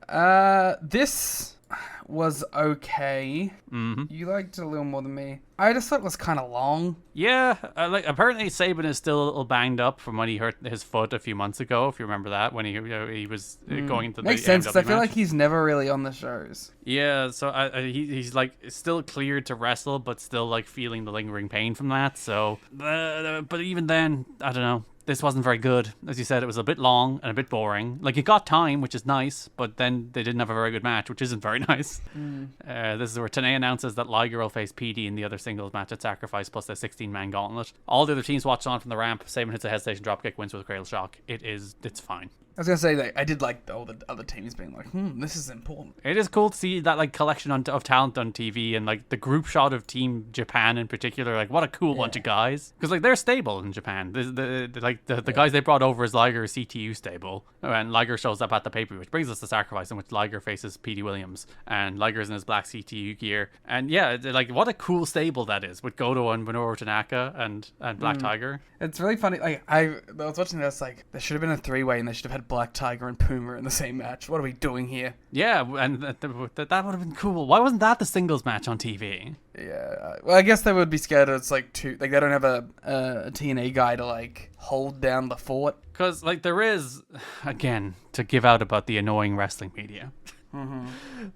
This was okay. You liked it a little more than me. I just thought it was kind of long. Yeah, apparently Sabin is still a little banged up from when he hurt his foot a few months ago, if you remember that, when he was going into the Makes sense, because I feel match. like he's never really on the shows. Yeah, so he's still cleared to wrestle, but still feeling the lingering pain from that. So, but even then, I don't know. This wasn't very good. As you said, it was a bit long and a bit boring. It got time, which is nice, but then they didn't have a very good match, which isn't very nice. This is where TNA announces that Liger will face PD in the other singles match at Sacrifice, plus a 16-man gauntlet. All the other teams watched on from the ramp. Sabin hits a head station dropkick, wins with a cradle shock. It's fine. I was going to say that I did like all the other teams being like, this is important. It is cool to see that collection of talent on TV, and the group shot of Team Japan in particular. What a cool bunch of guys. Because they're stable in Japan. The guys they brought over as Liger CTU stable. And Liger shows up at the pay-per-view, which brings us to Sacrifice, in which Liger faces Petey Williams. And Liger's in his black CTU gear. And yeah, what a cool stable that is, with Goto and Minoru Tanaka and Black Tiger. It's really funny. I was watching this, there should have been a 3-way, and they should have had Black Tiger and Puma in the same match. What are we doing here? Yeah, and that would have been cool. Why wasn't that the singles match on TV? Yeah, well, I guess they would be scared it's they don't have a TNA guy to hold down the fort. Because there is, again, to give out about the annoying wrestling media.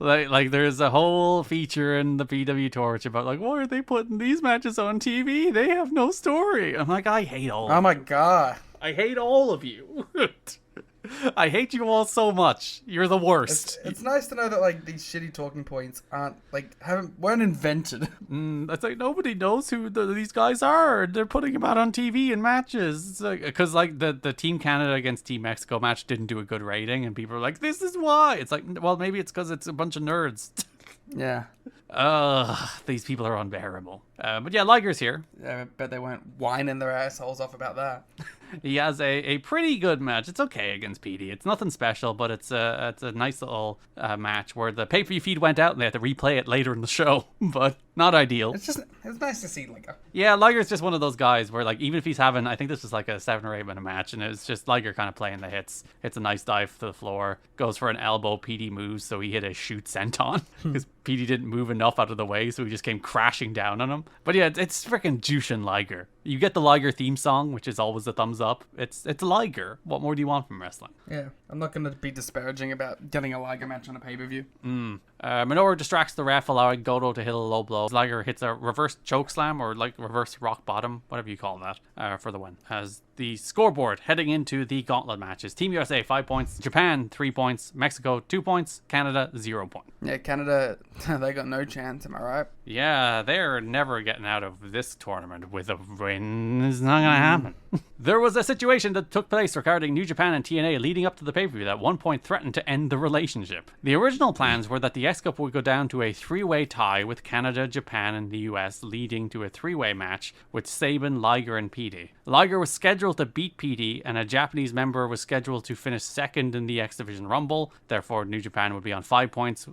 There's a whole feature in the PW Torch about why are they putting these matches on TV? They have no story. I'm I hate all. Oh my god, I hate all of you. I hate you all so much. You're the worst. It's nice to know that these shitty talking points weren't invented. It's nobody knows who these guys are. They're putting them out on TV in matches. Because the Team Canada against Team Mexico match didn't do a good rating, and people are this is why. It's well, maybe it's because it's a bunch of nerds. Yeah. These people are unbearable. But yeah, Liger's here. Yeah, I bet they weren't whining their assholes off about that. He has a pretty good match. It's okay against PD. It's nothing special, but it's a nice little match where the pay-per-view feed went out and they had to replay it later in the show, but not ideal. It's nice to see Liger. Yeah, Liger's just one of those guys where even if he's having, I think this was a 7 or 8 minute match, and it's just Liger kind of playing the hits. Hits a nice dive to the floor, goes for an elbow. PD moves, so he hit a shoot senton because PD didn't move enough out of the way, so he just came crashing down on him. But yeah, it's freaking Jushin Liger. You get the Liger theme song, which is always a thumbs up. It's Liger. What more do you want from wrestling? Yeah, I'm not going to be disparaging about getting a Liger match on a pay-per-view. Minoru distracts the ref, allowing Goto to hit a low blow. Liger hits a reverse choke slam, or reverse rock bottom, whatever you call that, for the win. As the scoreboard heading into the gauntlet matches: Team USA 5 points, Japan 3 points, Mexico 2 points, Canada 0 points. Yeah, Canada, they got no chance, am I right? Yeah, they're never getting out of this tournament with a win. It's not gonna happen. There was a situation that took place regarding New Japan and TNA leading up to the pay-per-view that at one point threatened to end the relationship. The original plans were that the X-Cup would go down to a 3-way tie with Canada, Japan, and the US, leading to a 3-way match with Sabin, Liger, and PD. Liger was scheduled to beat PD, and a Japanese member was scheduled to finish second in the X Division Rumble. Therefore, New Japan would be on 5 points,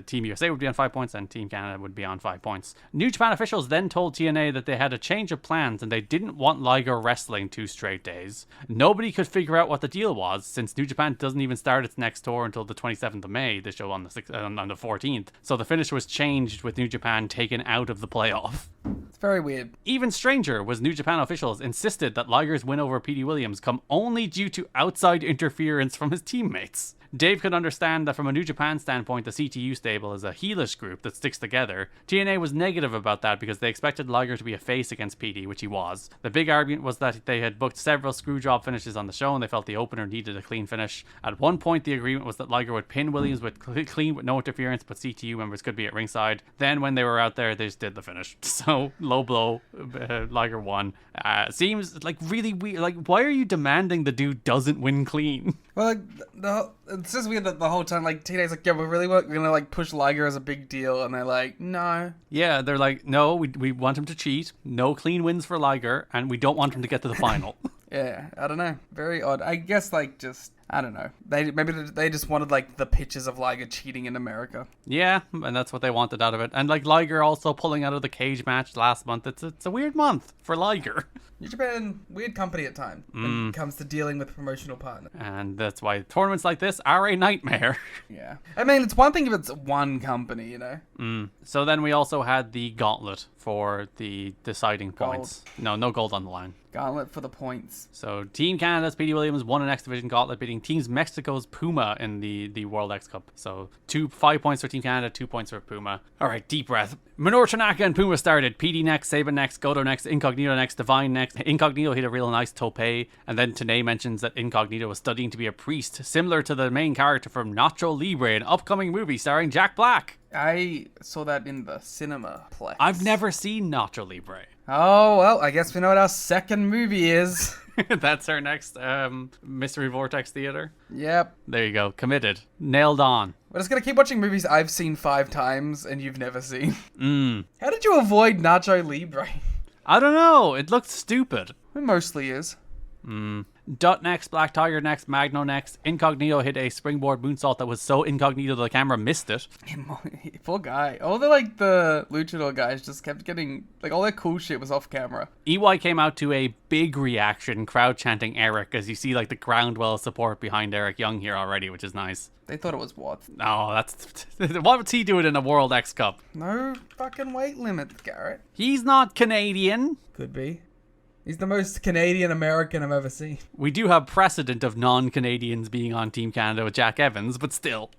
Team USA would be on 5 points, and Team Canada would be on 5 5 points. New Japan officials then told TNA that they had a change of plans and they didn't want Liger wrestling 2 straight days. Nobody could figure out what the deal was, since New Japan doesn't even start its next tour until the 27th of May, the show on the 14th. So the finish was changed with New Japan taken out of the playoff. It's very weird. Even stranger was New Japan officials insisted that Liger's win over Petey Williams come only due to outside interference from his teammates. Dave could understand that from a New Japan standpoint, the CTU stable is a heelish group that sticks together. TNA was negative about that because they expected Liger to be a face against Petey, which he was. The big argument was that they had booked several screwjob finishes on the show and they felt the opener needed a clean finish. At one point, the agreement was that Liger would pin Williams with clean with no interference, but CTU members could be at ringside. Then when they were out there, they just did the finish. So, low blow, Liger won. Seems like really weird. Like, why are you demanding the dude doesn't win clean? Well, like, it's just weird that the whole time, like, TNA's like, yeah, we're gonna, like, push Liger as a big deal, and they're like, no. Yeah, they're like, no, we want him to cheat, no clean wins for Liger, and we don't want him to get to the final. Yeah, I don't know. Very odd. I guess, like, just, I don't know. Maybe they just wanted, like, the pictures of Liger cheating in America. Yeah, and that's what they wanted out of it. And, like, Liger also pulling out of the cage match last month. It's a weird month for Liger. New Japan, weird company at times when it comes to dealing with promotional partners. And that's why tournaments like this are a nightmare. Yeah. I mean, it's one thing if it's one company, you know? So then we also had the gauntlet for the deciding points. No gold on the line. Gauntlet for the points. So Team Canada's Petey Williams won an X Division gauntlet, beating Teams Mexico's Puma in the World X Cup. So 5 points for Team Canada, 2 points for Puma. All right, deep breath. Minoru Tanaka and Puma started. Petey next, Saban next, Goto next, Incognito next, Divine next. Incognito hit a real nice tope, and then Tenay mentions that Incognito was studying to be a priest, similar to the main character from Nacho Libre, an upcoming movie starring Jack Black. I saw that in the cinema plex. I've never seen Nacho Libre. Oh, well, I guess we know what our second movie is. That's our next Mystery Vortex Theater. Yep. There you go. Committed. Nailed on. We're just going to keep watching movies I've seen 5 times and you've never seen. How did you avoid Nacho Libre? I don't know. It looked stupid. It mostly is. Dot next, Black Tiger next, Magno next. Incognito hit a springboard moonsault that was so incognito the camera missed it. Poor guy. All the luchador guys just kept getting, like, all their cool shit was off camera. EY came out to a big reaction, crowd chanting Eric, as you see, like, the groundwell support behind Eric Young here already, which is nice. They thought it was what? Oh, that's... What was he doing in a World X Cup? No fucking weight limit, Garrett. He's not Canadian. Could be. He's the most Canadian American I've ever seen. We do have precedent of non-Canadians being on Team Canada with Jack Evans, but still.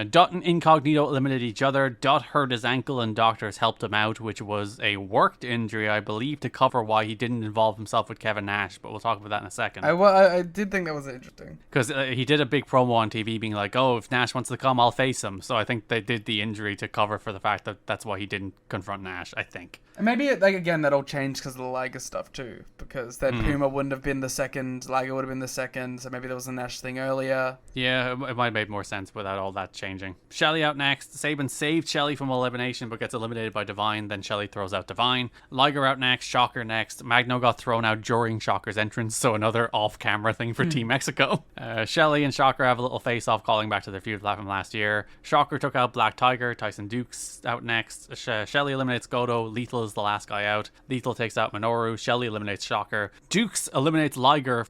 Dot and Incognito eliminated each other. Dot hurt his ankle and doctors helped him out, which was a worked injury, I believe, to cover why he didn't involve himself with Kevin Nash, but we'll talk about that in a second. I did think that was interesting. Because he did a big promo on TV being like, oh, if Nash wants to come, I'll face him. So I think they did the injury to cover for the fact that that's why he didn't confront Nash, I think. And maybe, like, again, that all changed because of the Liger stuff, too. Because then Puma wouldn't have been the second, Liger would have been the second, so maybe there was a Nash thing earlier. Yeah, it might have made more sense without all that changing. Shelly out next. Saban saved Shelly from elimination, but gets eliminated by Divine. Then Shelly throws out Divine. Liger out next. Shocker next. Magno got thrown out during Shocker's entrance, so another off-camera thing for Team Mexico. Shelly and Shocker have a little face-off, calling back to their feud from last year. Shocker took out Black Tiger. Tyson Dukes out next. Shelly eliminates Goto. Lethal is the last guy out. Lethal takes out Minoru. Shelly eliminates Shocker. Dukes eliminates Liger.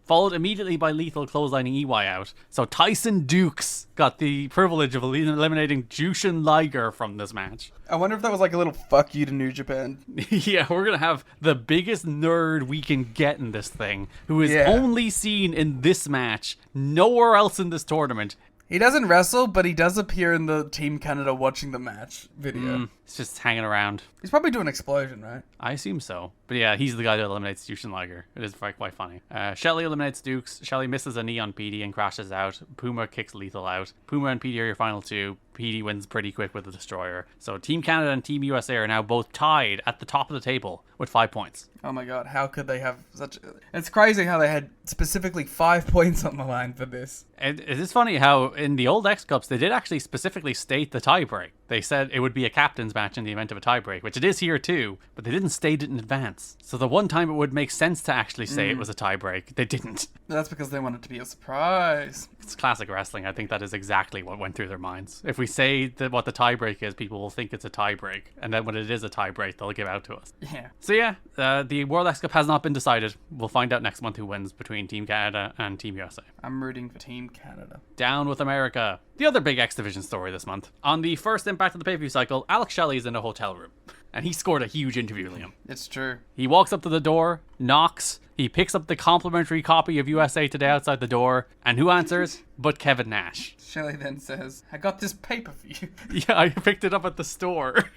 Followed immediately by Lethal clotheslining EY out. So Tyson Dukes got the privilege of eliminating Jushin Liger from this match. I wonder if that was like a little fuck you to New Japan. Yeah, we're going to have the biggest nerd we can get in this thing, who is only seen in this match, nowhere else in this tournament. He doesn't wrestle, but he does appear in the Team Canada watching the match video. He's just hanging around. He's probably doing Explosion, right? I assume so. But yeah, he's the guy that eliminates Jushin Liger. It is quite funny. Shelly eliminates Dukes. Shelly misses a knee on Petey and crashes out. Puma kicks Lethal out. Puma and Petey are your final two. Petey wins pretty quick with the Destroyer. So Team Canada and Team USA are now both tied at the top of the table with 5 points. Oh my god, how could they have such... It's crazy how they had specifically 5 points on the line for this. And it is funny how in the old X Cups, they did actually specifically state the tiebreak. They said it would be a captain's match in the event of a tiebreak, which it is here too, but they didn't state it in advance. So the one time it would make sense to actually say it was a tiebreak, they didn't. That's because they wanted it to be a surprise. It's classic wrestling. I think that is exactly what went through their minds. If we we say what the tie break is, people will think it's a tie break. And then when it is a tie break, they'll give out to us. Yeah. So yeah, the World X Cup has not been decided. We'll find out next month who wins between Team Canada and Team USA. I'm rooting for Team Canada. Down with America. The other big X Division story this month. On the first Impact of the pay-per-view cycle, Alex Shelley's in a hotel room. And he scored a huge interview, Liam. It's true. He walks up to the door, knocks, he picks up the complimentary copy of USA Today outside the door, and who answers but Kevin Nash. Shelley then says, I got this paper for you. Yeah, I picked it up at the store.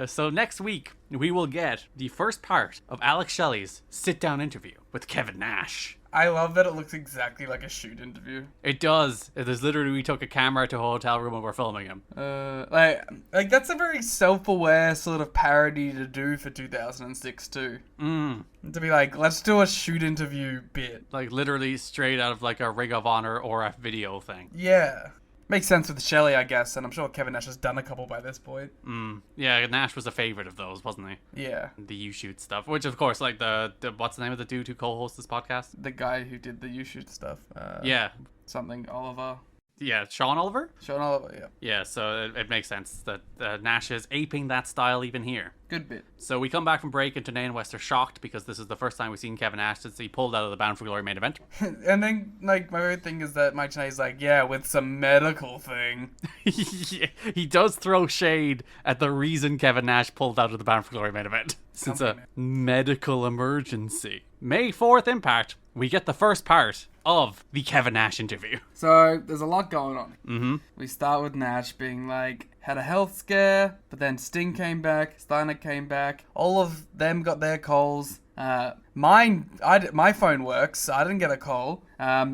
So next week, we will get the first part of Alex Shelley's sit-down interview with Kevin Nash. I love that it looks exactly like a shoot interview. It does. It is literally, we took a camera to a hotel room and we're filming him. Like that's a very self-aware sort of parody to do for 2006 too. To be like, let's do a shoot interview bit. Like literally straight out of like a Ring of Honor or a video thing. Yeah. Makes sense with Shelley, I guess, and I'm sure Kevin Nash has done a couple by this point. Yeah, Nash was a favorite of those, wasn't he? Yeah. The You Shoot stuff, which of course, like the what's the name of the dude who co-hosts this podcast? The guy who did the You Shoot stuff. Yeah. Something Oliver. Yeah, Sean Oliver? Sean Oliver, yeah. Yeah, so it makes sense that Nash is aping that style even here. Good bit. So we come back from break and Tenay and West are shocked because this is the first time we've seen Kevin Nash since he pulled out of the Bound for Glory main event. And then, like, my favorite thing is that Mike Tenay's like, yeah, with some medical thing. Yeah, he does throw shade at the reason Kevin Nash pulled out of the Bound for Glory main event. Since a medical emergency. May 4th Impact, we get the first part of the Kevin Nash interview. So, there's a lot going on. Mm-hmm. We start with Nash being like, had a health scare, but then Sting came back, Steiner came back, all of them got their calls. My phone works, I didn't get a call,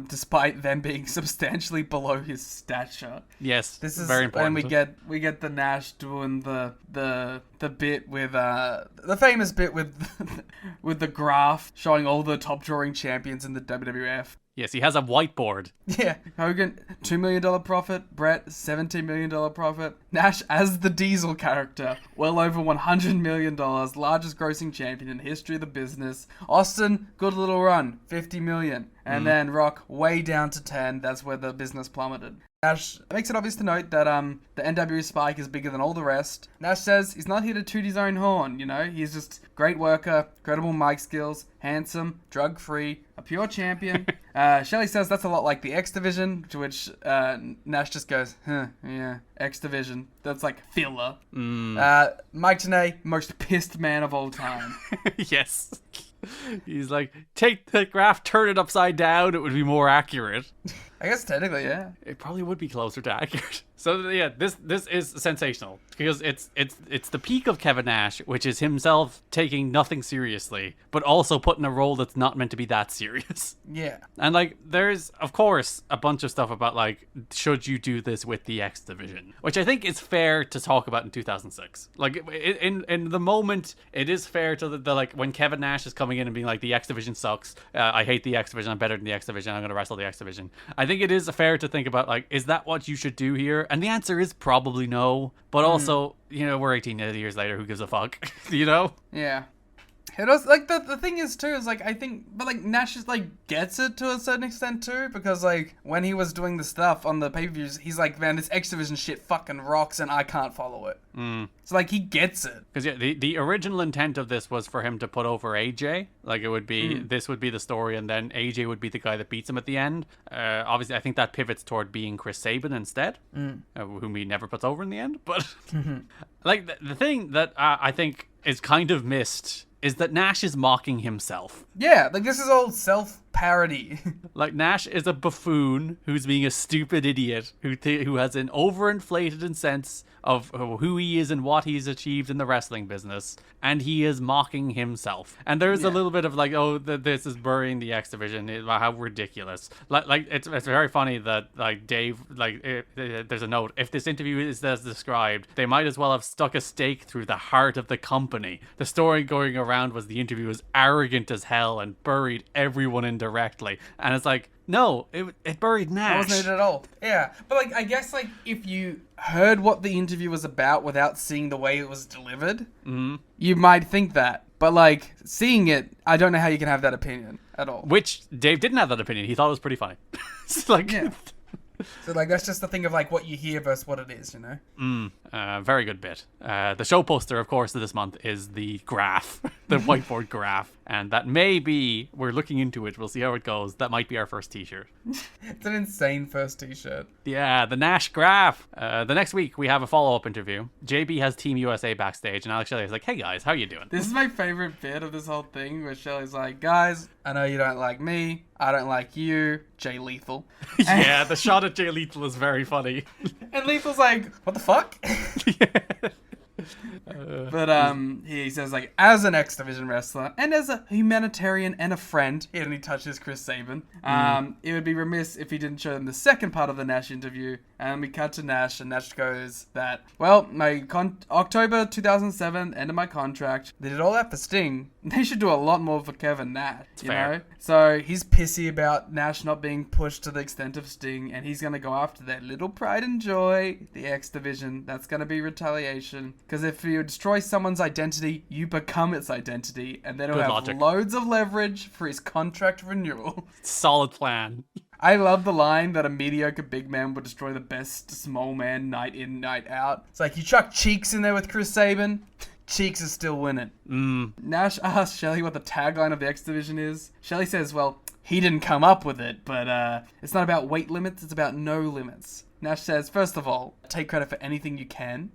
despite them being substantially below his stature. Yes, this is very important. And we get the Nash doing the bit with the famous bit with with the graph showing all the top drawing champions in the WWF. Yes, he has a whiteboard. Yeah, Hogan, $2 million profit. Brett, $17 million profit. Nash as the Diesel character, well over $100 million, largest grossing champion in the history of the business. Austin, good little run, $50 million. And then Rock, way down to 10. That's where the business plummeted. Nash makes it obvious to note that the NWA spike is bigger than all the rest. Nash says he's not here to toot his own horn, you know? He's just great worker, credible mic skills, handsome, drug-free, a pure champion. Shelley says that's a lot like the X Division, to which Nash just goes, yeah, X Division. That's like filler. Mike Tenay, most pissed man of all time. Yes. He's like, take the graph, turn it upside down, it would be more accurate. I guess technically, yeah. It probably would be closer to accurate. So yeah, this is sensational because it's the peak of Kevin Nash, which is himself taking nothing seriously, but also putting a role that's not meant to be that serious. Yeah. And like, there's of course a bunch of stuff about like, should you do this with the X Division, which I think is fair to talk about in 2006. Like in the moment, it is fair to the like when Kevin Nash is coming in and being like, the X Division sucks. I hate the X Division. I'm better than the X Division. I'm gonna wrestle the X Division. I think it is fair to think about like, is that what you should do here? And the answer is probably no. But also, you know, we're 18 years later. Who gives a fuck? You know? Yeah. It was like the thing is too is like I think, but like Nash is like gets it to a certain extent too, because like when he was doing the stuff on the pay-per-views, he's like, man, this X Division shit fucking rocks and I can't follow it. So like he gets it. Because yeah, the original intent of this was for him to put over AJ. Like it would be this would be the story, and then AJ would be the guy that beats him at the end. Obviously, I think that pivots toward being Chris Sabin instead, whom he never puts over in the end. But like the thing that I think is kind of missed is that Nash is mocking himself. Yeah, like this is all self-parody. Like Nash is a buffoon who's being a stupid idiot who has an overinflated sense of who he is and what he's achieved in the wrestling business, and he is mocking himself. And there's a little bit of like, oh, this is burying the X Division. How ridiculous! Like it's very funny that like Dave, like there's a note. If this interview is as described, they might as well have stuck a stake through the heart of the company. The story going around was the interview was arrogant as hell and buried everyone indirectly. And it's like, no, it buried Nash. That wasn't it at all. Yeah, but like I guess like if you heard what the interview was about without seeing the way it was delivered, you might think that. But like seeing it, I don't know how you can have that opinion at all. Which Dave didn't have that opinion. He thought it was pretty funny. It's like, yeah. So, like, that's just the thing of, like, what you hear versus what it is, you know? Very good bit. The show poster, of course, of this month is the graph, the whiteboard graph. And that may be, we're looking into it, we'll see how it goes. That might be our first t-shirt. It's an insane first t-shirt. Yeah, the Nash graph. The next week, we have a follow-up interview. JB has Team USA backstage, and Alex Shelley is like, hey guys, how you doing? This is my favorite bit of this whole thing, where Shelley's like, guys, I know you don't like me, I don't like you, Jay Lethal. Yeah, the shot at Jay Lethal is very funny. And Lethal's like, what the fuck? Yeah. But he says, like, as an X Division wrestler and as a humanitarian and a friend, and he touches Chris Sabin, it would be remiss if he didn't show them the second part of the Nash interview. And we cut to Nash, and Nash goes that, well, my October 2007, end of my contract. They did all that for Sting. They should do a lot more for Kevin Nash, you know? So he's pissy about Nash not being pushed to the extent of Sting, and he's going to go after that little pride and joy, the X Division. That's going to be retaliation. Because if you destroy someone's identity, you become its identity, and then he'll have loads of leverage for his contract renewal. Solid plan. I love the line that a mediocre big man would destroy the best small man night in, night out. It's like, you chuck Cheeks in there with Chris Sabin, Cheeks is still winning. Nash asks Shelley what the tagline of the X Division is. Shelley says, well, he didn't come up with it, but it's not about weight limits, it's about no limits. Nash says, first of all, take credit for anything you can.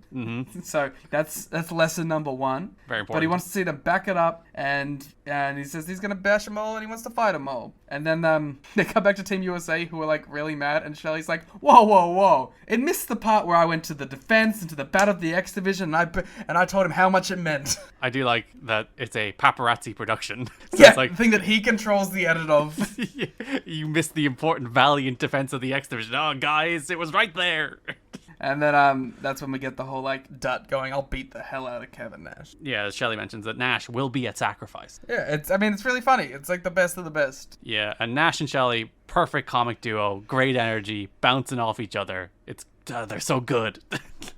So that's lesson number one. Very important. But he wants to see them back it up, and he says he's going to bash them all, and he wants to fight them all. And then they come back to Team USA, who are, like, really mad, and Shelley's like, whoa, whoa, whoa. It missed the part where I went to the defense and to the battle of the X Division, and I told him how much it meant. I do like that it's a paparazzi production. So Yeah, it's like, the thing that he controls the edit of. you missed the important, valiant defense of the X Division. Oh, guys, it was right there. And then that's when we get the whole, like, Dut going, I'll beat the hell out of Kevin Nash. Yeah, as Shelley mentions, that Nash will be at Sacrifice. Yeah, it's really funny. It's like the best of the best. Yeah, and Nash and Shelley, perfect comic duo, great energy, bouncing off each other. They're so good.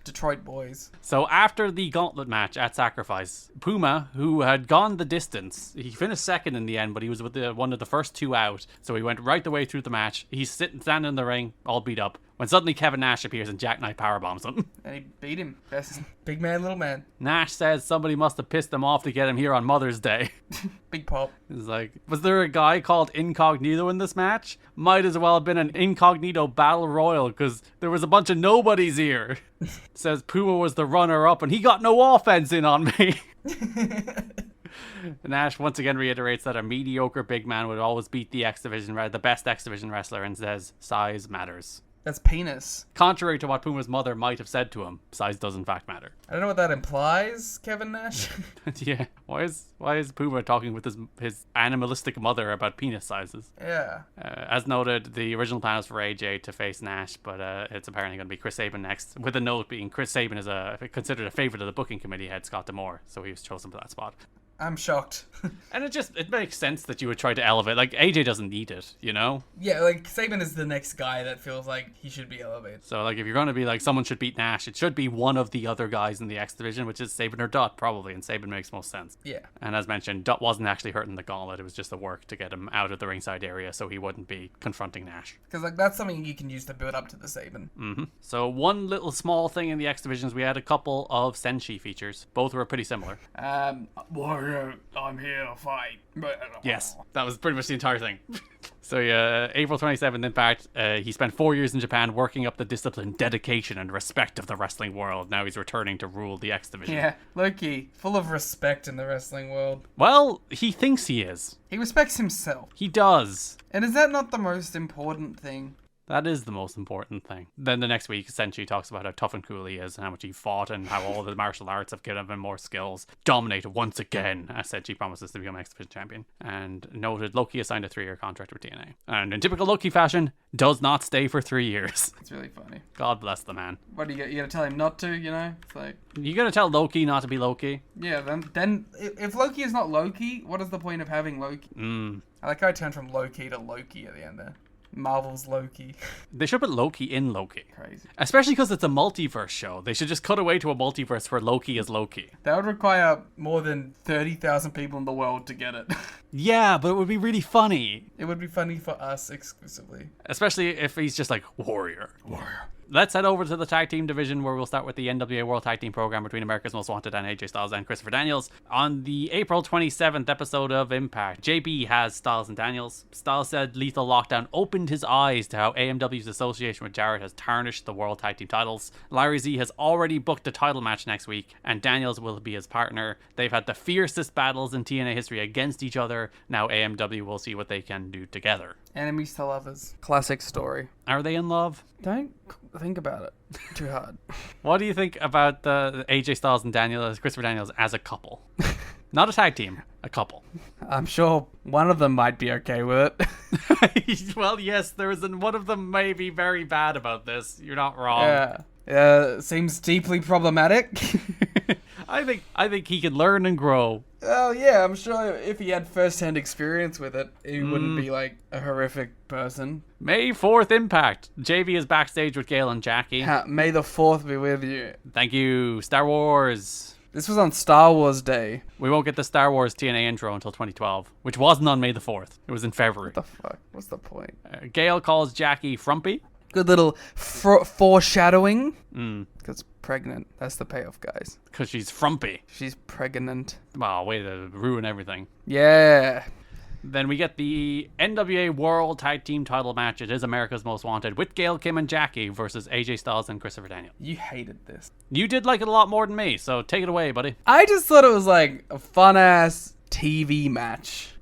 Detroit boys. So after the gauntlet match at Sacrifice, Puma, who had gone the distance, he finished second in the end, but he was with one of the first two out, so he went right the way through the match. He's standing in the ring, all beat up, when suddenly Kevin Nash appears and Jackknife powerbombs him. And he beat him. Best big man, little man. Nash says somebody must have pissed him off to get him here on Mother's Day. Big pop. It's like, was there a guy called Incognito in this match? Might as well have been an Incognito Battle Royal, because there was a bunch of nobodies here. Says Puma was the runner-up, and he got no offense in on me. Nash once again reiterates that a mediocre big man would always beat the best X Division wrestler, and says size matters. That's penis. Contrary to what Puma's mother might have said to him, size does in fact matter. I don't know what that implies, Kevin Nash. Yeah, why is Puma talking with his animalistic mother about penis sizes? Yeah. As noted, the original plan was for AJ to face Nash, but it's apparently going to be Chris Sabin next, with a note being Chris Sabin is considered a favorite of the booking committee head Scott D'Amore, so he was chosen for that spot. I'm shocked. And it makes sense that you would try to elevate. Like, AJ doesn't need it, you know? Yeah, like, Sabin is the next guy that feels like he should be elevated. So, like, if you're going to be like, someone should beat Nash, it should be one of the other guys in the X Division, which is Sabin or Dut, probably, and Sabin makes most sense. Yeah. And as mentioned, Dut wasn't actually hurting the gauntlet, it was just the work to get him out of the ringside area so he wouldn't be confronting Nash. Because, like, that's something you can use to build up to the Sabin. So, one little small thing in the X Division is we had a couple of Senshi features. Both were pretty similar. Warrior, I'm here to fight. Yes, that was pretty much the entire thing. So yeah, April 27th, in fact, he spent 4 years in Japan working up the discipline, dedication, and respect of the wrestling world. Now he's returning to rule the X Division. Yeah, Loki, full of respect in the wrestling world. Well, he thinks he is. He respects himself. He does. And is that not the most important thing? That is the most important thing. Then the next week, Senshi talks about how tough and cool he is and how much he fought and how all the martial arts have given him more skills. Dominate once again, as Senshi promises to become X Division champion. And noted Loki assigned a 3-year contract with TNA. And in typical Loki fashion, does not stay for 3 years. It's really funny. God bless the man. What, you gonna tell him not to, you know? It's like... You gonna tell Loki not to be Loki? Yeah, then if Loki is not Loki, what is the point of having Loki? I like how I turned from Loki to Loki at the end there. Marvel's Loki. They should put Loki in Loki. Crazy. Especially because it's a multiverse show. They should just cut away to a multiverse where Loki is Loki. That would require more than 30,000 people in the world to get it. Yeah, but it would be really funny. It would be funny for us exclusively. Especially if he's just like, Warrior. Let's head over to the tag team division where we'll start with the NWA World Tag Team Program between America's Most Wanted and AJ Styles and Christopher Daniels. On the April 27th episode of Impact, JB has Styles and Daniels. Styles said Lethal Lockdown opened his eyes to how AMW's association with Jarrett has tarnished the World Tag Team titles. Larry Z has already booked a title match next week, and Daniels will be his partner. They've had the fiercest battles in TNA history against each other. Now AMW will see what they can do together. Enemies to lovers. Classic story. Are they in love? Don't think about it too hard. What do you think about the AJ Styles and Christopher Daniels as a couple? Not a tag team, a couple. I'm sure one of them might be okay with it. Well, yes, one of them may be very bad about this. You're not wrong. Yeah. Seems deeply problematic. I think he can learn and grow. Well, yeah, I'm sure if he had first-hand experience with it, he wouldn't be like a horrific person. May 4th Impact. JV is backstage with Gail and Jackie. May the 4th be with you. Thank you. Star Wars. This was on Star Wars Day. We won't get the Star Wars TNA intro until 2012, which wasn't on May the 4th. It was in February. What the fuck? What's the point? Gail calls Jackie frumpy. Good little foreshadowing. Because pregnant. That's the payoff, guys. Because she's frumpy. She's pregnant. Wow, way to ruin everything. Yeah. Then we get the NWA World Tag Team title match. It is America's Most Wanted with Gail, Kim, and Jackie versus AJ Styles and Christopher Daniels. You hated this. You did like it a lot more than me, so take it away, buddy. I just thought it was like a fun-ass TV match.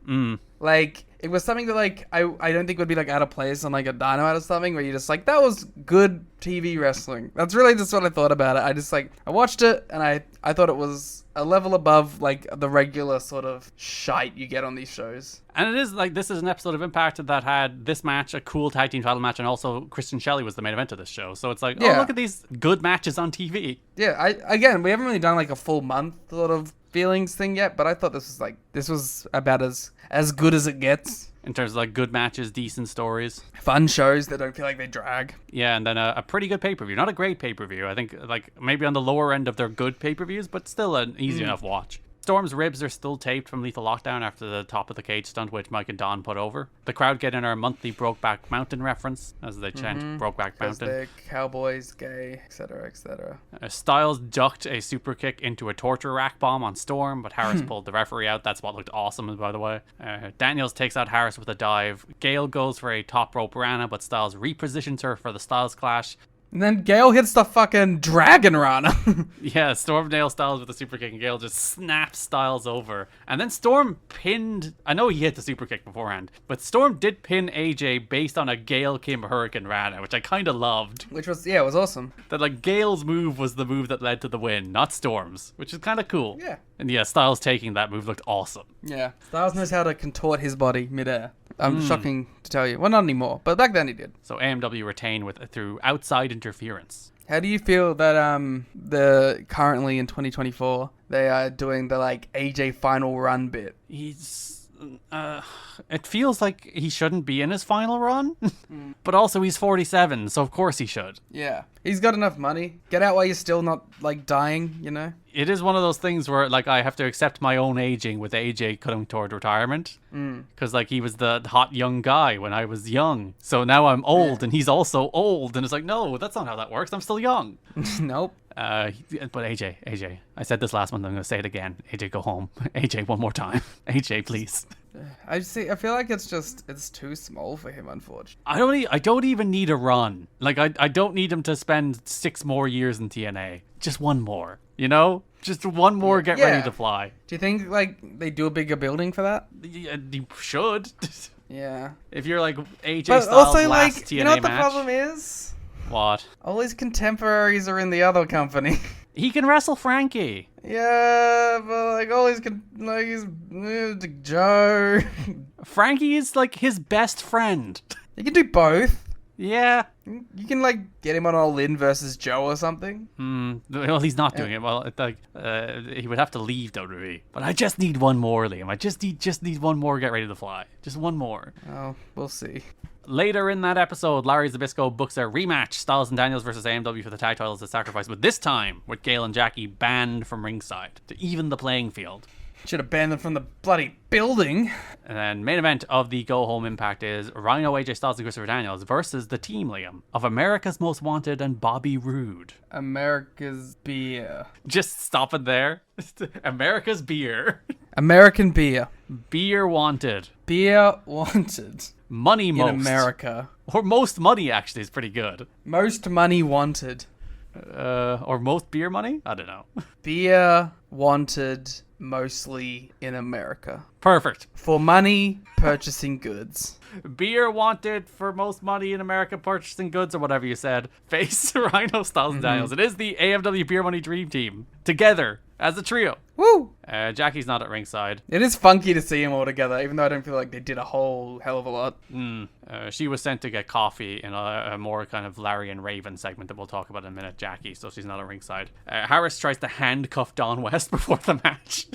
Like, it was something that, like, I don't think would be, like, out of place on, like, a Dynamite or something, where you're just like, that was good TV wrestling. That's really just what I thought about it. I just, like, I watched it, and I thought it was a level above, like, the regular sort of shite you get on these shows. And it is, like, this is an episode of Impact that had this match, a cool tag team title match, and also Christian Shelley was the main event of this show. So it's like, oh, look at these good matches on TV. Yeah, again, we haven't really done, like, a full month sort of feelings thing yet, but I thought this was about as good as it gets. In terms of, like, good matches, decent stories. Fun shows that don't feel like they drag. Yeah, and then a pretty good pay-per-view. Not a great pay-per-view. I think, like, maybe on the lower end of their good pay-per-views, but still an easy enough watch. Storm's ribs are still taped from Lethal Lockdown after the top of the cage stunt, which Mike and Don put over. The crowd get in our monthly Brokeback Mountain reference as they chant Brokeback Mountain. They're cowboys, gay, etc., etc. Styles ducked a super kick into a torture rack bomb on Storm, but Harris pulled the referee out. That's what looked awesome, by the way. Daniels takes out Harris with a dive. Gail goes for a top rope Rana, but Styles repositions her for the Styles Clash. And then Gail hits the fucking Dragon Rana. Yeah, Storm nails Styles with a super kick, and Gail just snaps Styles over. And then Storm pinned... I know he hit the super kick beforehand, but Storm did pin AJ based on a Gail Kim Hurricane Rana, which I kind of loved. Which was, yeah, it was awesome. That, like, Gail's move was the move that led to the win, not Storm's, which is kind of cool. Yeah. And yeah, Styles taking that move looked awesome. Yeah. Styles knows how to contort his body midair. Shocking to tell you. Well, not anymore, but back then he did. So AMW retain through outside interference. How do you feel that the currently in 2024 they are doing the like AJ final run bit? It feels like he shouldn't be in his final run, but also he's 47, so of course he should. Yeah. He's got enough money. Get out while you're still not like dying, you know? It is one of those things where like I have to accept my own aging with AJ coming toward retirement. Because like he was the hot young guy when I was young. So now I'm old and he's also old. And it's like, no, that's not how that works. I'm still young. Nope. But AJ, I said this last month, I'm going to say it again. AJ, go home. AJ, one more time. AJ, please. I feel like it's too small for him, unfortunately. I don't even need a run. Like, I don't need him to spend 6 more years in TNA. Just one more, you know? Just one more get ready to fly. Do you think, like, they do a bigger building for that? You should. Yeah. If you're, like, AJ but Styles also, last like, TNA you know what the match. problem is? What? All his contemporaries are in the other company. He can wrestle Frankie. Yeah, but like all his Joe. Frankie is like his best friend. You can do both. Yeah. You can like get him on All Lin versus Joe or something. Well, he's not doing it. Well, he would have to leave WWE. But I just need one more, Liam. I just need one more. Get ready to fly. Just one more. Oh, we'll see. Later in that episode, Larry Zbyszko books a rematch, Styles and Daniels versus AMW for the tag titles at Sacrifice, but this time with Gale and Jackie banned from ringside to even the playing field. Should have banned them from the bloody building. And then main event of the Go Home Impact is Rhino, AJ Styles, and Christopher Daniels versus the team, Liam, of America's Most Wanted and Bobby Roode. America's beer. Just stop it there. America's beer. American beer. Beer wanted. Beer wanted. Money most. In America. Or most money, actually, is pretty good. Most money wanted. Or most beer money? I don't know. Beer wanted mostly in America. Perfect. For money, purchasing goods. Beer wanted for most money in America, purchasing goods, or whatever you said. Face Rhino, Styles, and Daniels. It is the AMW Beer Money Dream Team. Together, as a trio. Woo! Jackie's not at ringside. It is funky to see them all together, even though I don't feel like they did a whole hell of a lot. She was sent to get coffee in a more kind of Larry and Raven segment that we'll talk about in a minute, Jackie, so she's not at ringside. Harris tries to handcuff Don West before the match.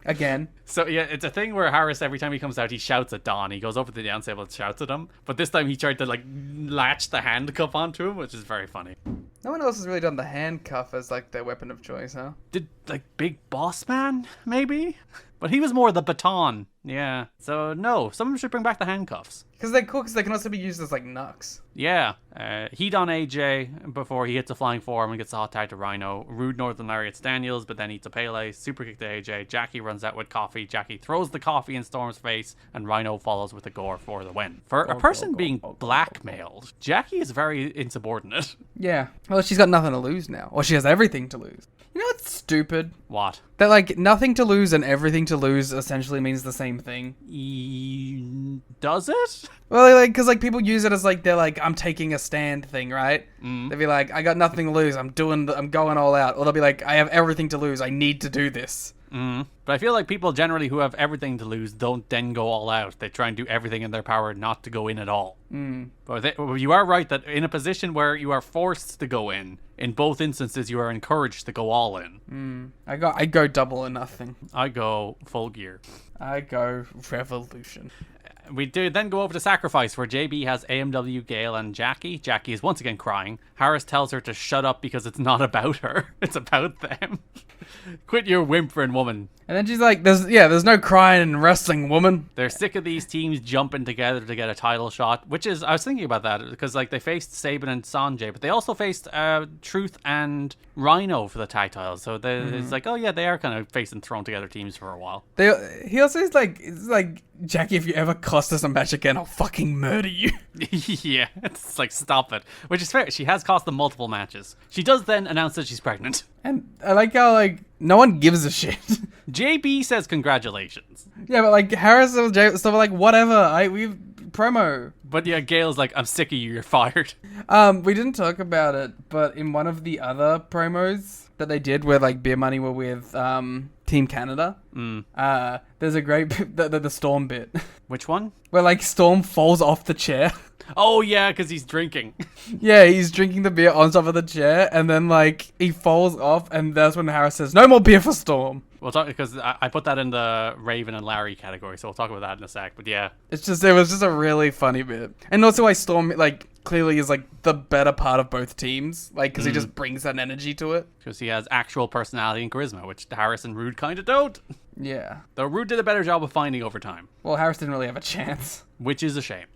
Again. So yeah, it's a thing where Harris, every time he comes out, he shouts at Don. He goes over to the announce table and shouts at him. But this time he tried to latch the handcuff onto him, which is very funny. No one else has really done the handcuff as their weapon of choice, huh? Did Big Boss Man, maybe? But he was more the baton. Yeah. So no, someone should bring back the handcuffs. Because they're cool, because they can also be used as knucks. Yeah. Heat on AJ before he hits a flying forearm and gets the hot tag to Rhino. Rude Northern Lariats Daniels, but then eats a Pele. Super kick to AJ. Jackie runs out with coffee. Jackie throws the coffee in Storm's face, and Rhino follows with a gore for the win. For a person being blackmailed, Jackie is very insubordinate. Yeah. Well, she's got nothing to lose now. Or she has everything to lose. You know what's stupid? What? That, nothing to lose and everything to lose essentially means the same thing. Does it? Well, because, people use it as, they're I'm taking a stand thing, right? They'll be I got nothing to lose, I'm going all out. Or they'll be I have everything to lose, I need to do this. But I feel like people generally who have everything to lose don't then go all out. They try and do everything in their power not to go in at all. But you are right that in a position where you are forced to go in both instances you are encouraged to go all in. I go double or nothing. I go full gear. I go revolution. We do then go over to Sacrifice, where JB has AMW, Gale, and Jackie. Jackie is once again crying. Harris tells her to shut up because it's not about her. It's about them. Quit your whimpering, woman. And then she's there's no crying in wrestling, woman. They're sick of these teams jumping together to get a title shot, which is, I was thinking about that, because they faced Sabin and Sanjay, but they also faced Truth and Rhino for the tag titles. So it's oh yeah, they are kind of facing thrown together teams for a while. He also is Jackie, if you ever cost us a match again, I'll fucking murder you. Yeah, it's stop it. Which is fair. She has cost them multiple matches. She does then announce that she's pregnant. And I like how, no one gives a shit. JB says congratulations. Yeah, but, Harris and Jay still whatever. We've promo. But yeah, Gail's I'm sick of you, you're fired. We didn't talk about it, but in one of the other promos that they did where, Beer Money were with, Team Canada, there's a great bit, the Storm bit. Which one? Where, Storm falls off the chair. Oh, yeah, because he's drinking. Yeah, he's drinking the beer on top of the chair, and then, he falls off, and that's when Harris says, "No more beer for Storm." We'll talk, because I put that in the Raven and Larry category, so we'll talk about that in a sec, but yeah. It was just a really funny bit. And also why Storm, clearly is, the better part of both teams, because he just brings that energy to it. Because he has actual personality and charisma, which Harris and Rude kind of don't. Yeah. Though Rude did a better job of finding over time. Well, Harris didn't really have a chance. Which is a shame.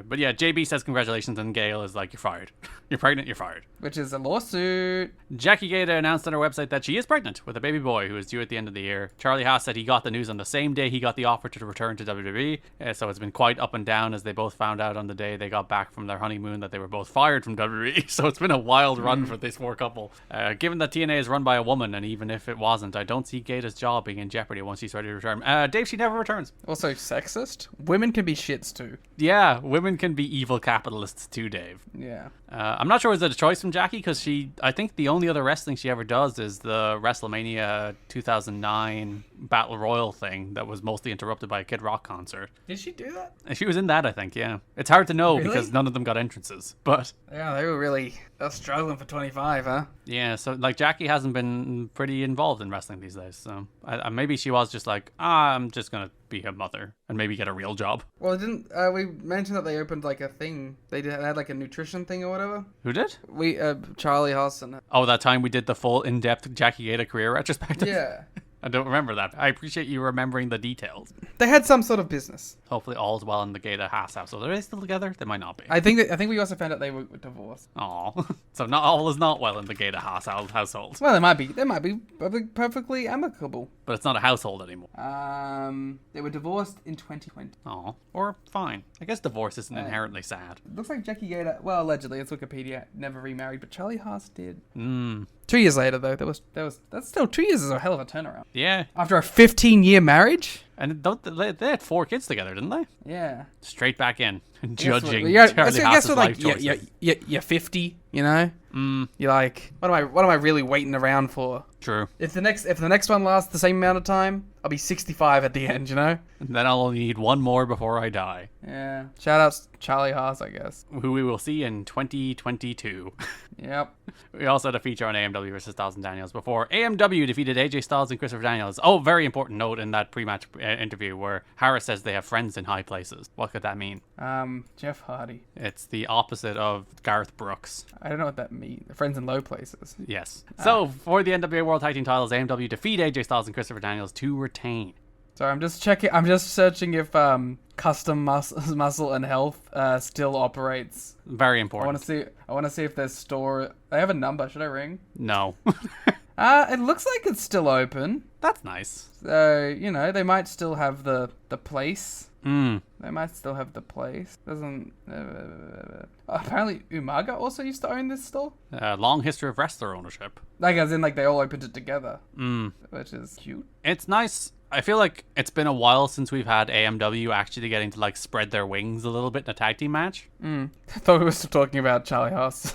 But yeah, JB says congratulations, and Gale is you're fired. You're pregnant, you're fired. Which is a lawsuit. Jackie Gaeta announced on her website that she is pregnant with a baby boy who is due at the end of the year. Charlie Haas said he got the news on the same day he got the offer to return to WWE. So it's been quite up and down, as they both found out on the day they got back from their honeymoon that they were both fired from WWE. So it's been a wild run for this poor couple. Given that TNA is run by a woman, and even if it wasn't, I don't see Gaeta's job being in jeopardy once she's ready to return. Dave, she never returns. Also sexist. Women can be shits too. Yeah, women can be evil capitalists too, Dave. Yeah. I'm not sure is it a choice from Jackie, because I think the only other wrestling she ever does is the WrestleMania 2009 Battle Royal thing that was mostly interrupted by a Kid Rock concert. Did she do that? And she was in that, I think, yeah. It's hard to know because none of them got entrances, but... Yeah, they were really They're struggling for 25, huh? Yeah, so like Jackie hasn't been pretty involved in wrestling these days, so maybe she was just like, I'm just gonna be a mother and maybe get a real job. Well, didn't we mentioned that they opened like a thing? They had like a nutrition thing or whatever. Who did? We Charlie Haas and Oh, that time we did the full in-depth Jackie Gaeta career retrospective. yeah. I don't remember that. I appreciate you remembering the details. They had some sort of business. Hopefully all's well in the Gaeta Haas household. Are they still together? They might not be. I think we also found out they were divorced. Aw. So not all is not well in the Gaeta Haas household. Well, they might be perfectly amicable. But it's not a household anymore. They were divorced in 2020. Aw. Or fine. I guess divorce isn't inherently sad. Looks like Jackie Gaeta, well, allegedly, it's Wikipedia, never remarried, but Charlie Haas did. 2 2 years later, though, that's still 2 years is a hell of a turnaround. Yeah. After a 15-year marriage? And they had 4 kids together, didn't they? Yeah. Straight back in. Judging I Charlie guess Haas's with, life choices. you're 50, you know? You're like, what am I really waiting around for? True. If the next one lasts the same amount of time, I'll be 65 at the end, you know? And then I'll only need one more before I die. Yeah. Shout outs to Charlie Haas, I guess. Who we will see in 2022. Yep. We also had a feature on AMW versus Styles and Daniels before AMW defeated AJ Styles and Christopher Daniels. Oh, very important note in that pre-match interview where Harris says they have friends in high places. What could that mean? Jeff Hardy. It's the opposite of Garth Brooks. I don't know what that means. Friends in low places. Yes. So, for the NWA World Tag Team titles, AMW defeat AJ Styles and Christopher Daniels to retain. Sorry, I'm just searching if Custom Muscle and Health still operates. Very important. I want to see if their store. They have a number. Should I ring? No. It looks like it's still open. That's nice. So, they might still have the place. They might still have the place. Doesn't. Apparently, Umaga also used to own this store. Long history of wrestler ownership. Like, as in, like, they all opened it together. Which is cute. It's nice. I feel like it's been a while since we've had AMW actually getting to, like, spread their wings a little bit in a tag team match. I thought we were still talking about Charlie Haas.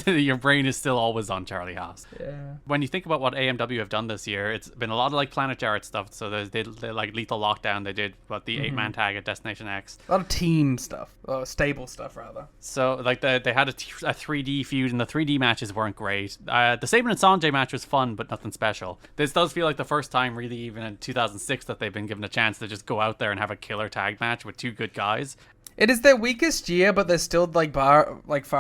Your brain is still always on Charlie Haas. Yeah. When you think about what AMW have done this year, it's been a lot of, like, Planet Jarrett stuff. So they like, Lethal Lockdown. They did, the 8-man tag at Destination X. A lot of team stuff. Stable stuff, rather. So, like, they had a 3D feud, and the 3D matches weren't great. The Saban and Sanjay match was fun, but nothing special. This does feel like the first time, really, even in 2006, that they've been given a chance to just go out there and have a killer tag match with 2 good guys. It is their weakest year, but they're still far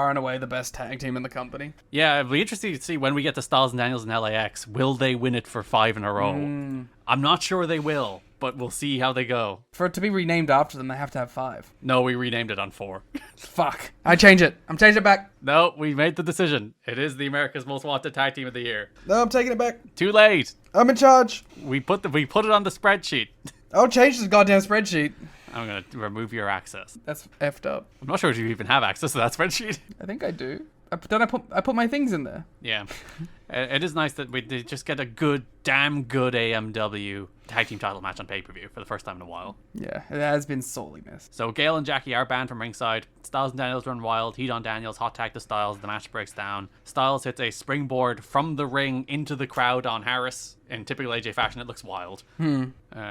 and away the best tag team in the company. Yeah, it'll be interesting to see when we get to Styles and Daniels in LAX. Will they win it for 5 in a row? I'm not sure they will, but we'll see how they go. For it to be renamed after them, they have to have 5. No, we renamed it on 4. Fuck. I change it. I'm changing it back. No, we made the decision. It is the America's Most Wanted Tag Team of the Year. No, I'm taking it back. Too late. I'm in charge. We put it on the spreadsheet. I'll change this goddamn spreadsheet. I'm going to remove your access. That's effed up. I'm not sure if you even have access to that spreadsheet. I think I do. Then I put my things in there. Yeah. It is nice that we did just get a damn good AMW tag team title match on pay-per-view for the first time in a while. Yeah, it has been sorely missed. So Gale and Jackie are banned from ringside. Styles and Daniels run wild. Heat on Daniels, hot tag to Styles. The match breaks down. Styles hits a springboard from the ring into the crowd on Harris. In typical AJ fashion, it looks wild.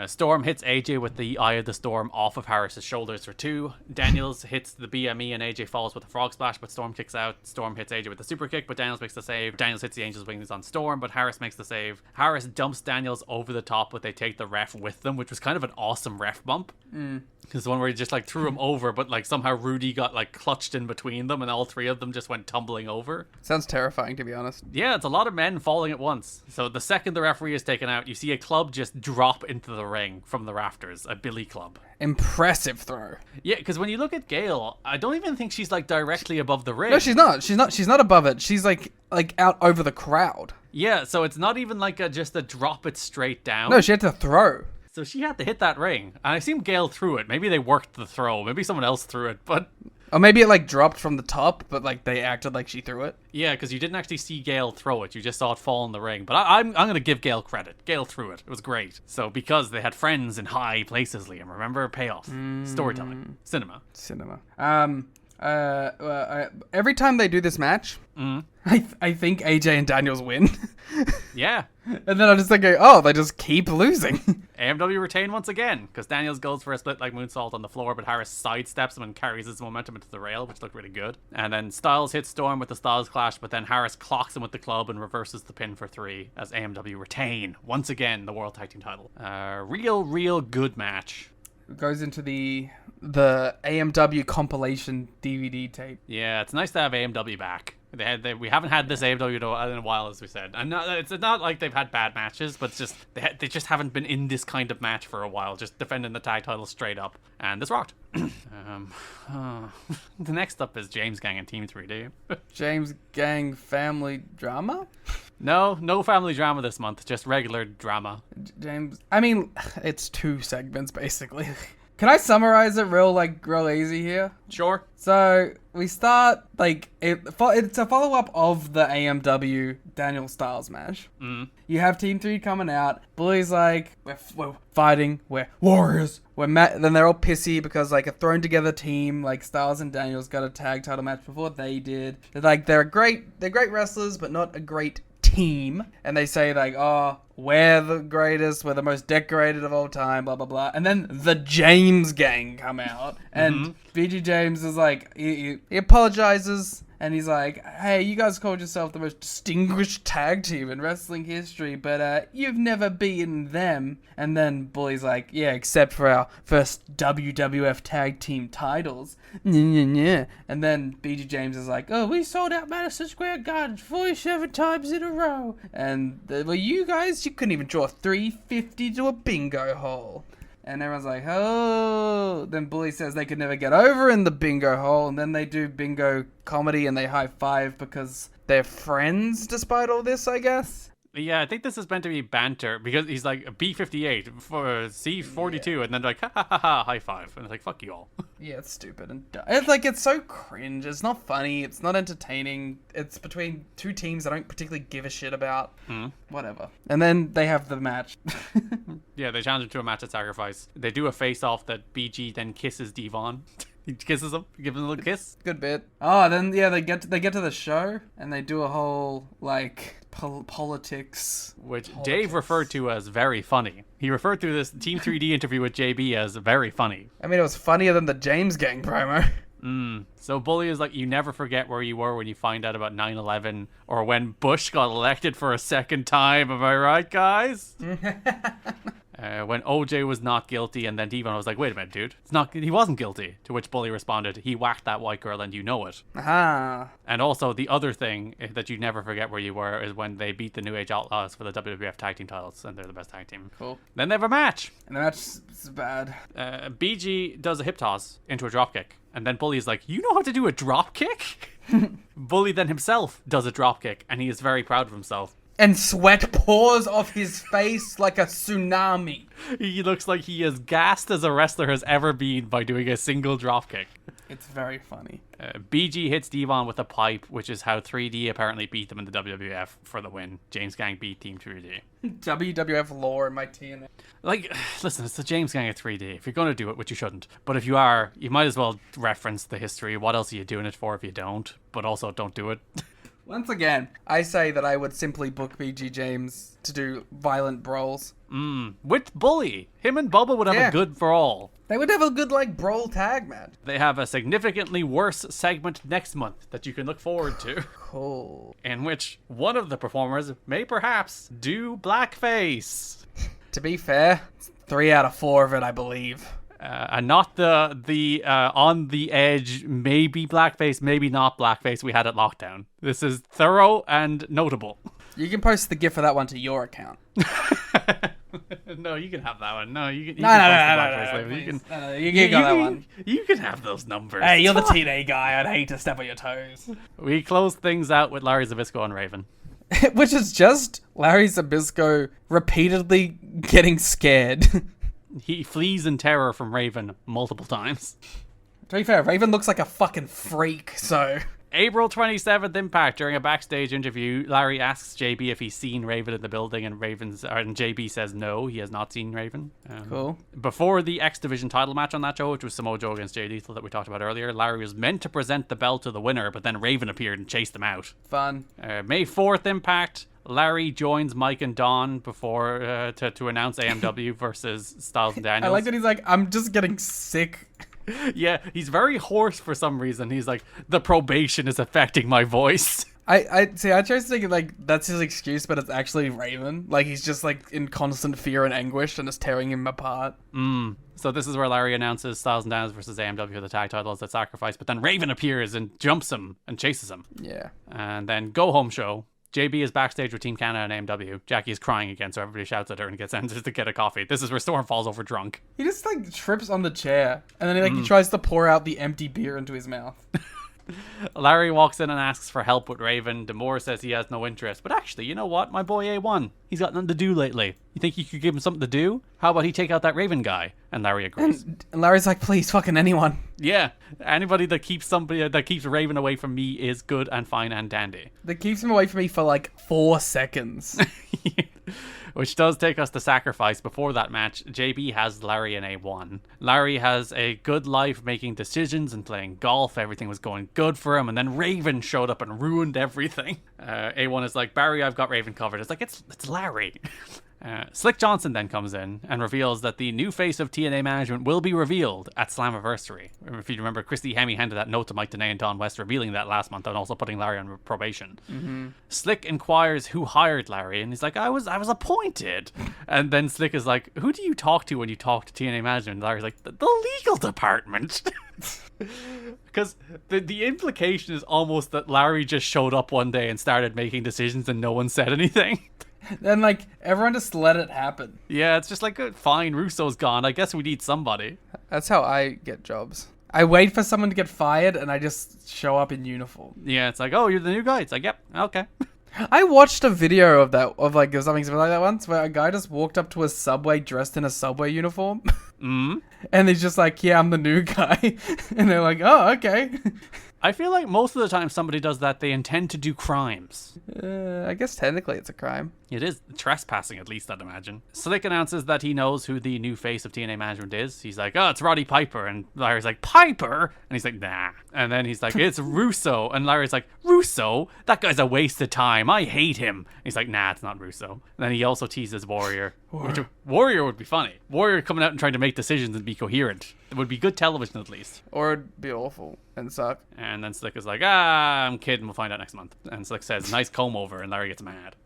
Storm hits AJ with the Eye of the Storm off of Harris's shoulders for 2. Daniels hits the BME and AJ falls with a frog splash, but Storm kicks out. Storm hits AJ with a super kick, but Daniels makes the save. Daniels hits the Angel's Wings on Storm, but Harris makes the save. Harris dumps Daniels over the top, but they take the ref with them, which was kind of an awesome ref bump. Because the one where he just like threw him over, but like somehow Rudy got like clutched in between them, and all 3 of them just went tumbling over. Sounds terrifying, to be honest. Yeah, it's a lot of men falling at once. So the second the referee is taken out, you see a club just drop into the ring from the rafters, a billy club. Impressive throw. Yeah, because when you look at Gale, I don't even think she's like directly above the ring. No, she's not. She's not above it. She's like out over the crowd. Yeah, so it's not even like just a drop it straight down. No, she had to throw. So she had to hit that ring. And I assume Gale threw it. Maybe they worked the throw. Maybe someone else threw it, but... Or maybe it like dropped from the top, but like they acted like she threw it. Yeah, because you didn't actually see Gale throw it. You just saw it fall in the ring. But I'm going to give Gale credit. Gale threw it. It was great. So because they had friends in high places, Liam. Remember? Payoff. Storytelling. Cinema. Every time they do this match, I think AJ and Daniels win. Yeah. And then I'm just thinking, oh, they just keep losing. AMW retain once again, because Daniels goes for a split like moonsault on the floor, but Harris sidesteps him and carries his momentum into the rail, which looked really good. And then Styles hits Storm with the Styles Clash, but then Harris clocks him with the club and reverses the pin for 3 as AMW retain, once again, the World Tag Team title. Real good match. It goes into the AMW compilation DVD tape. Yeah, it's nice to have AMW back. We haven't had this AMW in a while, as we said. And it's not like they've had bad matches, but it's just they just haven't been in this kind of match for a while, just defending the tag title straight up. And this rocked. The next up is James Gang and Team 3D. James Gang family drama? No family drama this month, just regular drama. James, I mean, it's 2 segments basically. Can I summarize it real easy here? Sure. So we start it's a follow up of the AMW Daniel Styles match. You have Team 3 coming out. Bully's like, we're fighting, we're warriors. Then they're all pissy because a thrown together team like Styles and Daniels got a tag title match before they did. They're great wrestlers, but not a great team. And they say oh, we're the greatest, we're the most decorated of all time, blah blah blah. And then the James Gang come out, and BG James is he apologizes, and he's like, hey, you guys called yourself the most distinguished tag team in wrestling history, but you've never beaten them. And then Bully's like, yeah, except for our first WWF tag team titles. And then BG James is like, oh, we sold out Madison Square Garden 47 times in a row. And you guys, you couldn't even draw 350 to a bingo hole. And everyone's like, oh. Then Bully says they could never get over in the bingo hole. And then they do bingo comedy and they high five because they're friends despite all this, I guess. Yeah, I think this is meant to be banter because he's like B58 for C42, and then like ha ha ha ha high five, and it's like fuck you all. Yeah, it's stupid and it's so cringe. It's not funny. It's not entertaining. It's between 2 teams I don't particularly give a shit about. Whatever. And then they have the match. Yeah, they challenge him to a match at Sacrifice. They do a face off that BG then kisses Devon. He kisses him, gives him a little kiss. Good bit. Oh, then yeah, they get to the show and they do a whole politics, which Dave referred to as very funny. He referred to this Team 3D interview with JB as very funny. I mean, it was funnier than the James Gang promo. So Bully is like, you never forget where you were when you find out about 9/11 or when Bush got elected for a second time. Am I right, guys? When OJ was not guilty, and then Devon was like, wait a minute, dude. He wasn't guilty. To which Bully responded, he whacked that white girl and you know it. Aha. And also the other thing that you never forget where you were is when they beat the New Age Outlaws for the WWF tag team titles, and they're the best tag team. Cool. Then they have a match. And the match is bad. BG does a hip toss into a drop kick, and then Bully is like, you know how to do a drop kick? Bully then himself does a drop kick, and he is very proud of himself. And sweat pours off his face like a tsunami. He looks like he as gassed as a wrestler has ever been by doing a single dropkick. It's very funny. BG hits Devon with a pipe, which is how 3D apparently beat them in the WWF for the win. James Gang beat Team 3D. WWF lore in my TNA. Like, listen, it's the James Gang at 3D. If you're going to do it, which you shouldn't. But if you are, you might as well reference the history. What else are you doing it for if you don't? But also, don't do it. Once again, I say that I would simply book BG James to do violent brawls. With Bully. Him and Bubba would have a good brawl. They would have a good, brawl tag match. They have a significantly worse segment next month that you can look forward to. Cool. In which one of the performers may perhaps do blackface. To be fair, 3 out of 4 of it, I believe. And not the on the edge, maybe blackface, maybe not blackface we had at Lockdown. This is thorough and notable. You can post the GIF of that one to your account. No, you can have that one. No, you can. No, you can go that one. You can have those numbers. Hey, you're the TNA guy. I'd hate to step on your toes. We close things out with Larry Zbyszko and Raven. Which is just Larry Zbyszko repeatedly getting scared. He flees in terror from Raven multiple times. To be fair, Raven looks like a fucking freak, so... April 27th, Impact. During a backstage interview, Larry asks JB if he's seen Raven in the building, and JB says no, he has not seen Raven. Cool. Before the X Division title match on that show, which was Samoa Joe against Jay Lethal that we talked about earlier, Larry was meant to present the belt to the winner, but then Raven appeared and chased him out. Fun. May 4th, Impact. Larry joins Mike and Don before to announce AMW versus Styles and Daniels. I like that he's like, I'm just getting sick. Yeah, he's very hoarse for some reason. He's like, the probation is affecting my voice. I chose to think like that's his excuse, but it's actually Raven. Like he's just like in constant fear and anguish and it's tearing him apart. So this is where Larry announces Styles and Daniels versus AMW for the tag titles at Sacrifice, but then Raven appears and jumps him and chases him. Yeah. And then go home show. JB is backstage with Team Canada and AMW. Jackie is crying again, so everybody shouts at her and gets entered to get a coffee. This is where Storm falls over drunk. He just like trips on the chair and then he tries to pour out the empty beer into his mouth. Larry walks in and asks for help with Raven. D'Amore says he has no interest. But actually, you know what? My boy A1, he's got nothing to do lately. You think you could give him something to do? How about he take out that Raven guy? And Larry agrees. And Larry's like, please, fucking anyone. Yeah, anybody that keeps Raven away from me is good and fine and dandy. That keeps him away from me for like 4 seconds. Which does take us to Sacrifice. Before that match, JB has Larry in A1. Larry has a good life making decisions and playing golf. Everything was going good for him. And then Raven showed up and ruined everything. A1 is like, Barry, I've got Raven covered. It's like, it's Larry. Slick Johnson then comes in and reveals that the new face of TNA management will be revealed at Slammiversary. If you remember, Christy Hemme handed that note to Mike Tenay and Don West, revealing that last month and also putting Larry on probation. Slick inquires who hired Larry, and he's like, I was appointed. And then Slick is like, who do you talk to when you talk to TNA management? And Larry's like, the legal department. Because the implication is almost that Larry just showed up one day and started making decisions and no one said anything. Then like everyone just let it happen. Yeah, it's just like, fine, Russo's gone. I guess we need somebody. That's how I get jobs. I wait for someone to get fired and I just show up in uniform. Yeah, it's like, oh, you're the new guy. It's like, yep, okay. I watched a video of that, of like something similar like that once, where a guy just walked up to a Subway dressed in a Subway uniform. And he's just like, yeah, I'm the new guy. And they're like, oh, okay. I feel like most of the time somebody does that, they intend to do crimes. I guess technically it's a crime. It is trespassing, at least, I'd imagine. Slick announces that he knows who the new face of TNA management is. He's like, oh, it's Roddy Piper. And Larry's like, Piper? And he's like, nah. And then he's like, it's Russo. And Larry's like, Russo? That guy's a waste of time. I hate him. And he's like, nah, it's not Russo. And then he also teases Warrior. Warrior would be funny. Warrior coming out and trying to make decisions and be coherent. It would be good television, at least. Or it'd be awful and suck. And then Slick is like, I'm kidding, we'll find out next month. And Slick says, nice comb over, and Larry gets mad.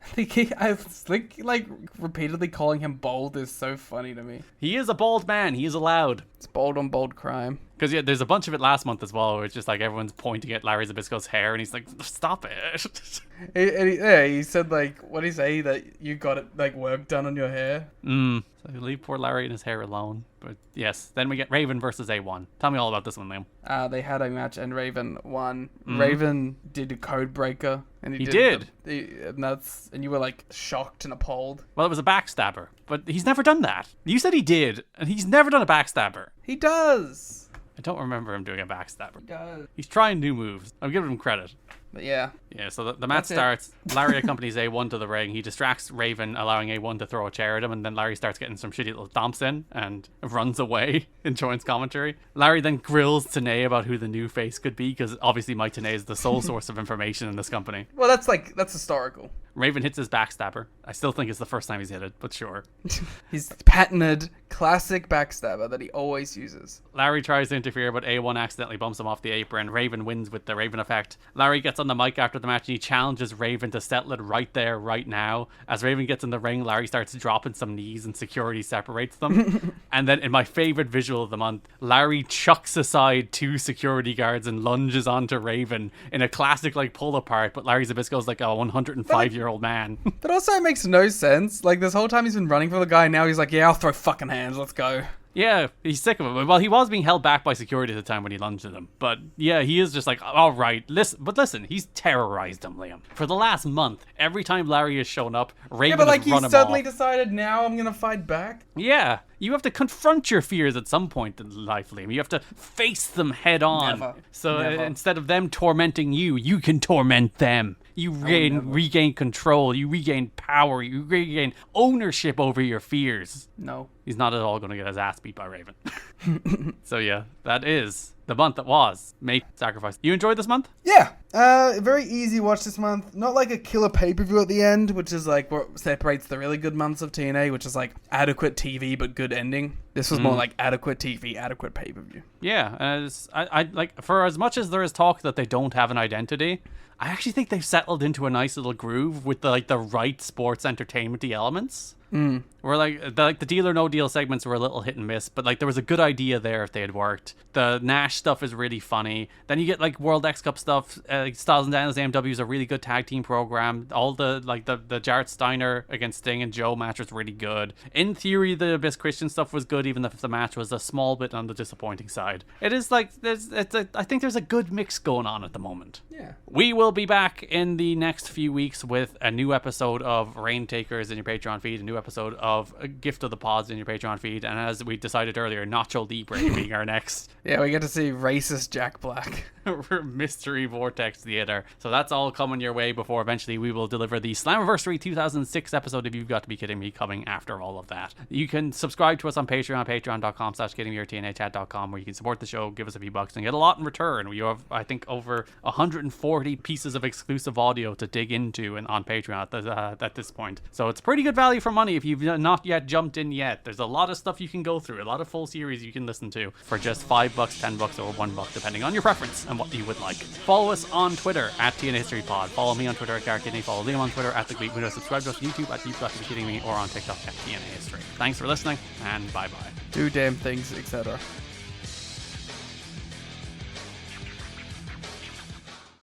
Slick, like, repeatedly calling him bald is so funny to me. He is a bald man. He is allowed. It's bold on bold crime. Because, yeah, there's a bunch of it last month as well, where it's just like everyone's pointing at Larry Zbysko's hair, and he's like, stop it. He said, like, what did he say? That you got it, like, work done on your hair? So leave poor Larry and his hair alone. But yes, then we get Raven versus A1. Tell me all about this one, Liam. They had a match and Raven won. Raven did a code breaker. And he did. And you were, like, shocked and appalled. Well, it was a backstabber, but he's never done that. You said he did, and he's never done a backstabber. He does. I don't remember him doing a backstabber. He does. He's trying new moves. I'm giving him credit. But yeah. Yeah, so the match starts. Larry accompanies A1 to the ring. He distracts Raven, allowing A1 to throw a chair at him, and then Larry starts getting some shitty little thumps in and runs away and joins commentary. Larry then grills Tenay about who the new face could be, because obviously Mike Tenay is the sole source of information in this company. Well, that's historical. Raven hits his backstabber. I still think it's the first time he's hit it, but sure. His patented classic backstabber that he always uses. Larry tries to interfere, but A1 accidentally bumps him off the apron. Raven wins with the Raven effect. Larry gets on the mic after the match and he challenges Raven to settle it right there, right now. As Raven gets in the ring, Larry starts dropping some knees and security separates them. And then in my favorite visual of the month, Larry chucks aside 2 security guards and lunges onto Raven in a classic like pull apart, but Larry Zbysko's like a 105-year-old man. But also it makes no sense. Like this whole time he's been running for the guy, now he's like, yeah, I'll throw fucking hands, let's go. Yeah, he's sick of it. Well, he was being held back by security at the time when he lunged at him. But yeah, he is just like, all right, listen, he's terrorized him, Liam. For the last month, every time Larry has shown up, Raven has run him off. Yeah, but like he suddenly decided, now I'm going to fight back? Yeah, You have to confront your fears at some point in life, Liam. You have to face them head on. Never. So Never. instead of them tormenting you, you can torment them. You regain control. You regain power. You regain ownership over your fears. No. He's not at all going to get his ass beat by Raven. So yeah, that is the month that was Make Sacrifice. You enjoyed this month? Yeah. Very easy watch this month. Not like a killer pay-per-view at the end, which is like what separates the really good months of TNA, which is like adequate TV but good ending. This was more like adequate TV, adequate pay-per-view. Yeah, I like, for as much as there is talk that they don't have an identity, I actually think they've settled into a nice little groove with the right sports entertainment-y elements. Where the Deal or No Deal segments were a little hit and miss, but like there was a good idea there if they had worked. The Nash stuff is really funny. Then you get like World X Cup stuff. Styles and Daniels AMW is a really good tag team program. All the Jarrett Steiner against Sting and Joe match was really good. In theory, the Abyss Christian stuff was good, even if the match was a small bit on the disappointing side. It is like I think there's a good mix going on at the moment. Yeah. We will be back in the next few weeks with a new episode of Rain Takers in your Patreon feed, a new episode of A Gift of the Pods in your Patreon feed, and as we decided earlier, Nacho Libre being our next Yeah, we get to see racist Jack Black. Mystery Vortex Theater. So that's all coming your way before eventually we will deliver the Slammiversary 2006 episode, if you've got to be kidding me, coming after all of that. You can subscribe to us on Patreon, patreon.com/kiddingme or tnachat.com, where you can support the show, give us a few bucks, and get a lot in return. We have, I think, over 140 pieces of exclusive audio to dig into and on Patreon at this point. So it's pretty good value for money if you've not yet jumped in yet. There's a lot of stuff you can go through, a lot of full series you can listen to for just $5, $10, or $1, depending on your preference and what you would like. Follow us on Twitter at TNA History Pod. Follow me on Twitter at Garrett Kidney. Follow Liam on Twitter at The Gleek Window. Subscribe to us on YouTube at You've Got to Be Kidding Me, or on TikTok at TNA History. Thanks for listening, and bye bye. Do damn things, etc.